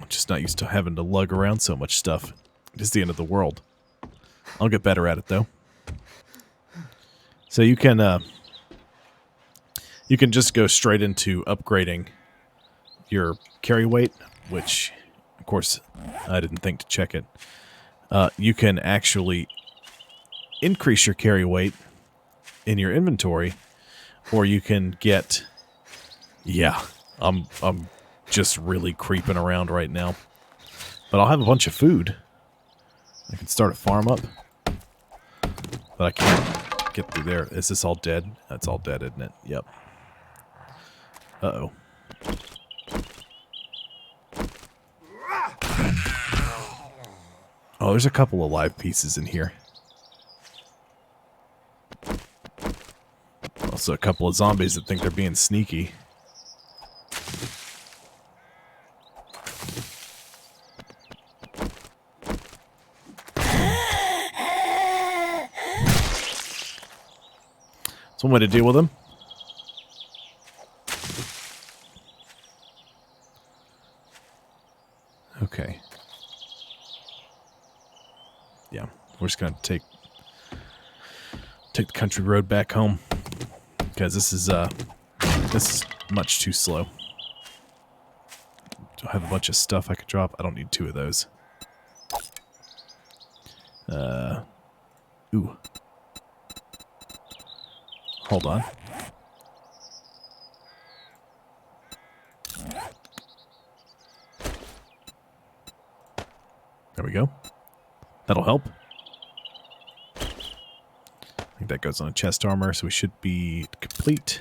I'm just not used to having to lug around so much stuff. It is the end of the world. I'll get better at it, though. So you can just go straight into upgrading your carry weight, which, of course, I didn't think to check it. You can actually increase your carry weight in your inventory, or you can get... Yeah, I'm just really creeping around right now. But I'll have a bunch of food. I can start a farm up. But I can't get through there. Is this all dead? That's all dead, isn't it? Yep. Uh-oh. Oh, there's a couple of live pieces in here. Also a couple of zombies that think they're being sneaky. That's one way to deal with them. Okay. Yeah, we're just gonna take the country road back home because this is much too slow. Do I have a bunch of stuff I could drop? I don't need 2 of those. Ooh. Hold on. There we go. That'll help. I think that goes on a chest armor, so we should be complete.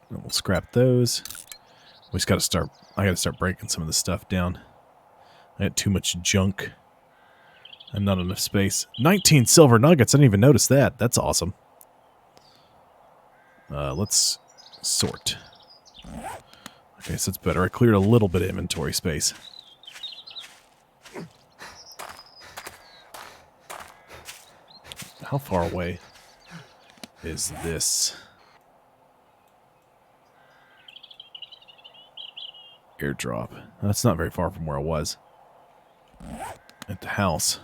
And we'll scrap those. We just gotta start. I gotta start breaking some of the stuff down. I got too much junk and not enough space. 19 silver nuggets. I didn't even notice that. That's awesome. Let's sort. Okay, so it's better. I cleared a little bit of inventory space. How far away is this? Airdrop. That's not very far from where I was. At the house.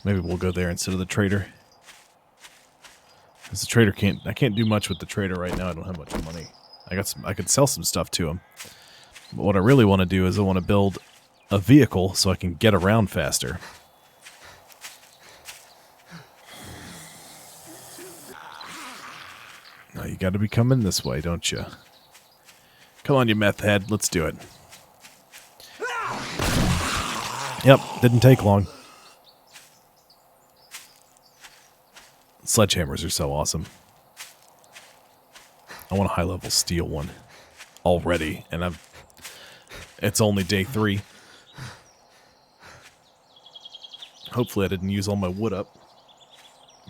Maybe we'll go there instead of the trader. Because the trader I can't do much with the trader right now. I don't have much money. I could sell some stuff to him. But what I really want to do is I want to build a vehicle so I can get around faster. Now you got to be coming this way, don't you? Come on, you meth head. Let's do it. Yep, didn't take long. Sledgehammers are so awesome. I want a high-level steel one already, and it's only day 3. Hopefully I didn't use all my wood up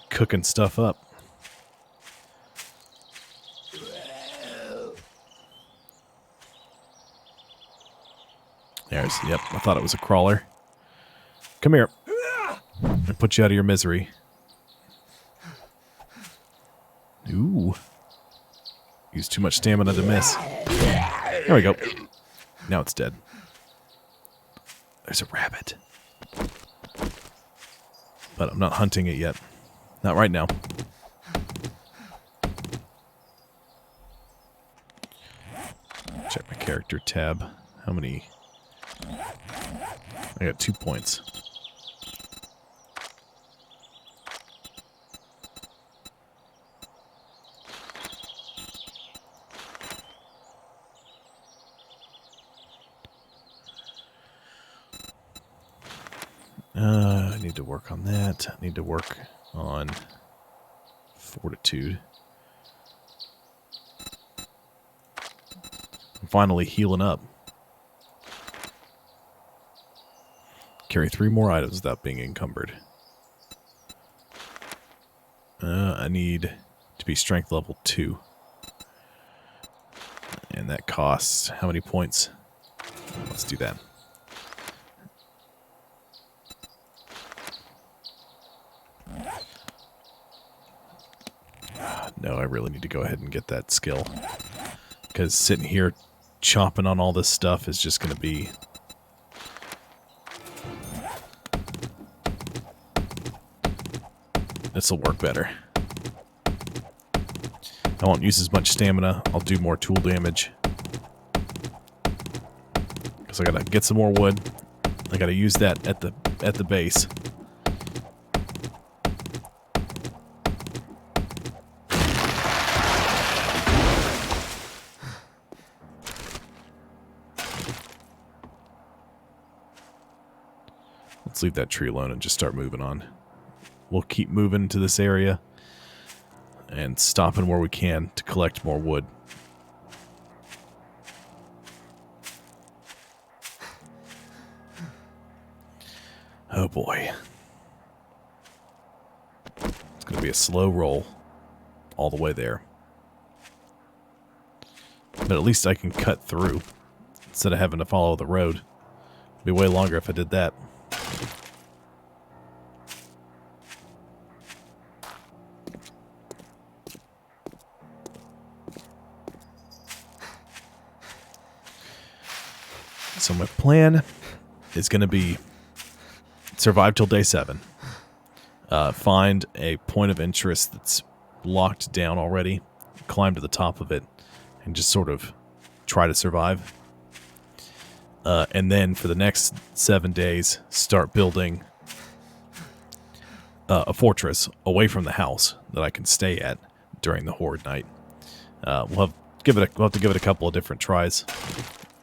cooking stuff up. Yep, I thought it was a crawler. Come here. I put you out of your misery. Ooh. Used too much stamina to miss. There we go. Now it's dead. There's a rabbit. But I'm not hunting it yet. Not right now. Check my character tab. How many? I got 2 points. I need to work on that. I need to work on fortitude. I'm finally healing up. Carry 3 more items without being encumbered. I need to be strength level 2. And that costs how many points? Let's do that. No, I really need to go ahead and get that skill. Because sitting here chomping on all this stuff is just going to be... This will work better. I won't use as much stamina. I'll do more tool damage. Because I gotta get some more wood. I gotta use that at the base. Let's leave that tree alone and just start moving on. We'll keep moving to this area. and stopping where we can to collect more wood. Oh boy. It's going to be a slow roll all the way there. But at least I can cut through instead of having to follow the road. It'd be way longer if I did that. So my plan is going to be survive till day 7. Find a point of interest that's locked down already, climb to the top of it, and just sort of try to survive. And then for the next 7 days, start building a fortress away from the house that I can stay at during the Horde night. We'll have to give it a couple of different tries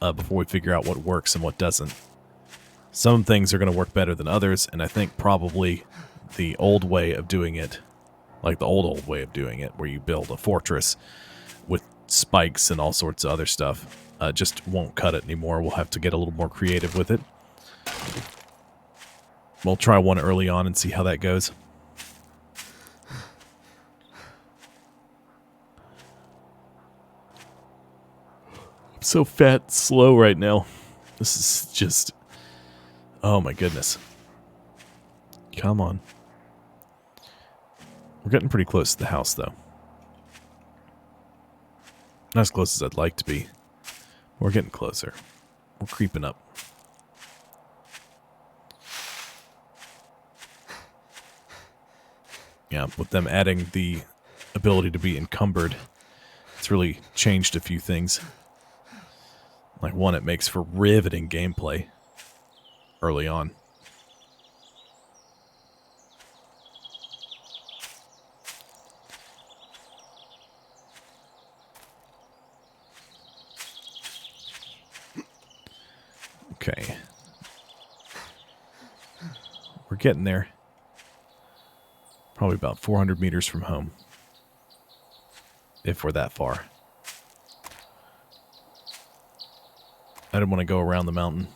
before we figure out what works and what doesn't. Some things are going to work better than others, and I think probably the old way of doing it, like the old way of doing it, where you build a fortress with spikes and all sorts of other stuff, just won't cut it anymore. We'll have to get a little more creative with it. We'll try one early on and see how that goes. I'm so fat and slow right now. This is just... oh my goodness. Come on. We're getting pretty close to the house, though. Not as close as I'd like to be. We're getting closer. We're creeping up. Yeah, with them adding the ability to be encumbered, it's really changed a few things. Like one, it makes for riveting gameplay early on. Okay. We're getting there. Probably about 400 meters from home. If we're that far. I didn't want to go around the mountain.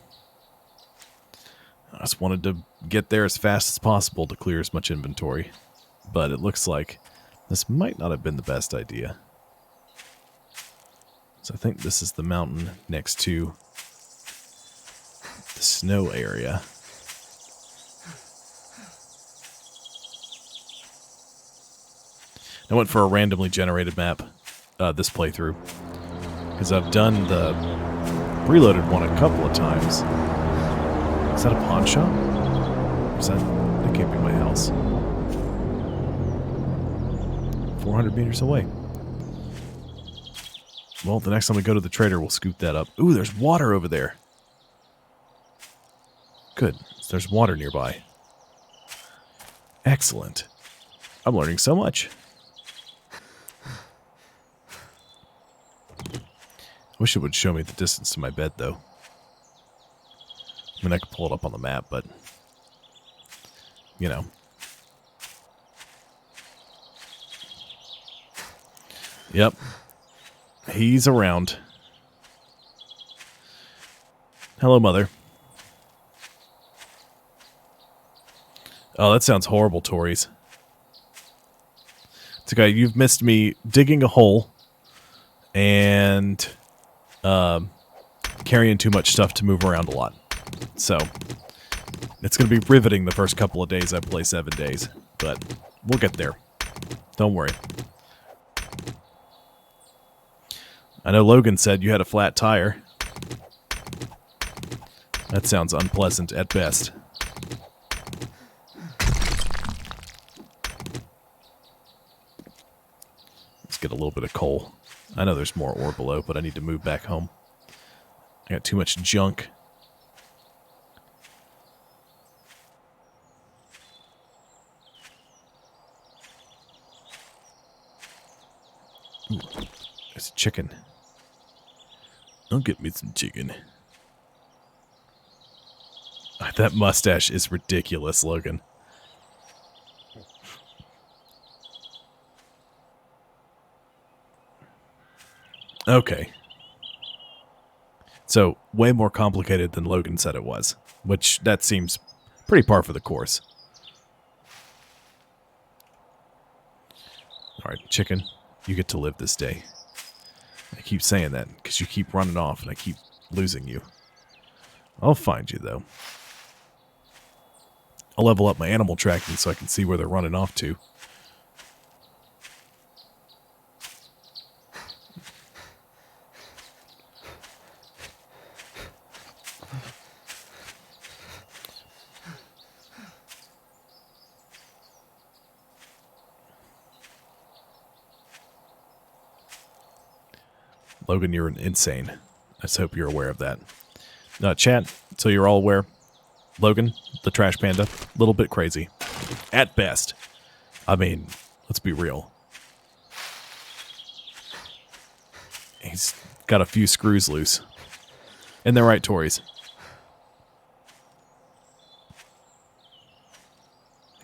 I just wanted to get there as fast as possible to clear as much inventory. But it looks like this might not have been the best idea. So I think this is the mountain next to the snow area. I went for a randomly generated map this playthrough. Because I've done the preloaded one a couple of times. Is that a pawn shop? Or is that can't be my house. 400 meters away. Well, the next time we go to the trader, we'll scoop that up. Ooh, there's water over there. Good. There's water nearby. Excellent. I'm learning so much. I wish it would show me the distance to my bed, though. I mean, I could pull it up on the map, but... you know. Yep. He's around. Hello, Mother. Oh, that sounds horrible, Tories. It's okay, you've missed me digging a hole and carrying too much stuff to move around a lot. So, it's going to be riveting the first couple of days I play 7 days, but we'll get there. Don't worry. I know Logan said you had a flat tire. That sounds unpleasant at best. Let's get a little bit of coal. I know there's more ore below, but I need to move back home. I got too much junk. Ooh, there's a chicken. I'll get me some chicken. That mustache is ridiculous, Logan. Okay. So, way more complicated than Logan said it was, which that seems pretty par for the course. Alright, chicken, you get to live this day. I keep saying that because you keep running off and I keep losing you. I'll find you, though. I'll level up my animal tracking so I can see where they're running off to. Logan, you're insane. I just hope you're aware of that. Chat, so you're all aware, Logan, the trash panda, a little bit crazy. At best. I mean, let's be real. He's got a few screws loose. And they're right, Tories.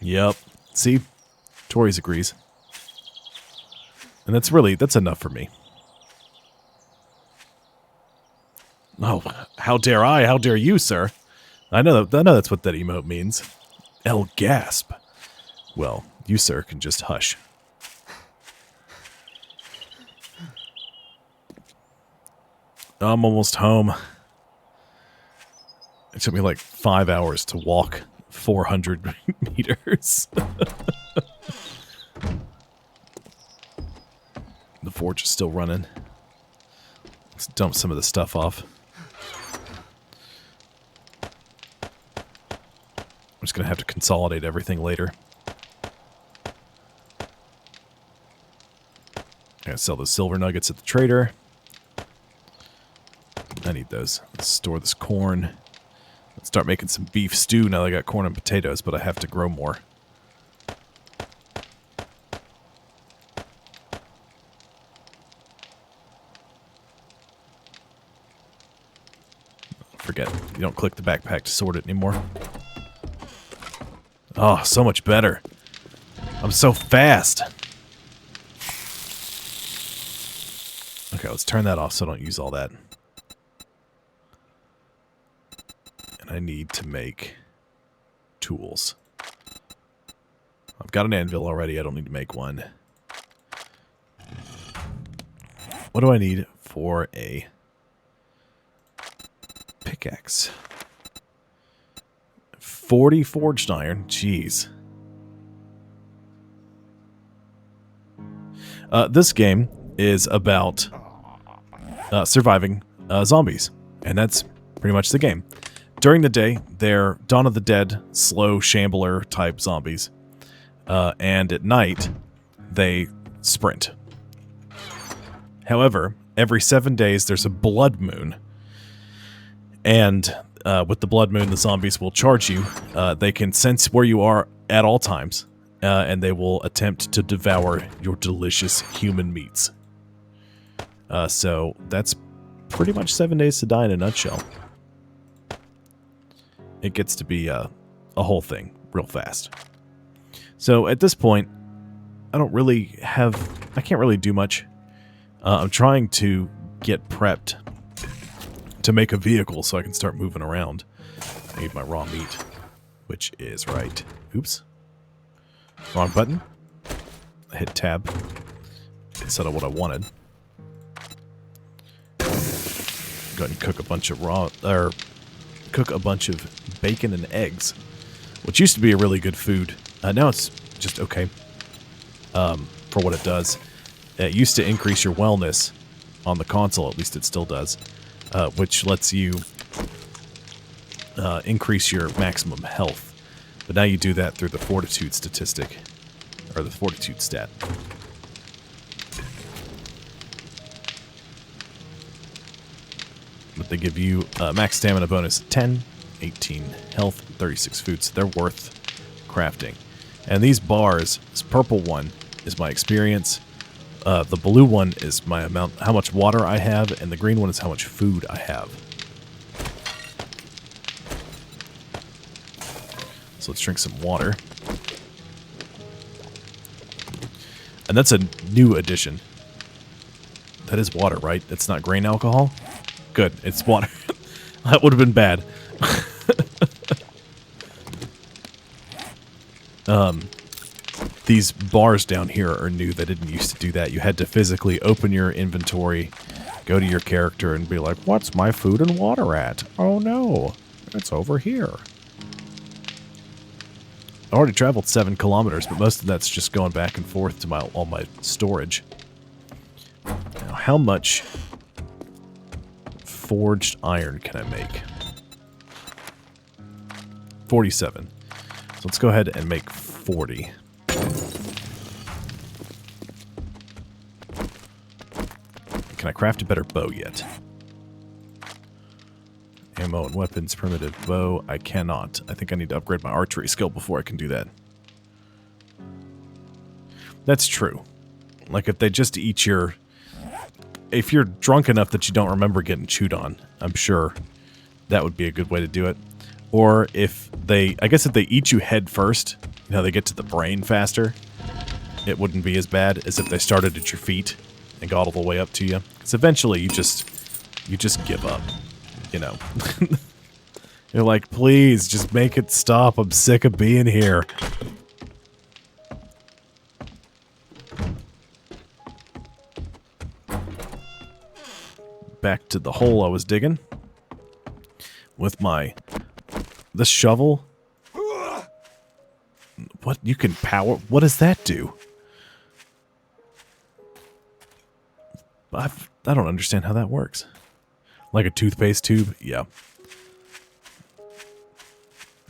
Yep. See? Tories agrees. And that's enough for me. Oh, how dare I? How dare you, sir? I know that's what that emote means. El gasp. Well, you, sir, can just hush. I'm almost home. It took me like 5 hours to walk 400 meters. The forge is still running. Let's dump some of the stuff off. I'm just going to have to consolidate everything later. I gotta sell those silver nuggets at the trader. I need those. Let's store this corn. Let's start making some beef stew now that I got corn and potatoes, but I have to grow more. Forget, you don't click the backpack to sort it anymore. Oh, so much better. I'm so fast. Okay, let's turn that off so I don't use all that. And I need to make tools. I've got an anvil already. I don't need to make one. What do I need for a pickaxe? 40 forged iron. Jeez. This game is about surviving zombies. And that's pretty much the game. During the day, they're Dawn of the Dead, slow shambler type zombies. And at night, they sprint. However, every 7 days, there's a blood moon. And with the blood moon, the zombies will charge you. They can sense where you are at all times. And they will attempt to devour your delicious human meats. So that's pretty much 7 days to die in a nutshell. It gets to be a whole thing real fast. So at this point, I can't really do much. I'm trying to get prepped to make a vehicle so I can start moving around. I need my raw meat, which is right. Oops. Wrong button. I hit tab instead of what I wanted. Go ahead and cook a bunch of bacon and eggs, which used to be a really good food. Now it's just okay for what it does. It used to increase your wellness on the console, at least it still does, which lets you increase your maximum health. But now you do that through the fortitude statistic, or the fortitude stat. But they give you max stamina bonus 10, 18 health, 36 food, so they're worth crafting. And these bars, this purple one is my experience, the blue one is my amount, how much water I have, and the green one is how much food I have. So let's drink some water. And that's a new addition That is water, right? It's not grain alcohol? Good, it's water. That would have been bad. These bars down here are new. They didn't used to do that. You had to physically open your inventory, go to your character, and be like, what's my food and water at? Oh no, it's over here. I already traveled 7 kilometers, but most of that's just going back and forth to all my storage. Now, how much forged iron can I make? 47. So let's go ahead and make 40. Can I craft a better bow yet? Ammo and weapons, primitive bow. I cannot. I think I need to upgrade my archery skill before I can do that. That's true. Like, if they just eat your... If you're drunk enough that you don't remember getting chewed on, I'm sure that would be a good way to do it. Or if they... I guess if they eat you head first, you know, they get to the brain faster, it wouldn't be as bad as if they started at your feet and got all the way up to you. Because eventually you just give up, you know. You're like, please, just make it stop. I'm sick of being here. Back to the hole I was digging with this shovel. What? You can power? What does that do? I don't understand how that works. Like a toothpaste tube? Yeah.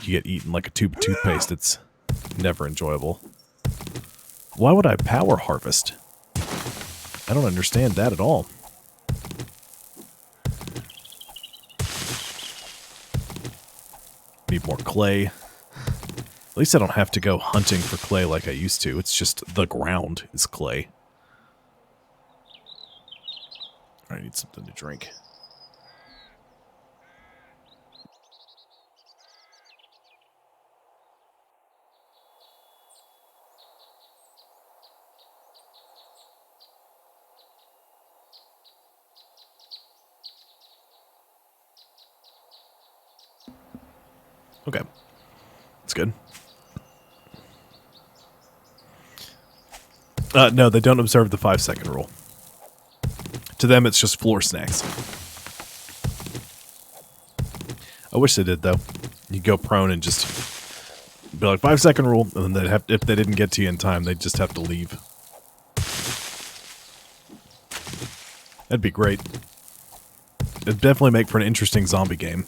You get eaten like a tube of toothpaste. It's never enjoyable. Why would I power harvest? I don't understand that at all. Need more clay. At least I don't have to go hunting for clay like I used to. It's just the ground is clay. I need something to drink. Okay. That's good. No, they don't observe the 5-second rule. To them, it's just floor snacks. I wish they did, though. You go prone and just be like, 5-second rule, and then they'd have, if they didn't get to you in time, they'd just have to leave. That'd be great. It'd definitely make for an interesting zombie game.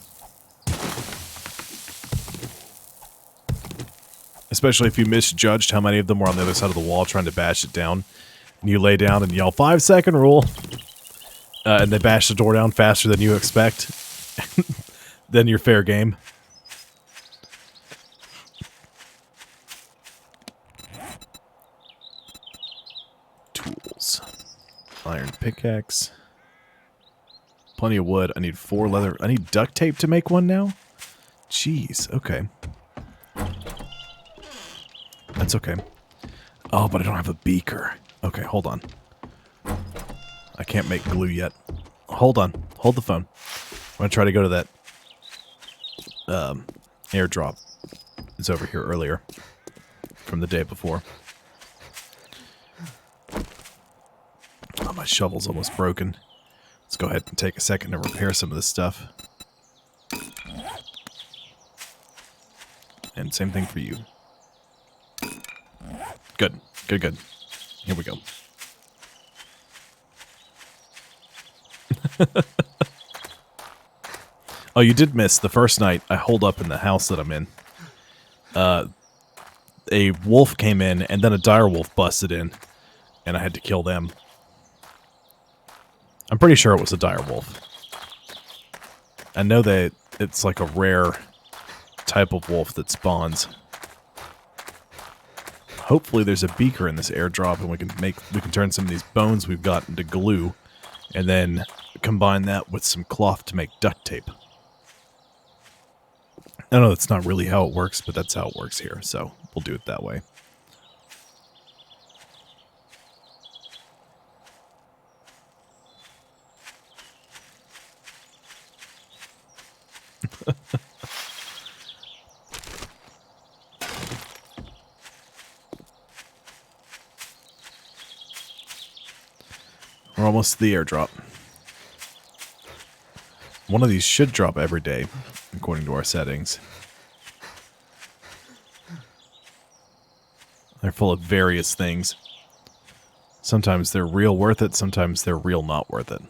Especially if you misjudged how many of them were on the other side of the wall trying to bash it down. And you lay down and yell, 5-second rule. And they bash the door down faster than you expect. Then you're fair game. Tools. Iron pickaxe. Plenty of wood. I need 4 leather. I need duct tape to make one now? Jeez, okay. That's okay. Oh, but I don't have a beaker. Okay, hold on. I can't make glue yet. Hold on. Hold the phone. I'm going to try to go to that airdrop. It's over here earlier from the day before. Oh, my shovel's almost broken. Let's go ahead and take a second to repair some of this stuff. And same thing for you. Good. Good, good. Here we go. Oh, you did miss the first night I holed up in the house that I'm in. A wolf came in, and then a dire wolf busted in, and I had to kill them. I'm pretty sure it was a dire wolf. I know that it's like a rare type of wolf that spawns. Hopefully there's a beaker in this airdrop, and we can turn some of these bones we've got into glue, and then combine that with some cloth to make duct tape. I know that's not really how it works, but that's how it works here, so we'll do it that way. We're almost to the airdrop. One of these should drop every day, according to our settings. They're full of various things. Sometimes they're real worth it, sometimes they're real not worth it.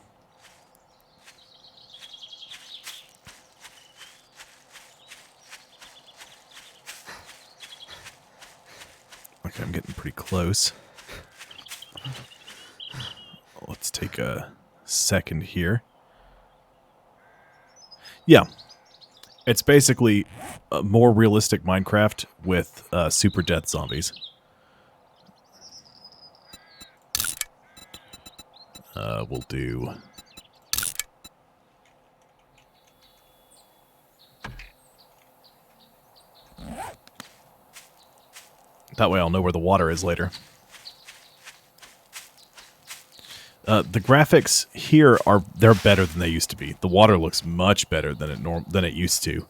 Okay, I'm getting pretty close. Let's take a second here. Yeah. It's basically a more realistic Minecraft with super death zombies. We'll do... That way I'll know where the water is later. The graphics here they're better than they used to be. The water looks much better than it used to.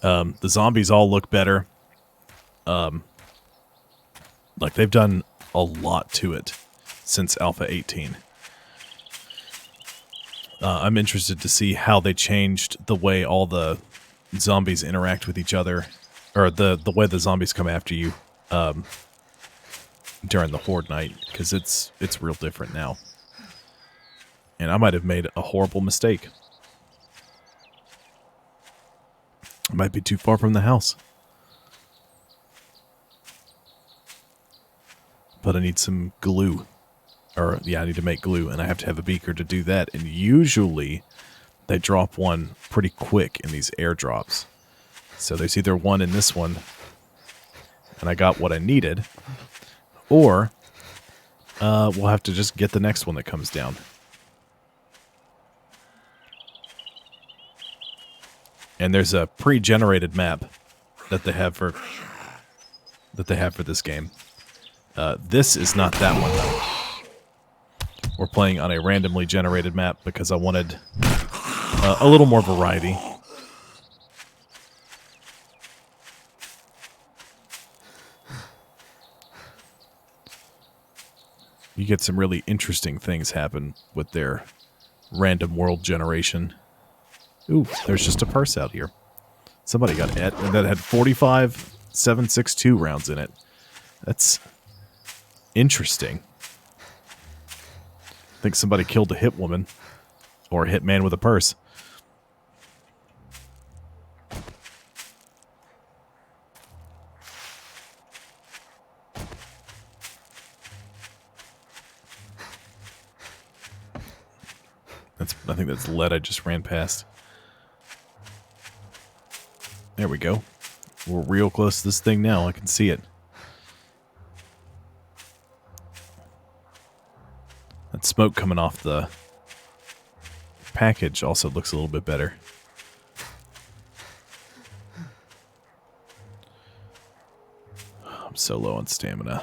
The zombies all look better. Like they've done a lot to it since Alpha 18. I'm interested to see how they changed the way all the zombies interact with each other, or the way the zombies come after you during the Horde night, because it's real different now. And I might have made a horrible mistake. I might be too far from the house. But I need some glue. Or, yeah, I need to make glue, and I have to have a beaker to do that. And usually, they drop one pretty quick in these airdrops. So there's either one in this one, and I got what I needed, or we'll have to just get the next one that comes down. And there's a pre-generated map that they have for this game. This is not that one though. We're playing on a randomly generated map because I wanted a little more variety. You get some really interesting things happen with their random world generation. Ooh, there's just a purse out here. Somebody got it, and that had 45 7.62 rounds in it. That's interesting. I think somebody killed a hit woman. Or a hit man with a purse. I think that's lead I just ran past. There we go. We're real close to this thing now. I can see it. That smoke coming off the package also looks a little bit better. I'm so low on stamina.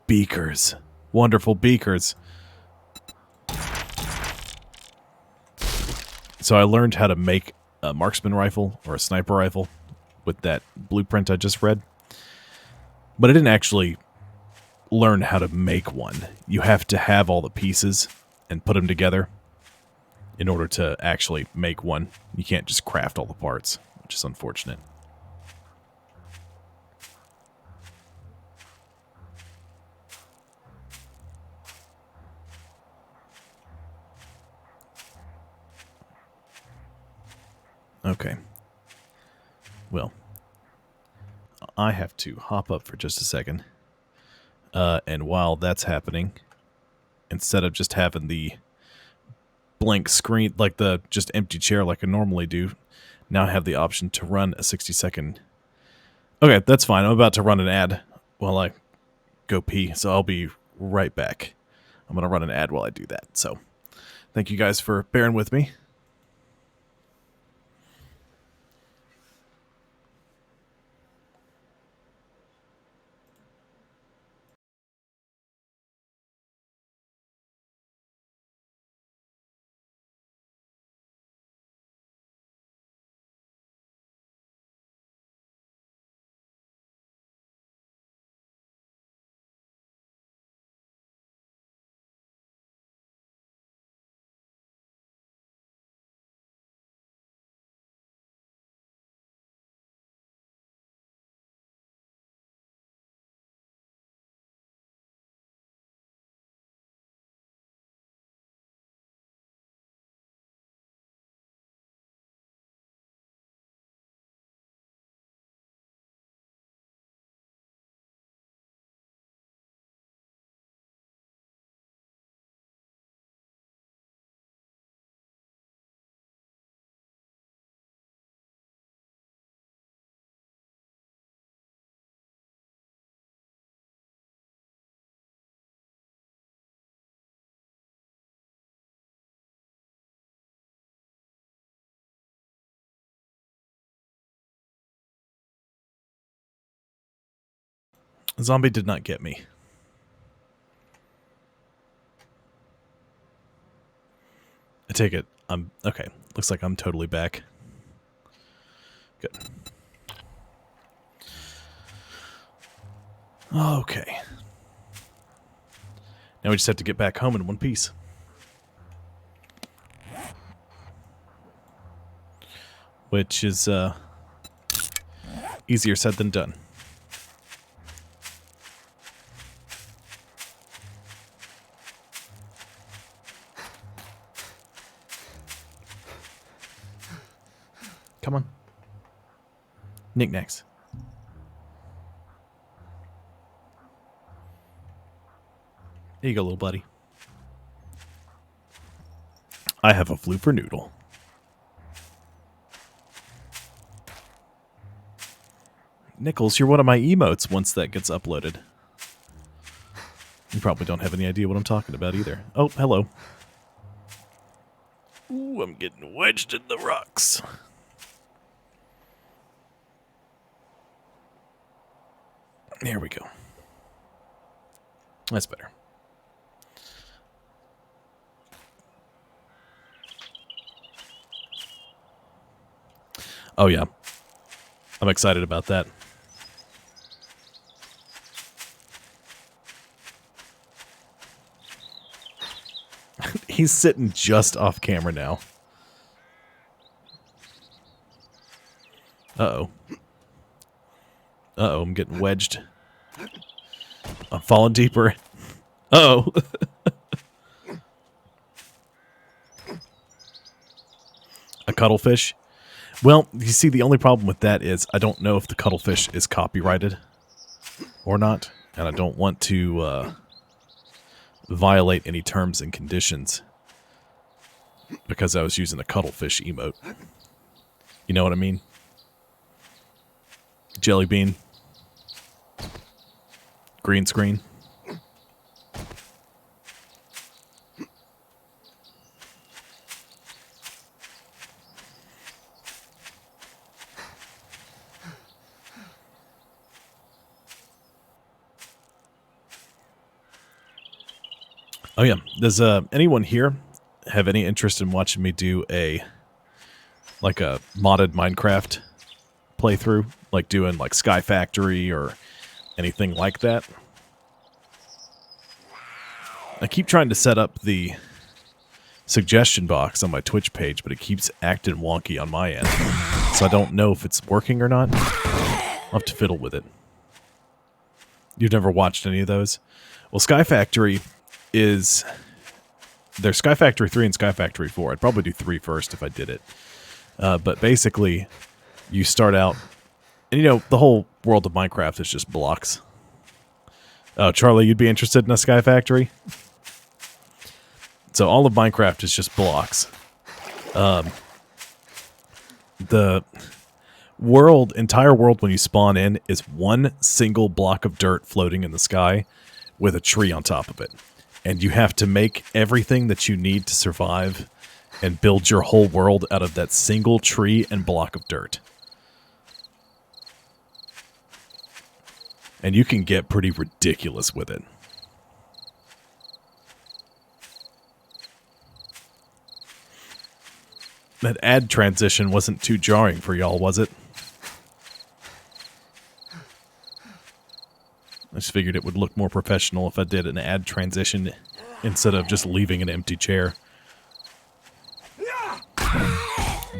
Beakers. Wonderful beakers. So I learned how to make a marksman rifle or a sniper rifle with that blueprint I just read. But I didn't actually learn how to make one. You have to have all the pieces and put them together in order to actually make one. You can't just craft all the parts, which is unfortunate. Okay. Well, I have to hop up for just a second. And while that's happening, instead of just having the blank screen, like the just empty chair like I normally do, now I have the option to run a 60-second... Okay, that's fine. I'm about to run an ad while I go pee, so I'll be right back. I'm going to run an ad while I do that. So, thank you guys for bearing with me. The zombie did not get me. I take it. I'm okay. Looks like I'm totally back. Good. Okay. Now we just have to get back home in one piece. Which is easier said than done. Come on. Knickknacks. There you go, little buddy. I have a flooper noodle. Nichols, you're one of my emotes once that gets uploaded. You probably don't have any idea what I'm talking about either. Oh, hello. Ooh, I'm getting wedged in the rocks. There we go. That's better. Oh, yeah. I'm excited about that. He's sitting just off camera now. Uh-oh. Uh-oh, I'm getting wedged. I'm falling deeper. Uh-oh. A cuttlefish? Well, you see, the only problem with that is I don't know if the cuttlefish is copyrighted or not, and I don't want to violate any terms and conditions because I was using a cuttlefish emote. You know what I mean? Jelly bean. Green screen. Oh yeah, does anyone here have any interest in watching me do a modded Minecraft playthrough, like doing like Sky Factory or anything like that? I keep trying to set up the suggestion box on my Twitch page, but it keeps acting wonky on my end, so I don't know if it's working or not. I'll have to fiddle with it. You've never watched any of those? Well, Sky Factory is... There's Sky Factory 3 and Sky Factory 4. I'd probably do 3 first if I did it. But basically, you start out... And you know, the whole world of Minecraft is just blocks. Oh, Charlie, you'd be interested in a Sky Factory? So all of Minecraft is just blocks. The entire world when you spawn in is one single block of dirt floating in the sky with a tree on top of it. And you have to make everything that you need to survive and build your whole world out of that single tree and block of dirt. And you can get pretty ridiculous with it. That ad transition wasn't too jarring for y'all, was it? I just figured it would look more professional if I did an ad transition instead of just leaving an empty chair.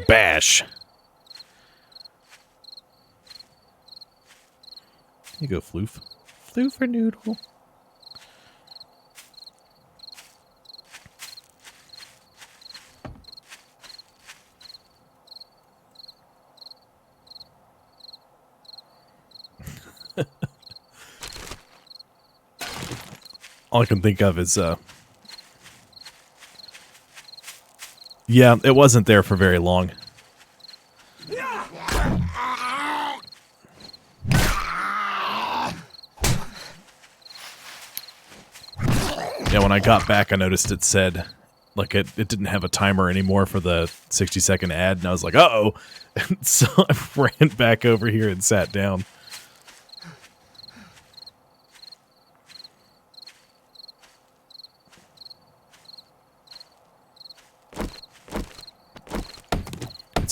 Bash! Here you go, Floof. Floofer noodle. All I can think of is, yeah, it wasn't there for very long. Yeah, when I got back, I noticed it said, like, it didn't have a timer anymore for the 60-second ad, and I was like, uh-oh! And so I ran back over here and sat down.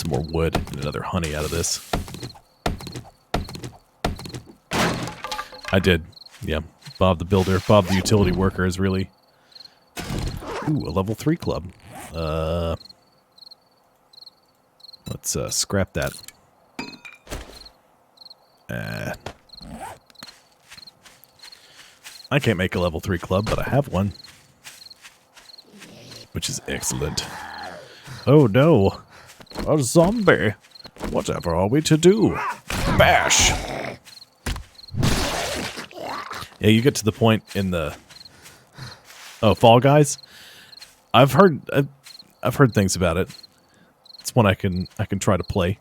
some more wood and another honey out of this. I did. Yeah. Bob the builder, Bob the utility worker is really... Ooh, a level 3 club. Let's scrap that. I can't make a level 3 club, but I have one. Which is excellent. Oh no! A zombie! Whatever are we to do? Bash! Yeah, you get to the point in the... Oh, Fall Guys? I've heard things about it. It's one I can try to play.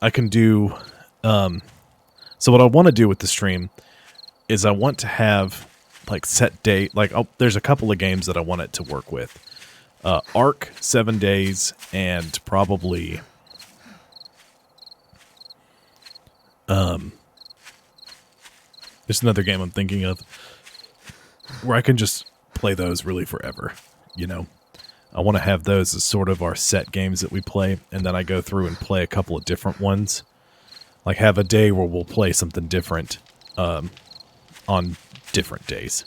I can do... so what I want to do with the stream is I want to have, like, set date... Like, there's a couple of games that I want it to work with. Ark, 7 days, and probably... there's another game I'm thinking of where I can just play those really forever, you know? I want to have those as sort of our set games that we play, and then I go through and play a couple of different ones. Like, have a day where we'll play something different on different days.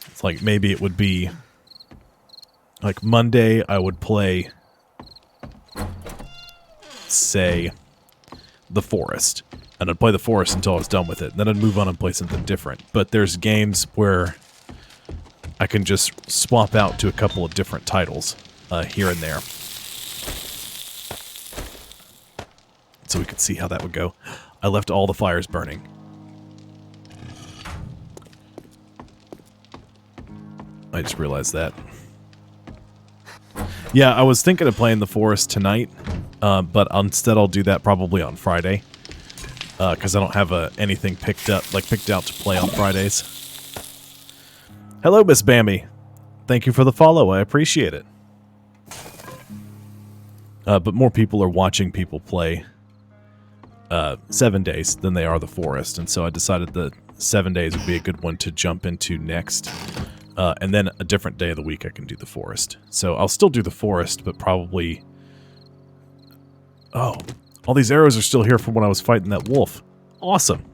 It's like, maybe it would be... Like, Monday, I would play... say... The Forest. And I'd play The Forest until I was done with it. Then I'd move on and play something different. But there's games where... I can just swap out to a couple of different titles here and there. So we could see how that would go. I left all the fires burning. I just realized that. Yeah, I was thinking of playing The Forest tonight, but instead I'll do that probably on Friday. Because I don't have anything picked out to play on Fridays. Hello, Miss Bambi. Thank you for the follow. I appreciate it. But more people are watching people play 7 days than they are The Forest, and so I decided that 7 days would be a good one to jump into next. And then a different day of the week I can do The Forest. So I'll still do The Forest, but probably... Oh, all these arrows are still here from when I was fighting that wolf. Awesome.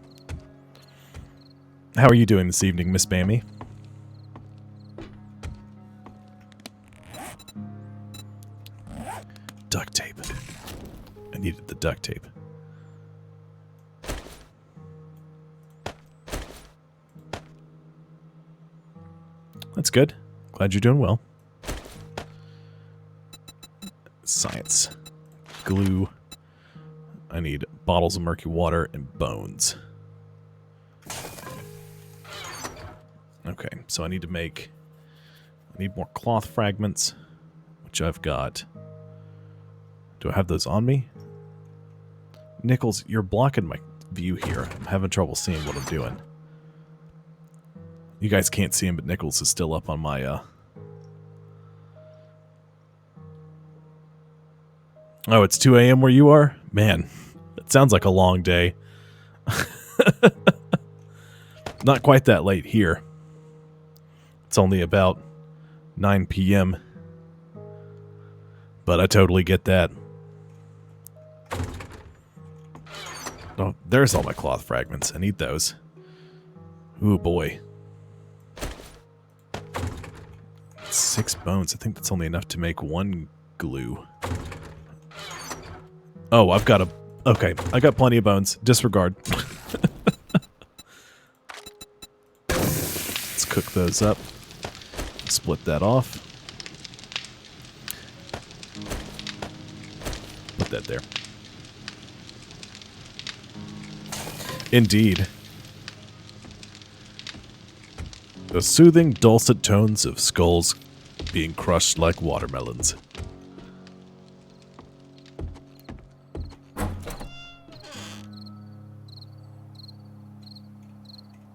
How are you doing this evening, Miss Bambi? Duct tape. I needed the duct tape. That's good. Glad you're doing well. Science. Glue. I need bottles of murky water and bones. Okay, so I need more cloth fragments, which I've got. Do I have those on me? Nichols, you're blocking my view here. I'm having trouble seeing what I'm doing. You guys can't see him, but Nichols is still up on my, Oh, it's 2 a.m. where you are? Man, that sounds like a long day. Not quite that late here. It's only about 9 p.m. But I totally get that. Oh, there's all my cloth fragments. I need those. Ooh, boy. 6 bones. I think that's only enough to make 1 glue. Oh, I've got okay, I got plenty of bones. Disregard. Let's cook those up. Split that off. Put that there. Indeed. The soothing, dulcet tones of skulls being crushed like watermelons.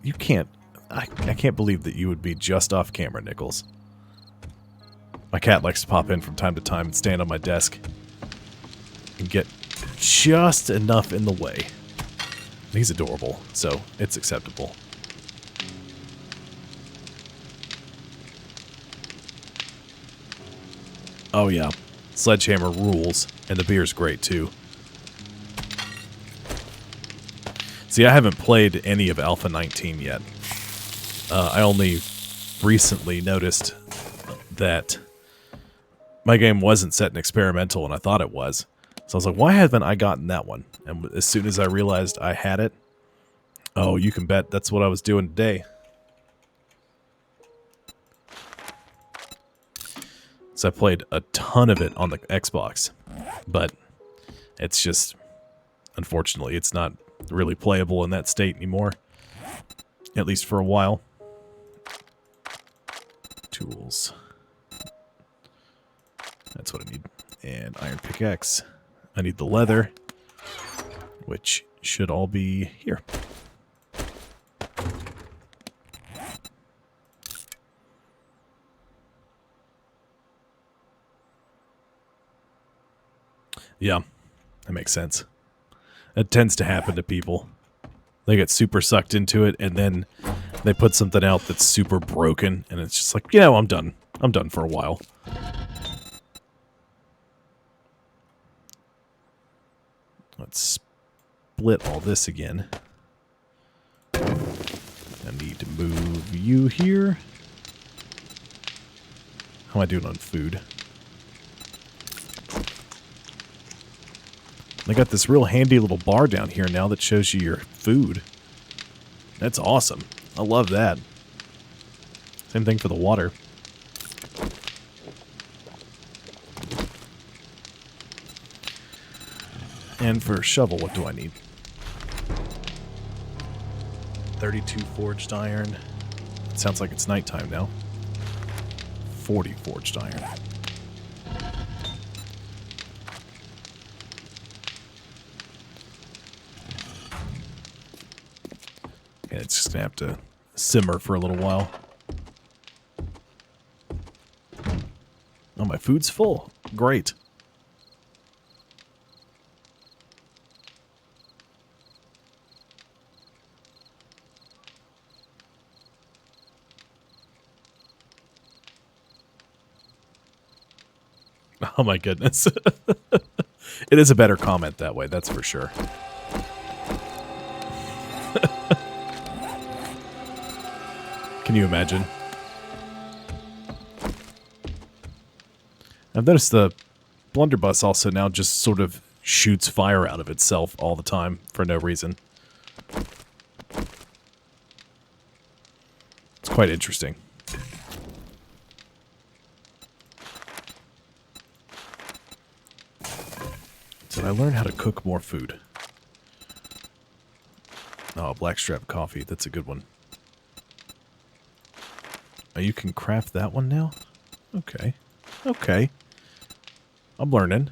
You can't... I can't believe that you would be just off camera, Nichols. My cat likes to pop in from time to time and stand on my desk and get just enough in the way. He's adorable, so it's acceptable. Oh yeah, Sledgehammer rules, and the beer's great too. See, I haven't played any of Alpha 19 yet. I only recently noticed that my game wasn't set in experimental, and I thought it was. So I was like, why haven't I gotten that one? And as soon as I realized I had it, oh, you can bet that's what I was doing today. So I played a ton of it on the Xbox, but it's just, unfortunately, it's not really playable in that state anymore, at least for a while. Tools. That's what I need. And iron pickaxe. I need the leather, which should all be here. Yeah, that makes sense. That tends to happen to people. They get super sucked into it, and then they put something out that's super broken, and it's just like, I'm done. I'm done for a while. Let's split all this again. I need to move you here. How am I doing on food? They got this real handy little bar down here now that shows you your food. That's awesome. I love that. Same thing for the water. And for a shovel, what do I need? 32 forged iron. It sounds like it's nighttime now. 40 forged iron. And it's just gonna have to simmer for a little while. Oh, my food's full. Great. Oh my goodness. It is a better comment that way, that's for sure. Can you imagine? I've noticed the blunderbuss also now just sort of shoots fire out of itself all the time for no reason. It's quite interesting. Did I learn how to cook more food? Oh, blackstrap coffee. That's a good one. Oh, you can craft that one now? Okay. Okay. I'm learning.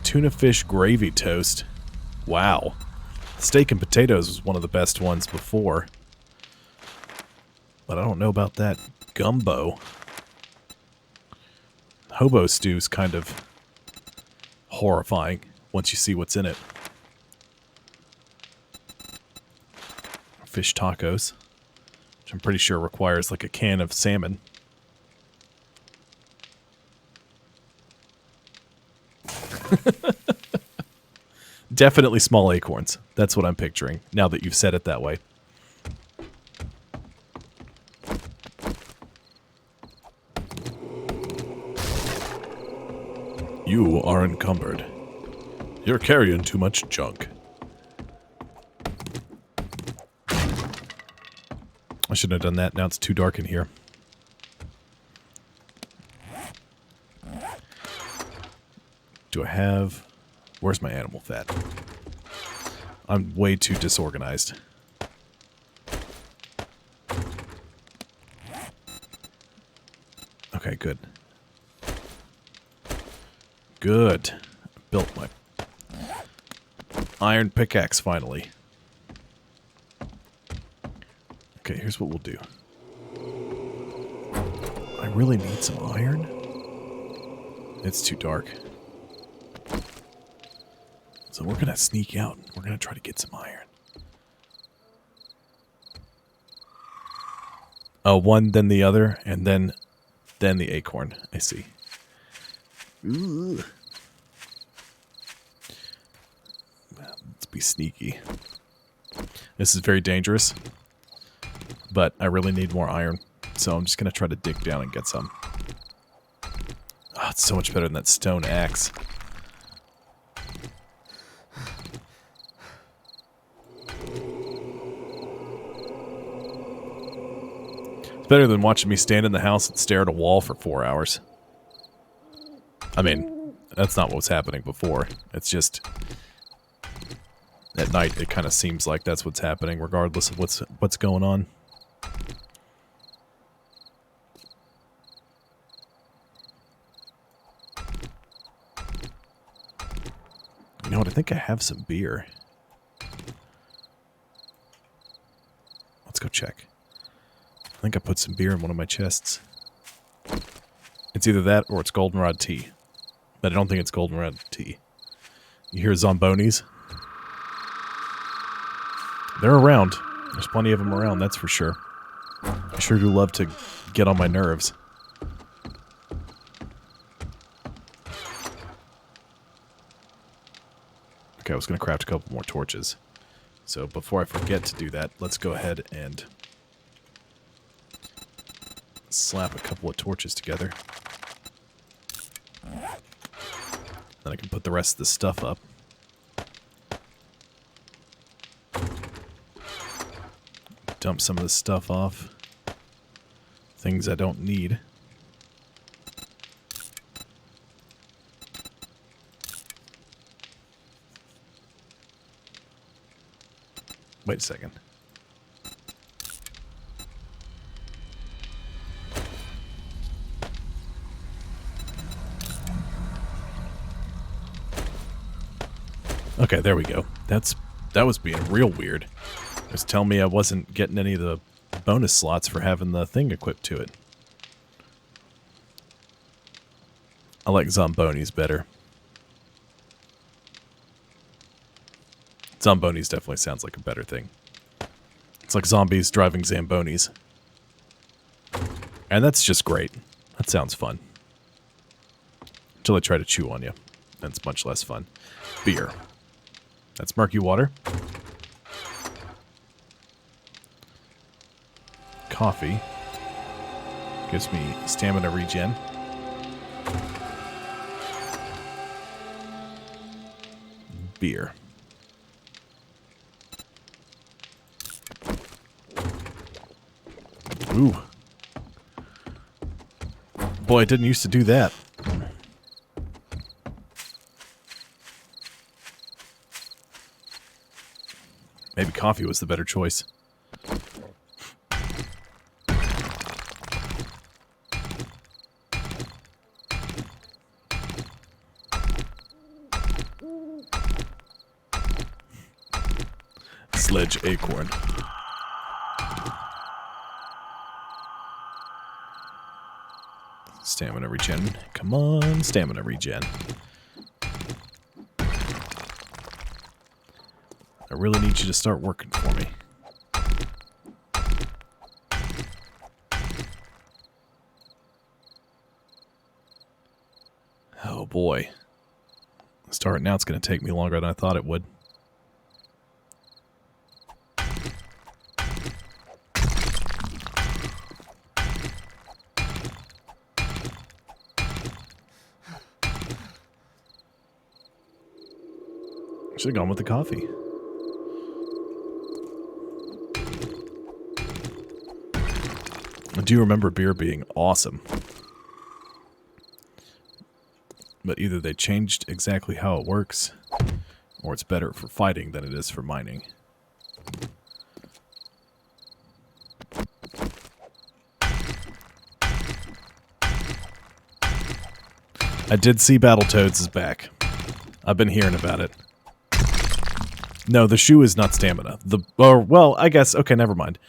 Tuna fish gravy toast. Wow. Steak and potatoes was one of the best ones before. But I don't know about that gumbo. Hobo stew's kind of horrifying once you see what's in it. Fish tacos, which I'm pretty sure requires like a can of salmon. Definitely small acorns. That's what I'm picturing, now that you've said it that way. You are encumbered. You're carrying too much junk. I shouldn't have done that. Now it's too dark in here. Do I have... Where's my animal fat? I'm way too disorganized. Okay, good. Good. Built my iron pickaxe finally. Okay, here's what we'll do. I really need some iron. It's too dark. So we're going to sneak out. We're going to try to get some iron. One, then the other, and then the acorn. I see. Ooh. Let's be sneaky. This is very dangerous, but I really need more iron, so I'm just going to try to dig down and get some. Oh, it's so much better than that stone axe. It's better than watching me stand in the house and stare at a wall for 4 hours. I mean, that's not what was happening before. It's just... at night, it kind of seems like that's what's happening, regardless of what's going on. You know what? I think I have some beer. Let's go check. I think I put some beer in one of my chests. It's either that or it's goldenrod tea. But I don't think it's goldenrod tea. You hear zombonis? They're around. There's plenty of them around, that's for sure. I sure do love to get on my nerves. Okay, I was going to craft a couple more torches. So before I forget to do that, let's go ahead and slap a couple of torches together. Then I can put the rest of the stuff up. Dump some of this stuff off. Things I don't need. Wait a second. Okay, there we go. That was being real weird. It was telling me I wasn't getting any of the bonus slots for having the thing equipped to it. I like Zombonis better. Zombonis definitely sounds like a better thing. It's like zombies driving Zambonis. And that's just great. That sounds fun. Until they try to chew on you. Then it's much less fun. Beer. That's murky water. Coffee. Gives me stamina regen. Beer. Ooh. Boy, I didn't used to do that. Maybe coffee was the better choice. Sledge acorn. Stamina regen. Come on, stamina regen. I really need you to start working for me. Oh boy. Starting now, it's going to take me longer than I thought it would. Should have gone with the coffee. I do remember beer being awesome. But either they changed exactly how it works, or it's better for fighting than it is for mining. I did see Battletoads is back. I've been hearing about it. No, the shoe is not stamina. Well, I guess, okay, never mind.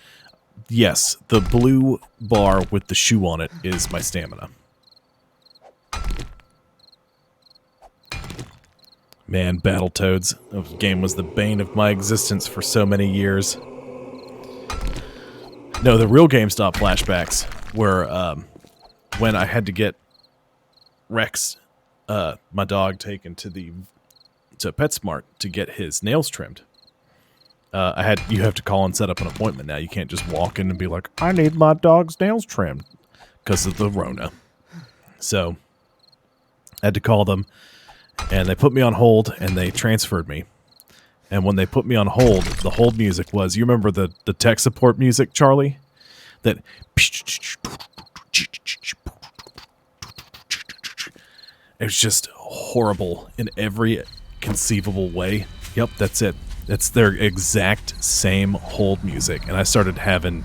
Yes, the blue bar with the shoe on it is my stamina. Man, Battletoads. That game was the bane of my existence for so many years. No, the real GameStop flashbacks were when I had to get Rex, my dog, taken to PetSmart to get his nails trimmed. You have to call and set up an appointment now. You can't just walk in and be like, I need my dog's nails trimmed because of the Rona. So I had to call them, and they put me on hold, and they transferred me. And when they put me on hold, the hold music was, you remember the tech support music, Charlie? That it was just horrible in every conceivable way. Yep, that's it. It's their exact same hold music. And I started having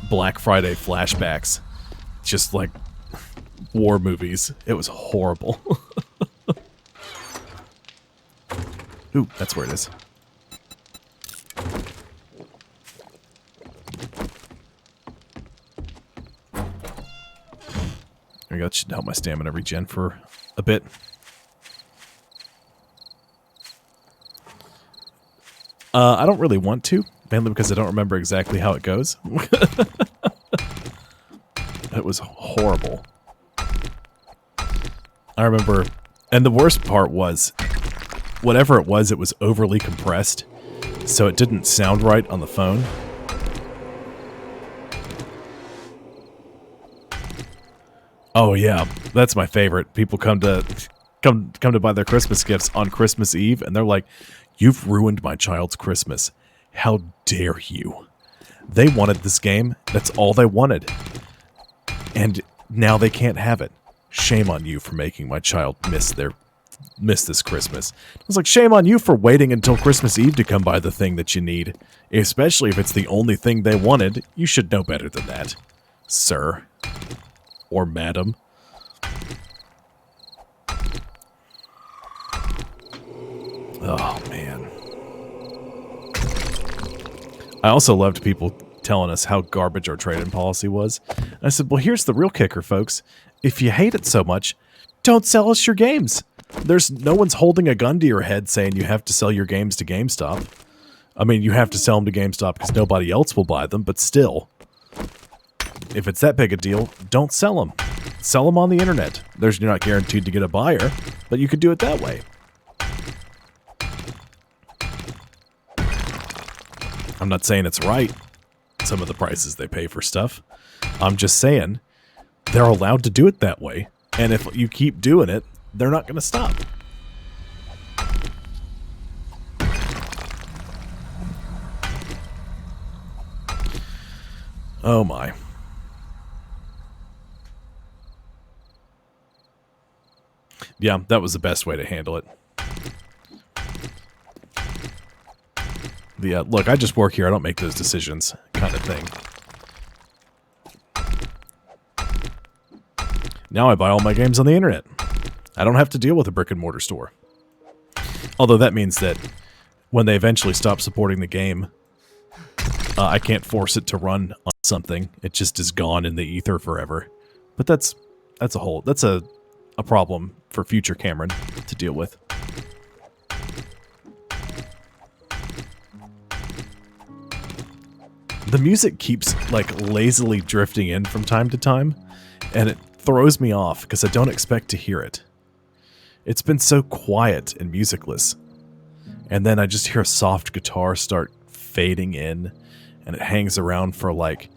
Black Friday flashbacks. Just like war movies. It was horrible. Ooh, that's where it is. There we go. That should help my stamina regen for a bit. I don't really want to, mainly because I don't remember exactly how it goes. It was horrible. I remember, and the worst part was, whatever it was overly compressed, so it didn't sound right on the phone. Oh yeah, that's my favorite. People come to buy their Christmas gifts on Christmas Eve, and they're like, "You've ruined my child's Christmas. How dare you?" They wanted this game. That's all they wanted. And now they can't have it. Shame on you for making my child miss this Christmas. I was like, shame on you for waiting until Christmas Eve to come buy the thing that you need. Especially if it's the only thing they wanted. You should know better than that, sir. Or madam. Oh, man. I also loved people telling us how garbage our trade-in policy was. And I said, well, here's the real kicker, folks. If you hate it so much, don't sell us your games. There's no one's holding a gun to your head saying you have to sell your games to GameStop. I mean, you have to sell them to GameStop because nobody else will buy them, but still. If it's that big a deal, don't sell them. Sell them on the internet. You're not guaranteed to get a buyer, but you could do it that way. I'm not saying it's right, some of the prices they pay for stuff. I'm just saying they're allowed to do it that way. And if you keep doing it, they're not going to stop. Oh my. Yeah, that was the best way to handle it. Look, I just work here. I don't make those decisions kind of thing. Now I buy all my games on the internet. I don't have to deal with a brick and mortar store. Although that means that when they eventually stop supporting the game, I can't force it to run on something. It just is gone in the ether forever. But that's a problem for future Cameron to deal with. The music keeps like lazily drifting in from time to time, and it throws me off because I don't expect to hear it. It's been so quiet and musicless, and then I just hear a soft guitar start fading in, and it hangs around for like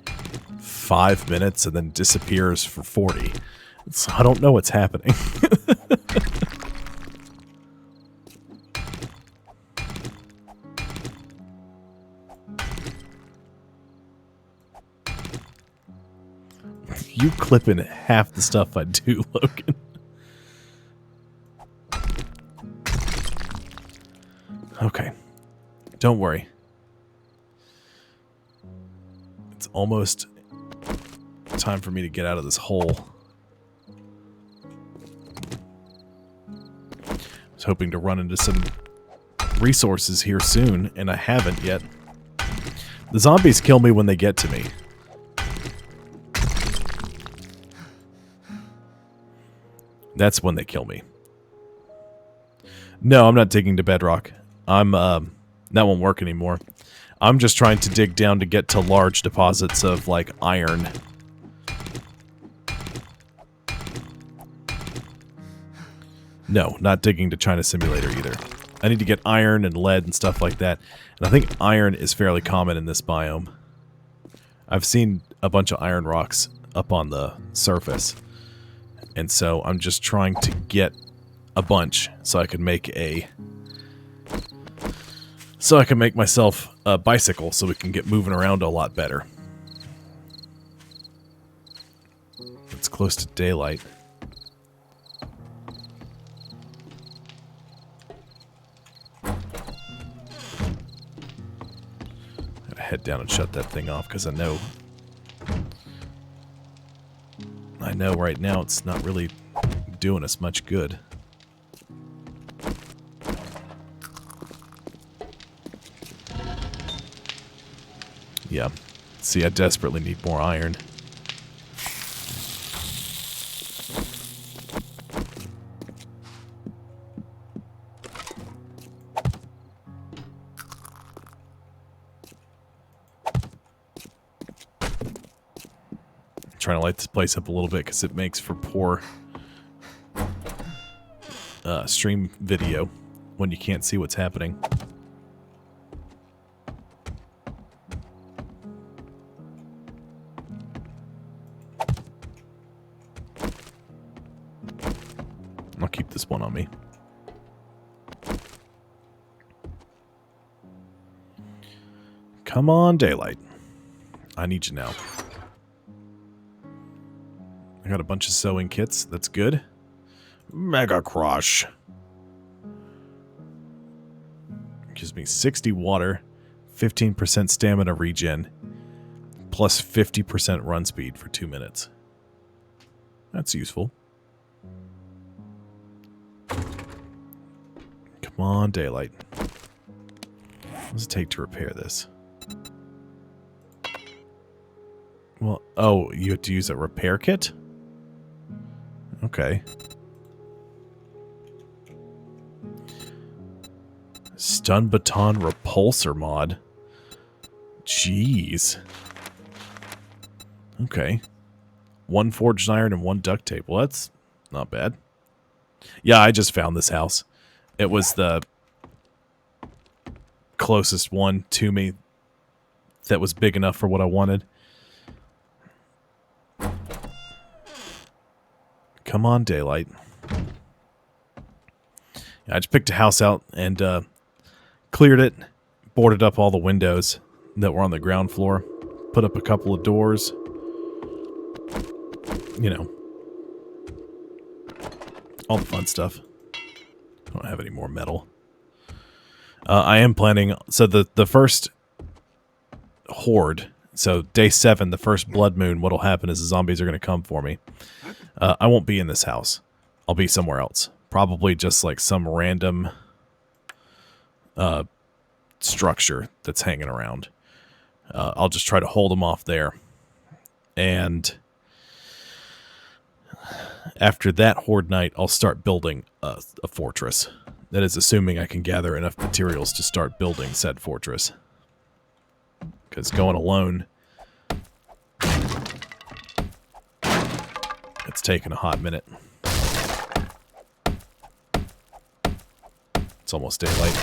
5 minutes and then disappears for 40. I don't know what's happening. You clipping half the stuff I do, Logan. Okay. Don't worry. It's almost time for me to get out of this hole. I was hoping to run into some resources here soon, and I haven't yet. The zombies kill me when they get to me. That's when they kill me. No, I'm not digging to bedrock. That won't work anymore. I'm just trying to dig down to get to large deposits of, like, iron. No, not digging to China Simulator either. I need to get iron and lead and stuff like that. And I think iron is fairly common in this biome. I've seen a bunch of iron rocks up on the surface. And so I'm just trying to get a bunch so I can make myself a bicycle so we can get moving around a lot better. It's close to daylight. Gotta head down and shut that thing off because I know right now it's not really doing us much good. Yeah. See, I desperately need more iron. Trying to light this place up a little bit because it makes for poor stream video when you can't see what's happening. I'll keep this one on me. Come on, daylight. I need you now. I got a bunch of sewing kits. That's good. Mega Crush. Gives me 60 water, 15% stamina regen, plus 50% run speed for 2 minutes. That's useful. Come on, daylight. What does it take to repair this? Well, oh, you have to use a repair kit? Okay. Stun Baton Repulsor mod. Jeez. Okay. 1 forged iron and 1 duct tape. Well, that's not bad. Yeah, I just found this house. It was the closest one to me that was big enough for what I wanted. Come on, daylight. Yeah, I just picked a house out and cleared it, boarded up all the windows that were on the ground floor, put up a couple of doors. You know, all the fun stuff. I don't have any more metal. I am planning, so the first horde, so day 7, the first blood moon, what'll happen is the zombies are going to come for me. I won't be in this house. I'll be somewhere else. Probably just like some random structure that's hanging around. I'll just try to hold them off there. And after that horde night, I'll start building a fortress. That is assuming I can gather enough materials to start building said fortress. Because going alone, it's taken a hot minute. It's almost daylight.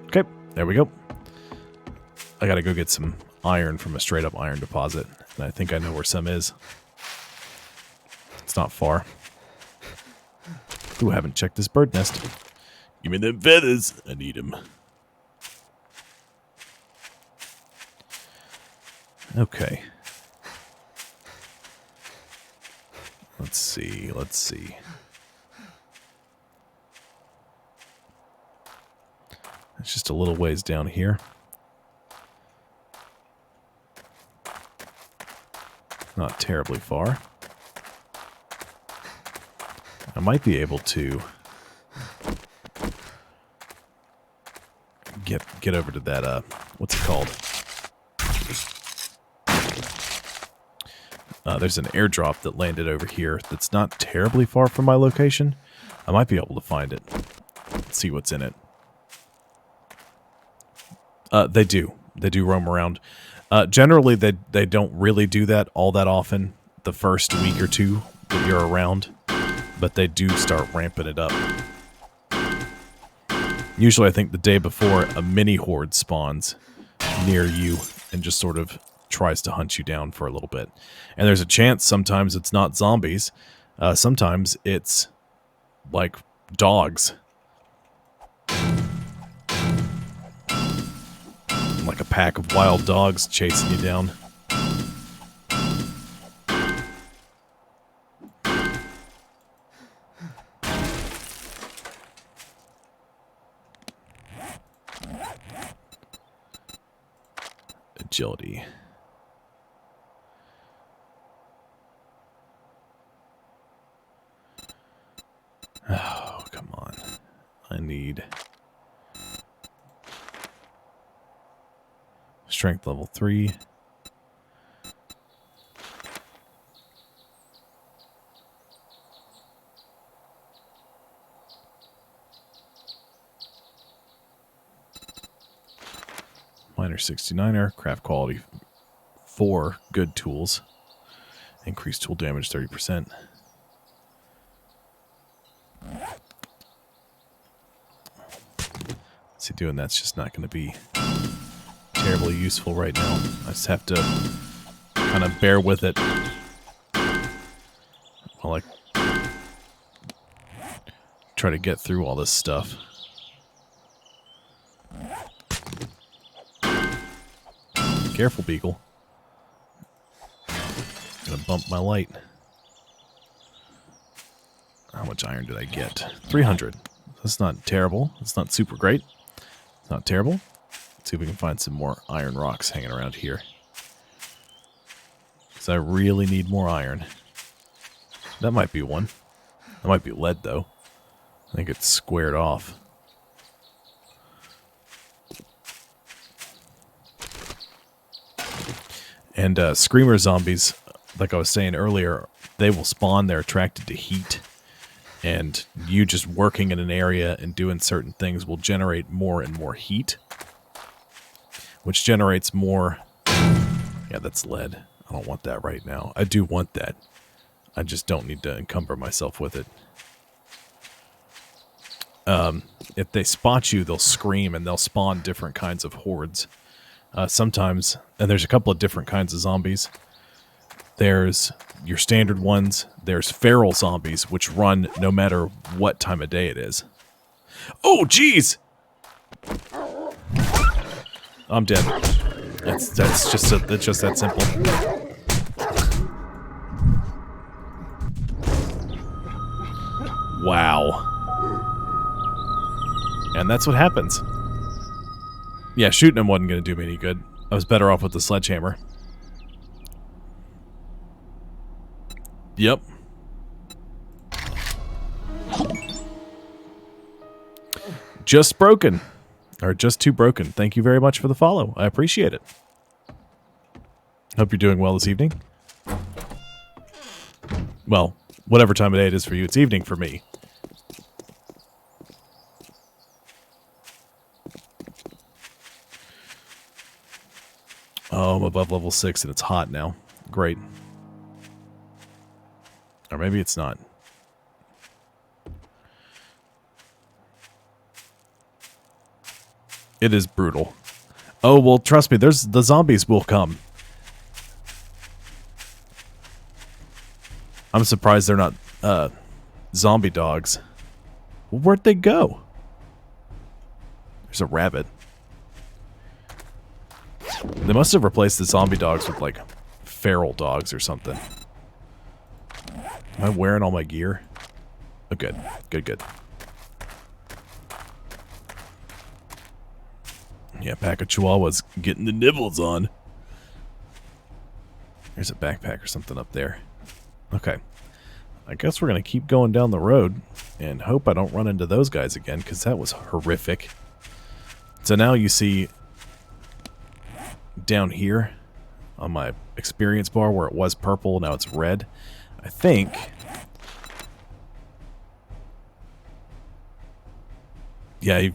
Okay, there we go. I gotta go get some iron from a straight up iron deposit, and I think I know where some is. It's not far. Ooh, I haven't checked this bird nest. Give me them feathers. I need them. Okay. Let's see. Let's see. It's just a little ways down here. Not terribly far. I might be able to get over to that, what's it called? There's an airdrop that landed over here that's not terribly far from my location. I might be able to find it. Let's see what's in it. They do. They do roam around. Generally, they don't really do that all that often the first week or two that you're around, but they do start ramping it up. Usually, I think the day before, a mini horde spawns near you and just sort of tries to hunt you down for a little bit. And there's a chance sometimes it's not zombies. Sometimes it's like dogs. Like a pack of wild dogs chasing you down. Agility. Oh, come on. I need strength level 3. Minor 69er, craft quality 4, good tools. Increased tool damage 30%. See, doing that's just not going to be terribly useful right now. I just have to kind of bear with it while I try to get through all this stuff. Careful, Beagle. Gonna bump my light. How much iron did I get? 300. That's not terrible. It's not super great. It's not terrible. Let's see if we can find some more iron rocks hanging around here. Because I really need more iron. That might be one. That might be lead, though. I think it's squared off. And screamer zombies, like I was saying earlier, they will spawn. They're attracted to heat. And you just working in an area and doing certain things will generate more and more heat. Which generates more... Yeah, that's lead. I don't want that right now. I do want that. I just don't need to encumber myself with it. If they spot you, they'll scream and they'll spawn different kinds of hordes. Sometimes, and there's a couple of different kinds of zombies. There's your standard ones. There's feral zombies, which run no matter what time of day it is. Oh, jeez! I'm dead. That's just that simple. Wow. And that's what happens. Yeah, shooting him wasn't going to do me any good. I was better off with the sledgehammer. Yep. Just broken. Or just too broken. Thank you very much for the follow. I appreciate it. Hope you're doing well this evening. Well, whatever time of day it is for you, it's evening for me. Oh, I'm above level 6 and it's hot now. Great. Or maybe it's not. It is brutal. Oh, well, trust me, the zombies will come. I'm surprised they're not zombie dogs. Well, where'd they go? There's a rabbit. They must have replaced the zombie dogs with, like, feral dogs or something. Am I wearing all my gear? Oh, good. Good. Yeah, pack of chihuahuas getting the nibbles on. There's a backpack or something up there. Okay. I guess we're going to keep going down the road and hope I don't run into those guys again, because that was horrific. So now you see down here, on my experience bar where it was purple. Now it's red. I think... Yeah, you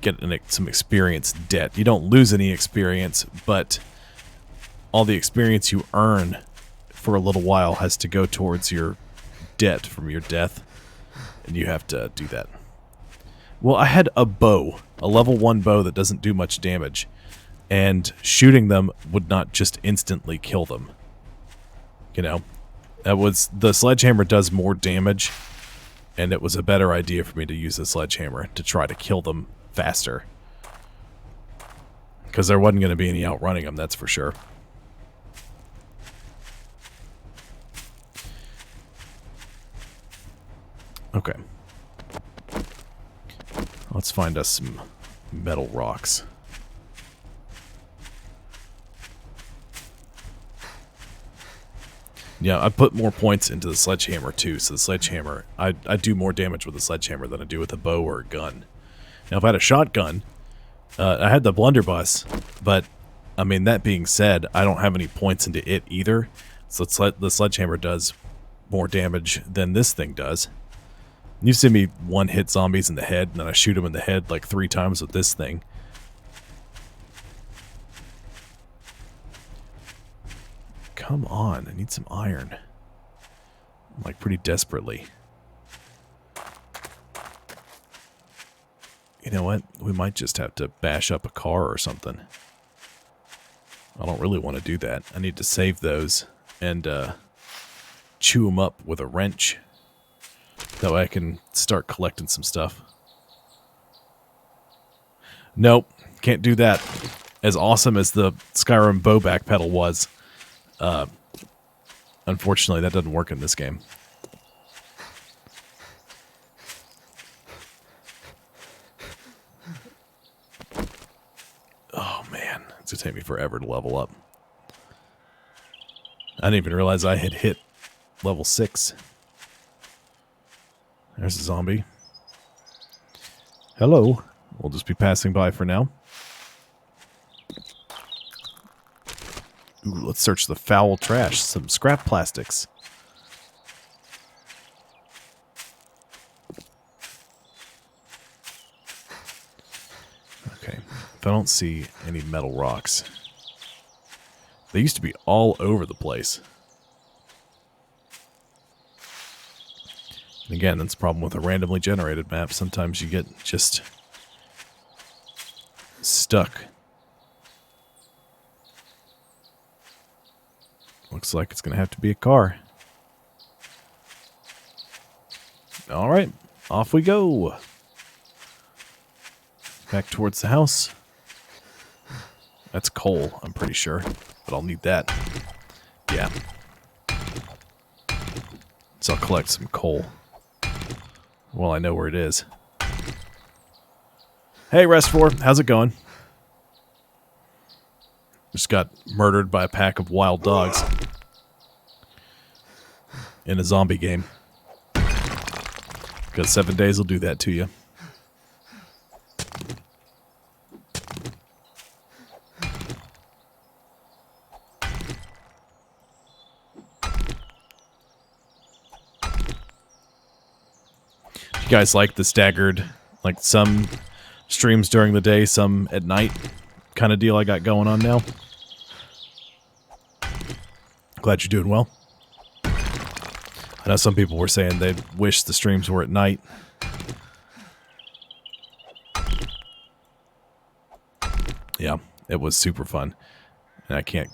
get some experience debt. You don't lose any experience, but all the experience you earn for a little while has to go towards your debt from your death, and you have to do that. Well, I had a bow, a level 1 bow that doesn't do much damage, and shooting them would not just instantly kill them. You know, the sledgehammer does more damage, and it was a better idea for me to use the sledgehammer to try to kill them faster. Because there wasn't going to be any outrunning them, that's for sure. Okay. Let's find us some metal rocks. Yeah, I put more points into the sledgehammer too, so the sledgehammer, I do more damage with the sledgehammer than I do with a bow or a gun. Now, if I had a shotgun, I had the blunderbuss, but, I mean, that being said, I don't have any points into it either, so the sledgehammer does more damage than this thing does. You see me one-hit zombies in the head, and then I shoot them in the head like 3 times with this thing. Come on, I need some iron. Like, pretty desperately. You know what? We might just have to bash up a car or something. I don't really want to do that. I need to save those and chew them up with a wrench. That way I can start collecting some stuff. Nope, can't do that. As awesome as the Skyrim bow back pedal was, unfortunately that doesn't work in this game. Oh man, it's gonna take me forever to level up. I didn't even realize I had hit level 6. There's a zombie. Hello. We'll just be passing by for now. Ooh, let's search the foul trash. Some scrap plastics. Okay. If I don't see any metal rocks. They used to be all over the place. And again, that's the problem with a randomly generated map. Sometimes you get just stuck. Looks like it's going to have to be a car. Alright, off we go. Back towards the house. That's coal, I'm pretty sure. But I'll need that. Yeah. So I'll collect some coal. Well, I know where it is. Hey, Rest4, how's it going? Just got murdered by a pack of wild dogs. In a zombie game. Because 7 days will do that to you. You guys like the staggered, like some streams during the day, some at night kind of deal I got going on now? Glad you're doing well. I know some people were saying they wish the streams were at night. Yeah, it was super fun. And I can't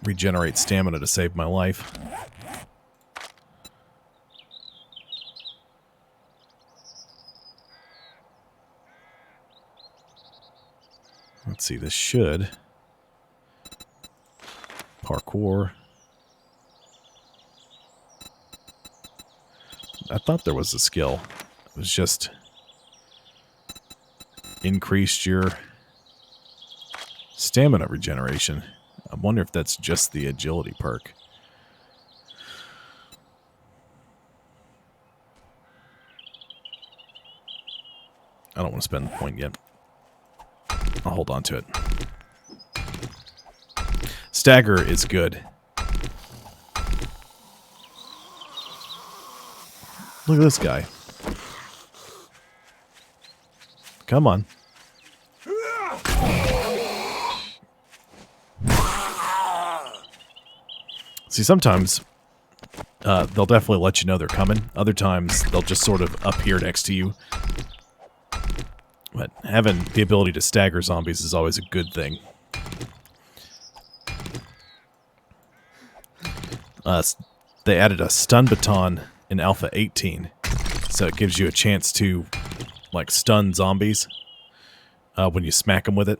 regenerate stamina to save my life. Let's see, this should... Parkour. I thought there was a skill. It was just... increased your... stamina regeneration. I wonder if that's just the agility perk. I don't want to spend the point yet. I'll hold on to it. stagger is good. Look at this guy. Come on. See, sometimes they'll definitely let you know they're coming. Other times, they'll just sort of appear next to you. But having the ability to stagger zombies is always a good thing. They added a stun baton in Alpha 18, so it gives you a chance to, like, stun zombies when you smack them with it.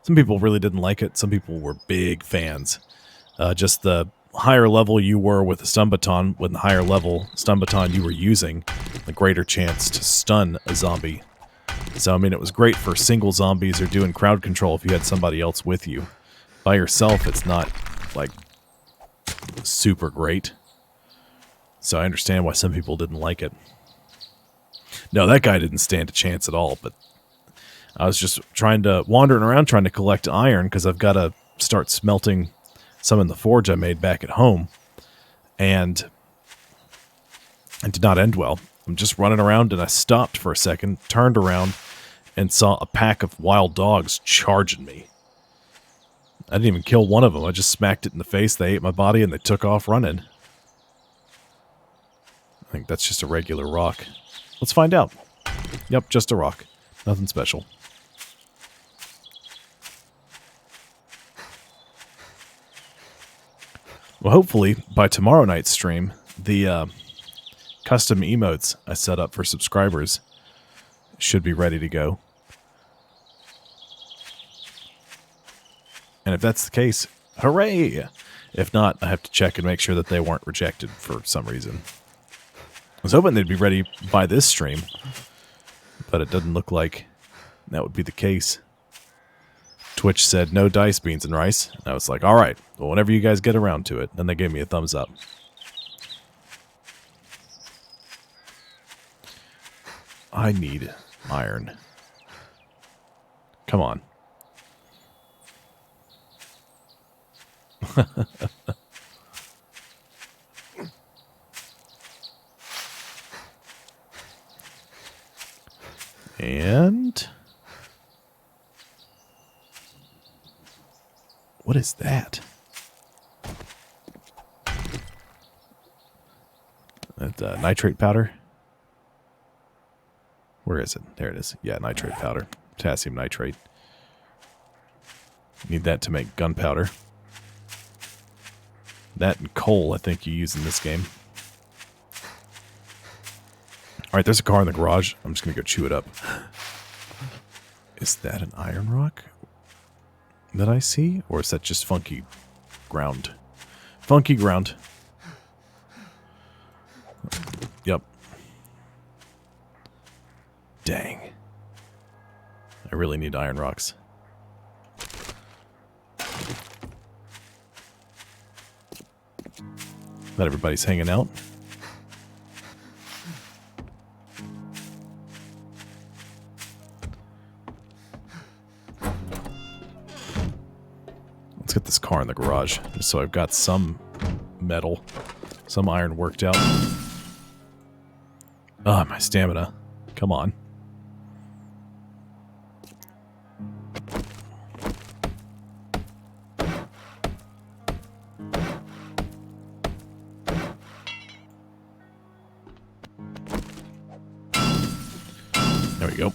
Some people really didn't like it. Some people were big fans. Just the higher level you were with the stun baton, with the higher level stun baton you were using, the greater chance to stun a zombie. So, I mean, it was great for single zombies or doing crowd control if you had somebody else with you. By yourself, it's not, like, super great. So I understand why some people didn't like it. No, that guy didn't stand a chance at all, but I was just wandering around trying to collect iron because I've got to start smelting some in the forge I made back at home. And it did not end well. I'm just running around and I stopped for a second, turned around, and saw a pack of wild dogs charging me. I didn't even kill one of them. I just smacked it in the face. They ate my body and they took off running. I think that's just a regular rock. Let's find out. Yep, just a rock. Nothing special. Well, hopefully, by tomorrow night's stream, the custom emotes I set up for subscribers should be ready to go. And if that's the case, hooray! If not, I have to check and make sure that they weren't rejected for some reason. I was hoping they'd be ready by this stream, but it doesn't look like that would be the case. Twitch said no dice, beans, and rice. And I was like, alright, well, whenever you guys get around to it. Then they gave me a thumbs up. I need iron. Come on. And what is that? That nitrate powder? Where is it? There it is. Yeah, nitrate powder. Potassium nitrate. Need that to make gunpowder. That and coal, I think you use in this game. Alright, there's a car in the garage. I'm just going to go chew it up. Is that an iron rock that I see? Or is that just funky ground? Funky ground. Yep. Dang. I really need iron rocks. That everybody's hanging out. Let's get this car in the garage, just so I've got some metal, some iron worked out. Ah, my stamina. Come on. There we go.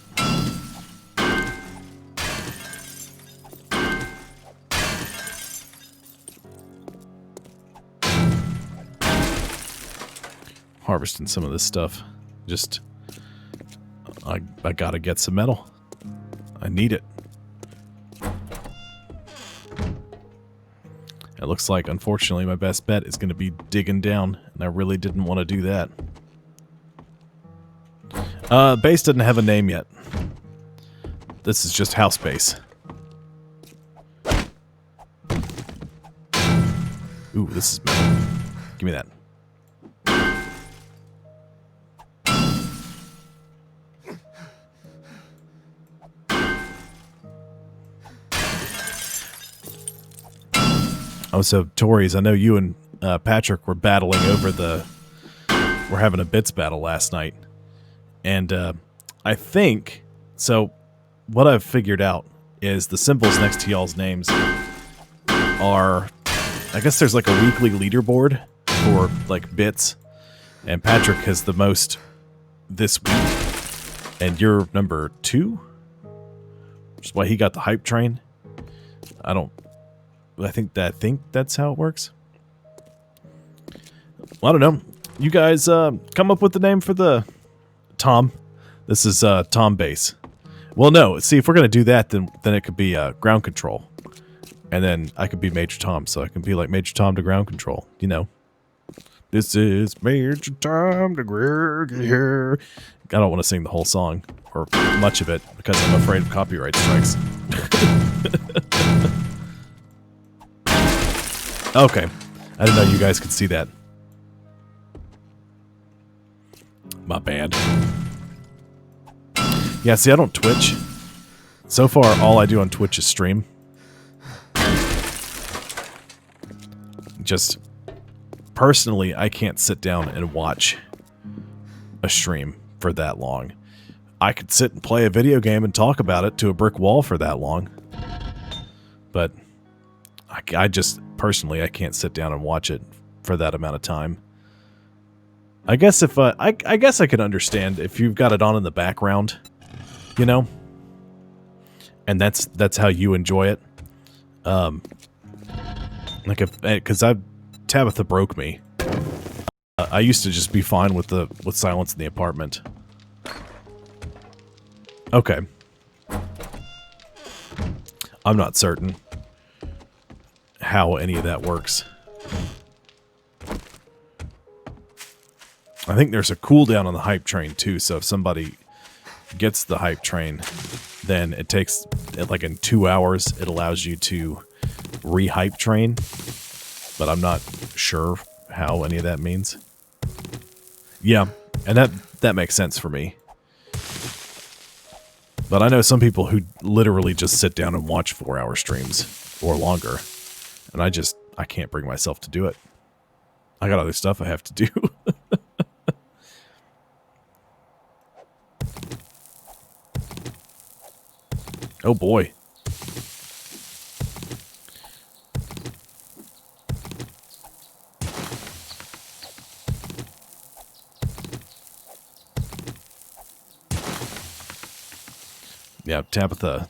Harvesting some of this stuff. Just, I gotta get some metal. I need it. It looks like, unfortunately, my best bet is going to be digging down, and I really didn't want to do that. Base doesn't have a name yet. This is just house base. Ooh, this is metal. Give me that. Oh, so Tories, I know you and Patrick were battling over we're having a bits battle last night. And I think, so what I've figured out is the symbols next to y'all's names are, I guess there's like a weekly leaderboard for like bits. And Patrick has the most this week. And you're number 2? Which is why he got the hype train. I think that's how it works. Well, I don't know. You guys come up with the name for the Tom. This is Tom Base. Well, no. See, if we're gonna do that, then it could be ground control, and then I could be Major Tom, so I can be like Major Tom to ground control. You know, this is Major Tom to ground control. I don't want to sing the whole song or much of it because I'm afraid of copyright strikes. Okay, I didn't know you guys could see that. My bad. Yeah, see, I don't Twitch. So far, all I do on Twitch is stream. Just, personally, I can't sit down and watch a stream for that long. I could sit and play a video game and talk about it to a brick wall for that long. But, I just, personally, I can't sit down and watch it for that amount of time. I guess if I guess I could understand if you've got it on in the background, you know, and that's how you enjoy it. Like because Tabitha broke me. I used to just be fine with silence in the apartment. Okay, I'm not certain how any of that works. I think there's a cooldown on the hype train too, so if somebody gets the hype train, then it takes, like in 2 hours, it allows you to re-hype train, but I'm not sure how any of that means. Yeah, and that makes sense for me. But I know some people who literally just sit down and watch 4-hour streams or longer, and I can't bring myself to do it. I got other stuff I have to do. Oh boy. Yeah, Tabitha.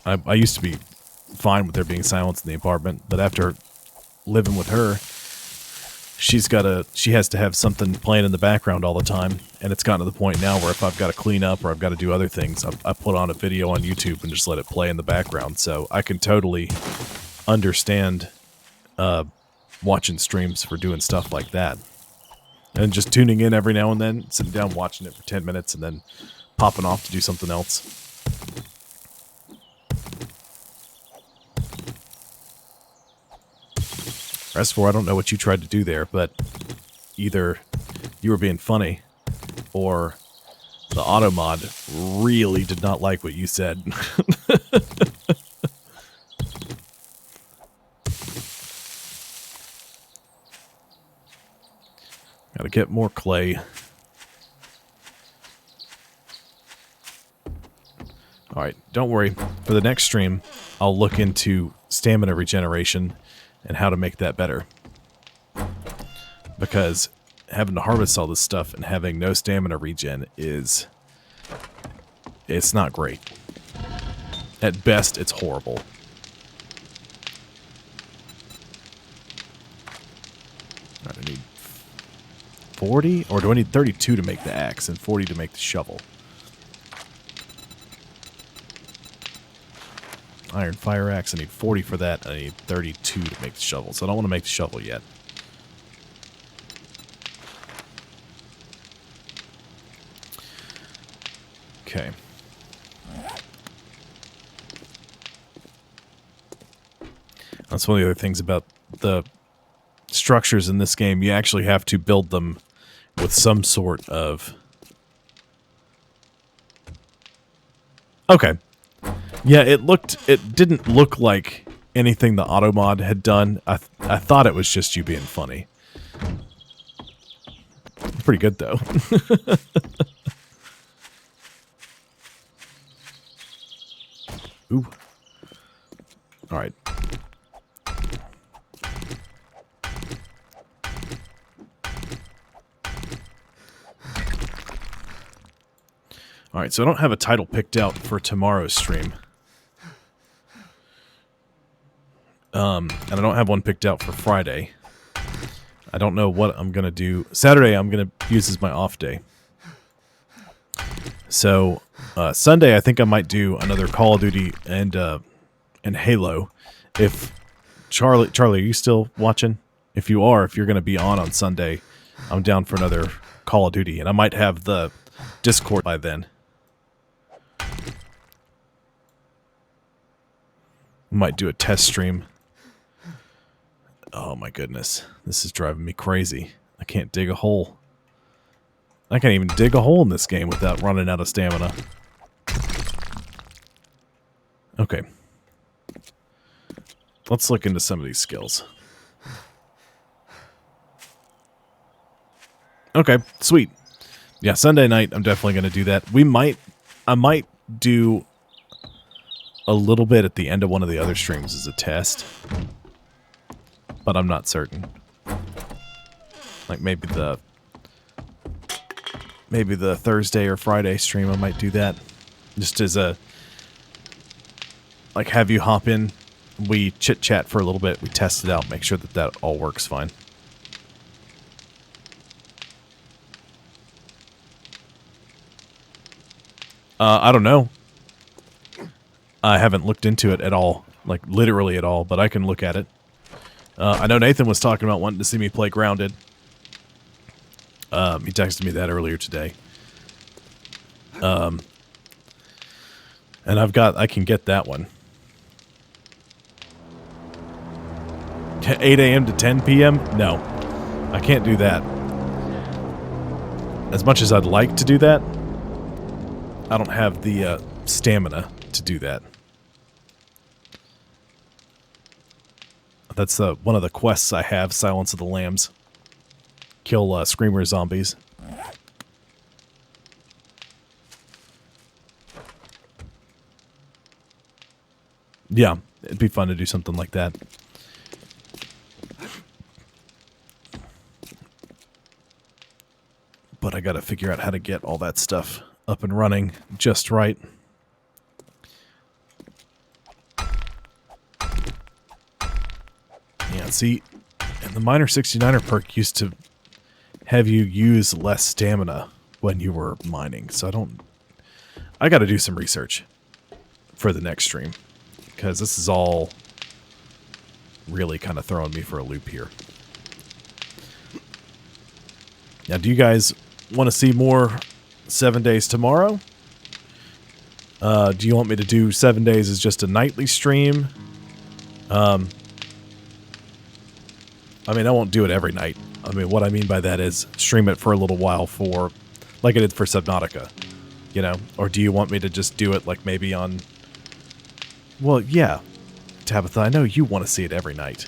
I used to be fine with there being silence in the apartment, but after living with her, she has to have something playing in the background all the time, and it's gotten to the point now where if I've got to clean up or I've got to do other things, I put on a video on YouTube and just let it play in the background. So I can totally understand watching streams for doing stuff like that, and just tuning in every now and then, sitting down watching it for 10 minutes, and then popping off to do something else. Rest4, I don't know what you tried to do there, but either you were being funny or the auto mod really did not like what you said. Gotta get more clay. Alright, don't worry. For the next stream, I'll look into stamina regeneration and how to make that better. Because having to harvest all this stuff and having no stamina regen it's not great. At best, it's horrible. Alright, I need 40? Or do I need 32 to make the axe and 40 to make the shovel? Iron fire axe, I need 40 for that, and I need 32 to make the shovel. So I don't want to make the shovel yet. Okay. That's one of the other things about the structures in this game. You actually have to build them with some sort of... Okay. Yeah, it didn't look like anything the Automod had done. I thought it was just you being funny. Pretty good, though. Ooh. All right. All right, so I don't have a title picked out for tomorrow's stream. And I don't have one picked out for Friday. I don't know what I'm going to do. Saturday, I'm going to use as my off day. So, Sunday, I think I might do another Call of Duty and Halo. If Charlie, are you still watching? If you are, if you're going to be on Sunday, I'm down for another Call of Duty, and I might have the Discord by then. Might do a test stream. Oh my goodness. This is driving me crazy. I can't dig a hole. I can't even dig a hole in this game without running out of stamina. Okay. Let's look into some of these skills. Okay, sweet. Yeah, Sunday night, I'm definitely going to do that. I might do a little bit at the end of one of the other streams as a test. But I'm not certain. Like maybe the Thursday or Friday stream, I might do that. Just as a, like, have you hop in, we chit-chat for a little bit, we test it out, make sure that that all works fine. I don't know. I haven't looked into it at all, like literally at all, but I can look at it. I know Nathan was talking about wanting to see me play Grounded. He texted me that earlier today. And I can get that one. 8 a.m. to 10 p.m.? No. I can't do that. As much as I'd like to do that, I don't have the stamina to do that. That's one of the quests I have, Silence of the Lambs. Kill Screamer zombies. Yeah, it'd be fun to do something like that. But I gotta figure out how to get all that stuff up and running just right. Yeah, see, and the Miner 69er perk used to have you use less stamina when you were mining, so I gotta do some research for the next stream, because this is all really kind of throwing me for a loop here. Now, do you guys want to see more 7 Days tomorrow? Do you want me to do 7 Days as just a nightly stream? I mean, I won't do it every night. I mean, what I mean by that is stream it for a little while for, like I did for Subnautica, you know? Or do you want me to just do it like maybe on, well, yeah, Tabitha, I know you want to see it every night.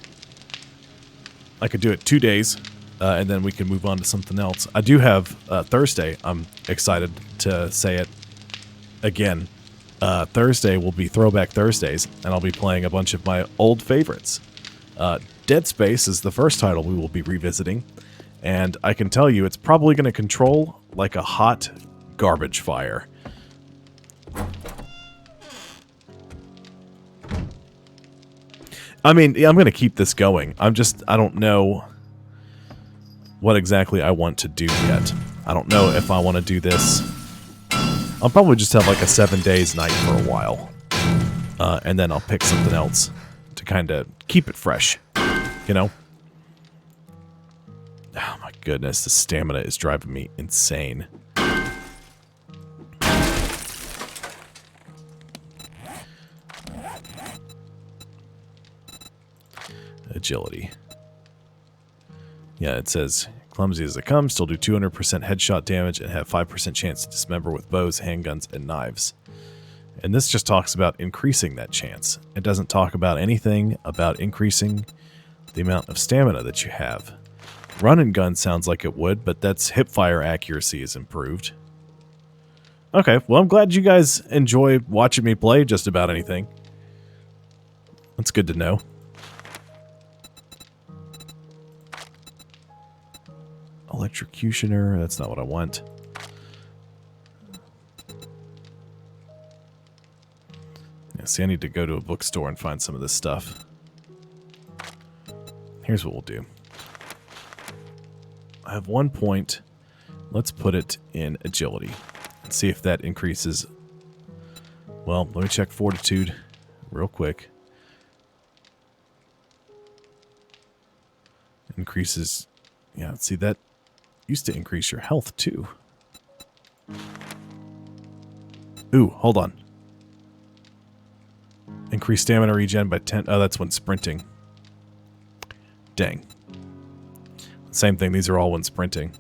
I could do it 2 days, and then we can move on to something else. I do have Thursday. I'm excited to say it again. Thursday will be Throwback Thursdays, and I'll be playing a bunch of my old favorites. Dead Space is the first title we will be revisiting, and I can tell you it's probably going to control like a hot garbage fire. I mean, I'm going to keep this going. I don't know what exactly I want to do yet. I don't know if I want to do this. I'll probably just have like a 7 days night for a while. And then I'll pick something else to kind of keep it fresh. You know? Oh my goodness, the stamina is driving me insane. Agility. Yeah, it says, clumsy as it comes, still do 200% headshot damage and have 5% chance to dismember with bows, handguns, and knives. And this just talks about increasing that chance. It doesn't talk about anything about increasing the amount of stamina that you have. Run and gun sounds like it would, but that's hipfire accuracy is improved. Okay, well, I'm glad you guys enjoy watching me play just about anything. That's good to know. Electrocutioner, that's not what I want. Yeah, see, I need to go to a bookstore and find some of this stuff. Here's what we'll do. I have 1 point. Let's put it in agility and see if that increases. Well, let me check fortitude real quick. Increases. Yeah, see, that used to increase your health too. Ooh, hold on. Increase stamina regen by 10. Oh, that's when sprinting. Dang. Same thing, these are all when sprinting.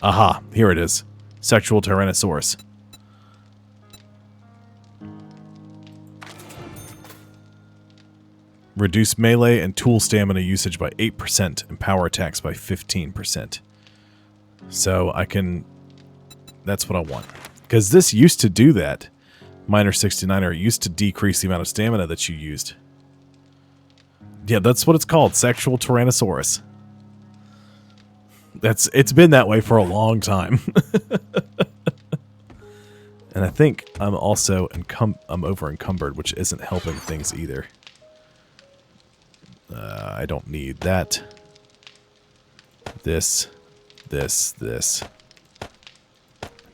Aha, here it is. Sexual Tyrannosaurus. Reduce melee and tool stamina usage by 8% and power attacks by 15%. So I can... That's what I want. Because this used to do that. Miner 69er used to decrease the amount of stamina that you used. Yeah, that's what it's called. Sexual Tyrannosaurus. It's been that way for a long time. And I think I'm also I'm over encumbered, which isn't helping things either. I don't need that. This.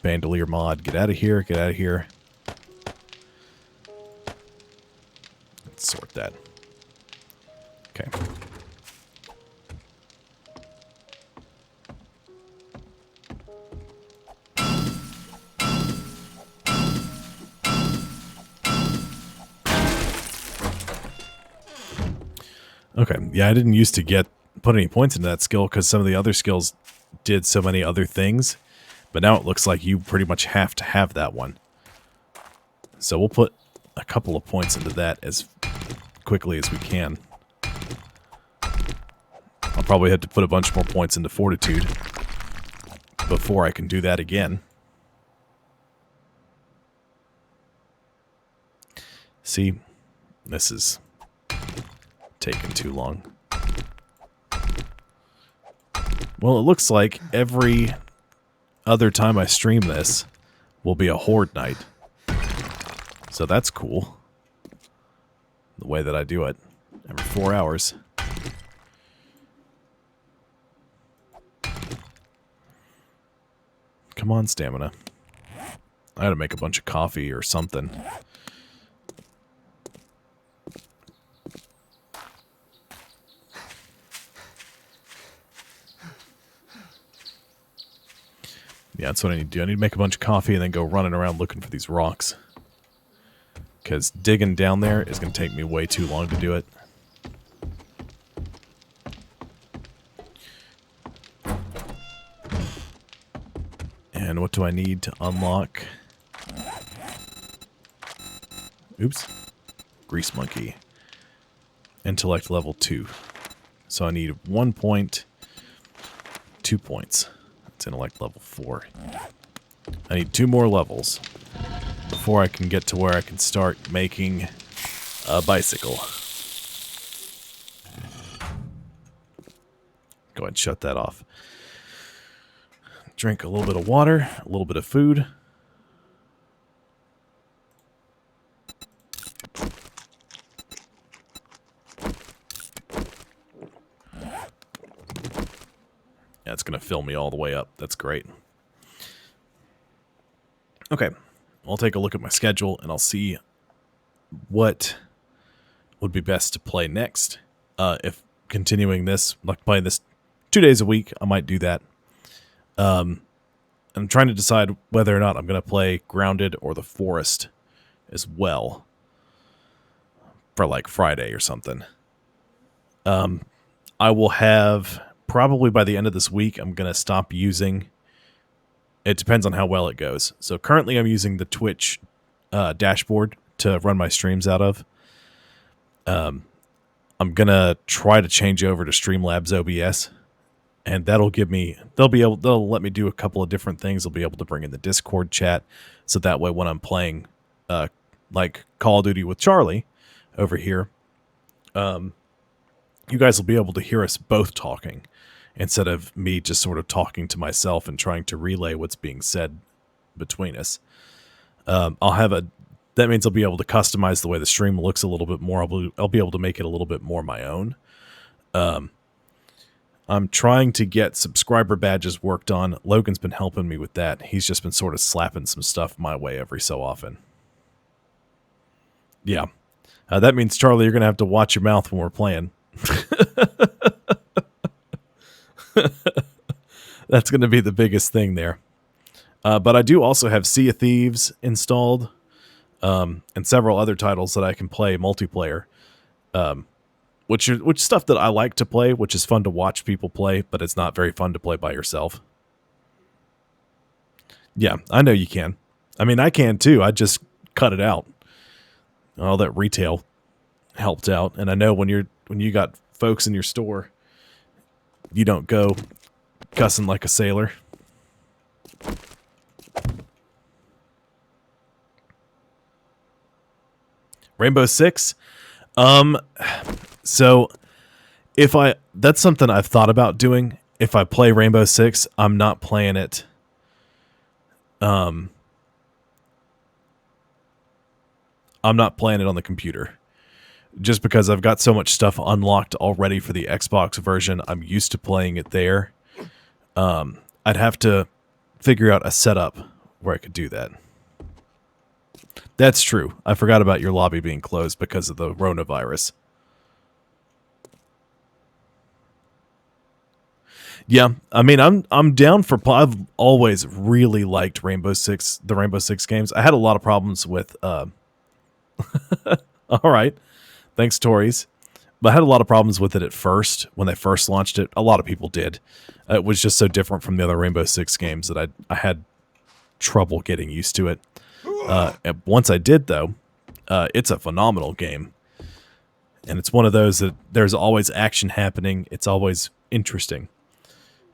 Bandolier mod, get out of here, get out of here. Let's sort that. Okay. Okay, yeah, I didn't used to put any points into that skill because some of the other skills did so many other things. But now it looks like you pretty much have to have that one. So we'll put a couple of points into that as quickly as we can. I'll probably have to put a bunch more points into fortitude before I can do that again. See, this is taking too long. Well, it looks like every other time I stream this will be a horde night. So that's cool. The way that I do it. Every 4 hours. Come on, stamina. I gotta make a bunch of coffee or something. Yeah, that's what I need to do. I need to make a bunch of coffee and then go running around looking for these rocks. Because digging down there is going to take me way too long to do it. And what do I need to unlock? Oops. Grease monkey. Intellect level 2. So I need 1 point, 2 points. It's intellect level 4. I need 2 more levels before I can get to where I can start making a bicycle. Go ahead and shut that off. Drink a little bit of water, a little bit of food. Yeah, it's going to fill me all the way up. That's great. Okay, I'll take a look at my schedule and I'll see what would be best to play next. If continuing this, like playing this 2 days a week, I might do that. I'm trying to decide whether or not I'm going to play Grounded or The Forest as well for like Friday or something. I will have, probably by the end of this week, I'm going to stop using, it depends on how well it goes. So currently I'm using the Twitch dashboard to run my streams out of. I'm going to try to change over to Streamlabs OBS, and that'll give me, they'll let me do a couple of different things. They'll be able to bring in the Discord chat, so that way when I'm playing like Call of Duty with Charlie over here, you guys will be able to hear us both talking instead of me just sort of talking to myself and trying to relay what's being said between us. That means I'll be able to customize the way the stream looks a little bit more. I'll be able to make it a little bit more my own. I'm trying to get subscriber badges worked on. Logan's been helping me with that. He's just been sort of slapping some stuff my way every so often. Yeah. That means, Charlie, you're going to have to watch your mouth when we're playing. That's going to be the biggest thing there. But I do also have Sea of Thieves installed, and several other titles that I can play multiplayer, which stuff that I like to play, which is fun to watch people play, but it's not very fun to play by yourself. Yeah, I know you can. I mean, I can too. I just cut it out. All that retail helped out, and I know when you got folks in your store, you don't go cussing like a sailor. Rainbow Six? So that's something I've thought about doing. If I play Rainbow Six, I'm not playing it. I'm not playing it on the computer. Just because I've got so much stuff unlocked already for the Xbox version, I'm used to playing it there. I'd have to figure out a setup where I could do that. That's true. I forgot about your lobby being closed because of the coronavirus. Yeah, I mean, I'm down for. I've always really liked the Rainbow Six games. I had a lot of problems with. All right, thanks, Tories. But I had a lot of problems with it at first when they first launched it. A lot of people did. It was just so different from the other Rainbow Six games that I had trouble getting used to it. Once I did, though, it's a phenomenal game. And it's one of those that there's always action happening. It's always interesting.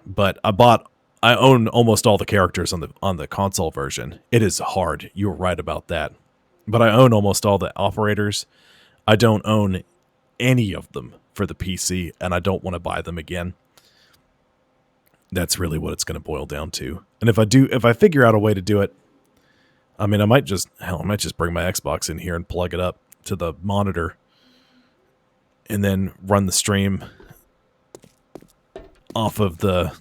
But I own almost all the characters on the console version. It is hard. You were right about that. But I own almost all the operators. I don't own any of them for the PC, and I don't want to buy them again. That's really what it's going to boil down to. And if I figure out a way to do it, I mean, I might just bring my Xbox in here and plug it up to the monitor and then run the stream off of the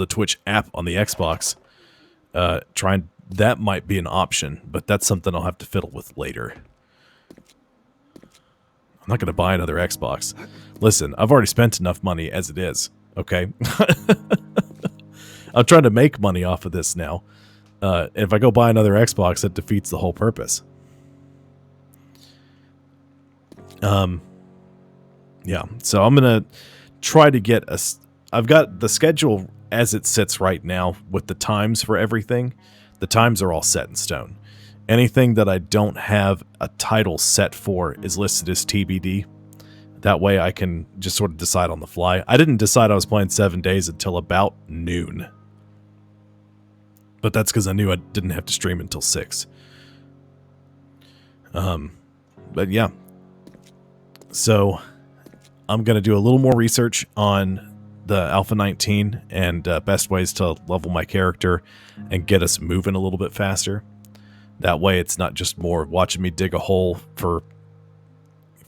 Twitch app on the Xbox. That might be an option, but that's something I'll have to fiddle with later. I'm not going to buy another Xbox. Listen, I've already spent enough money as it is, okay? I'm trying to make money off of this now. If I go buy another Xbox, that defeats the whole purpose. Yeah, so I'm going to try to get I've got the schedule as it sits right now with the times for everything. The times are all set in stone. Anything that I don't have a title set for is listed as TBD. That way I can just sort of decide on the fly. I didn't decide I was playing 7 days until about noon. But that's because I knew I didn't have to stream until 6. But yeah. So I'm going to do a little more research on the Alpha 19 and best ways to level my character and get us moving a little bit faster. That way it's not just more watching me dig a hole for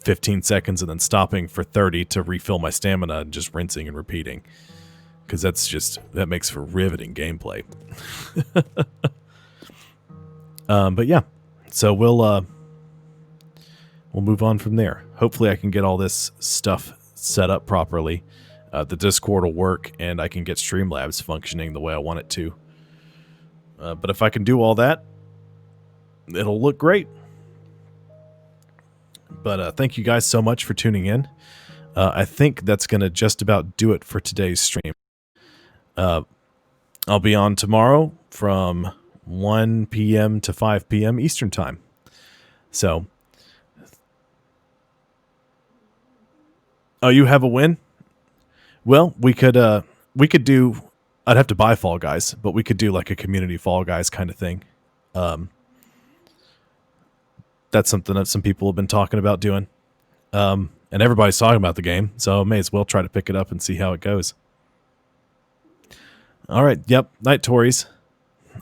15 seconds and then stopping for 30 to refill my stamina and just rinsing and repeating. Because that makes for riveting gameplay. But yeah, so we'll move on from there. Hopefully I can get all this stuff set up properly. The Discord will work, and I can get Streamlabs functioning the way I want it to. But if I can do all that, it'll look great. But thank you guys so much for tuning in. I think that's going to just about do it for today's stream. I'll be on tomorrow from 1 p.m. to 5 p.m. Eastern Time. So, oh, you have a win? Well, we could do. I'd have to buy Fall Guys, but we could do like a community Fall Guys kind of thing. That's something that some people have been talking about doing. And everybody's talking about the game, so I may as well try to pick it up and see how it goes. All right. Yep. Night Tories.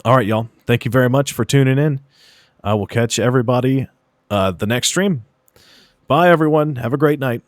All right, y'all. Thank you very much for tuning in. I will catch everybody the next stream. Bye, everyone. Have a great night.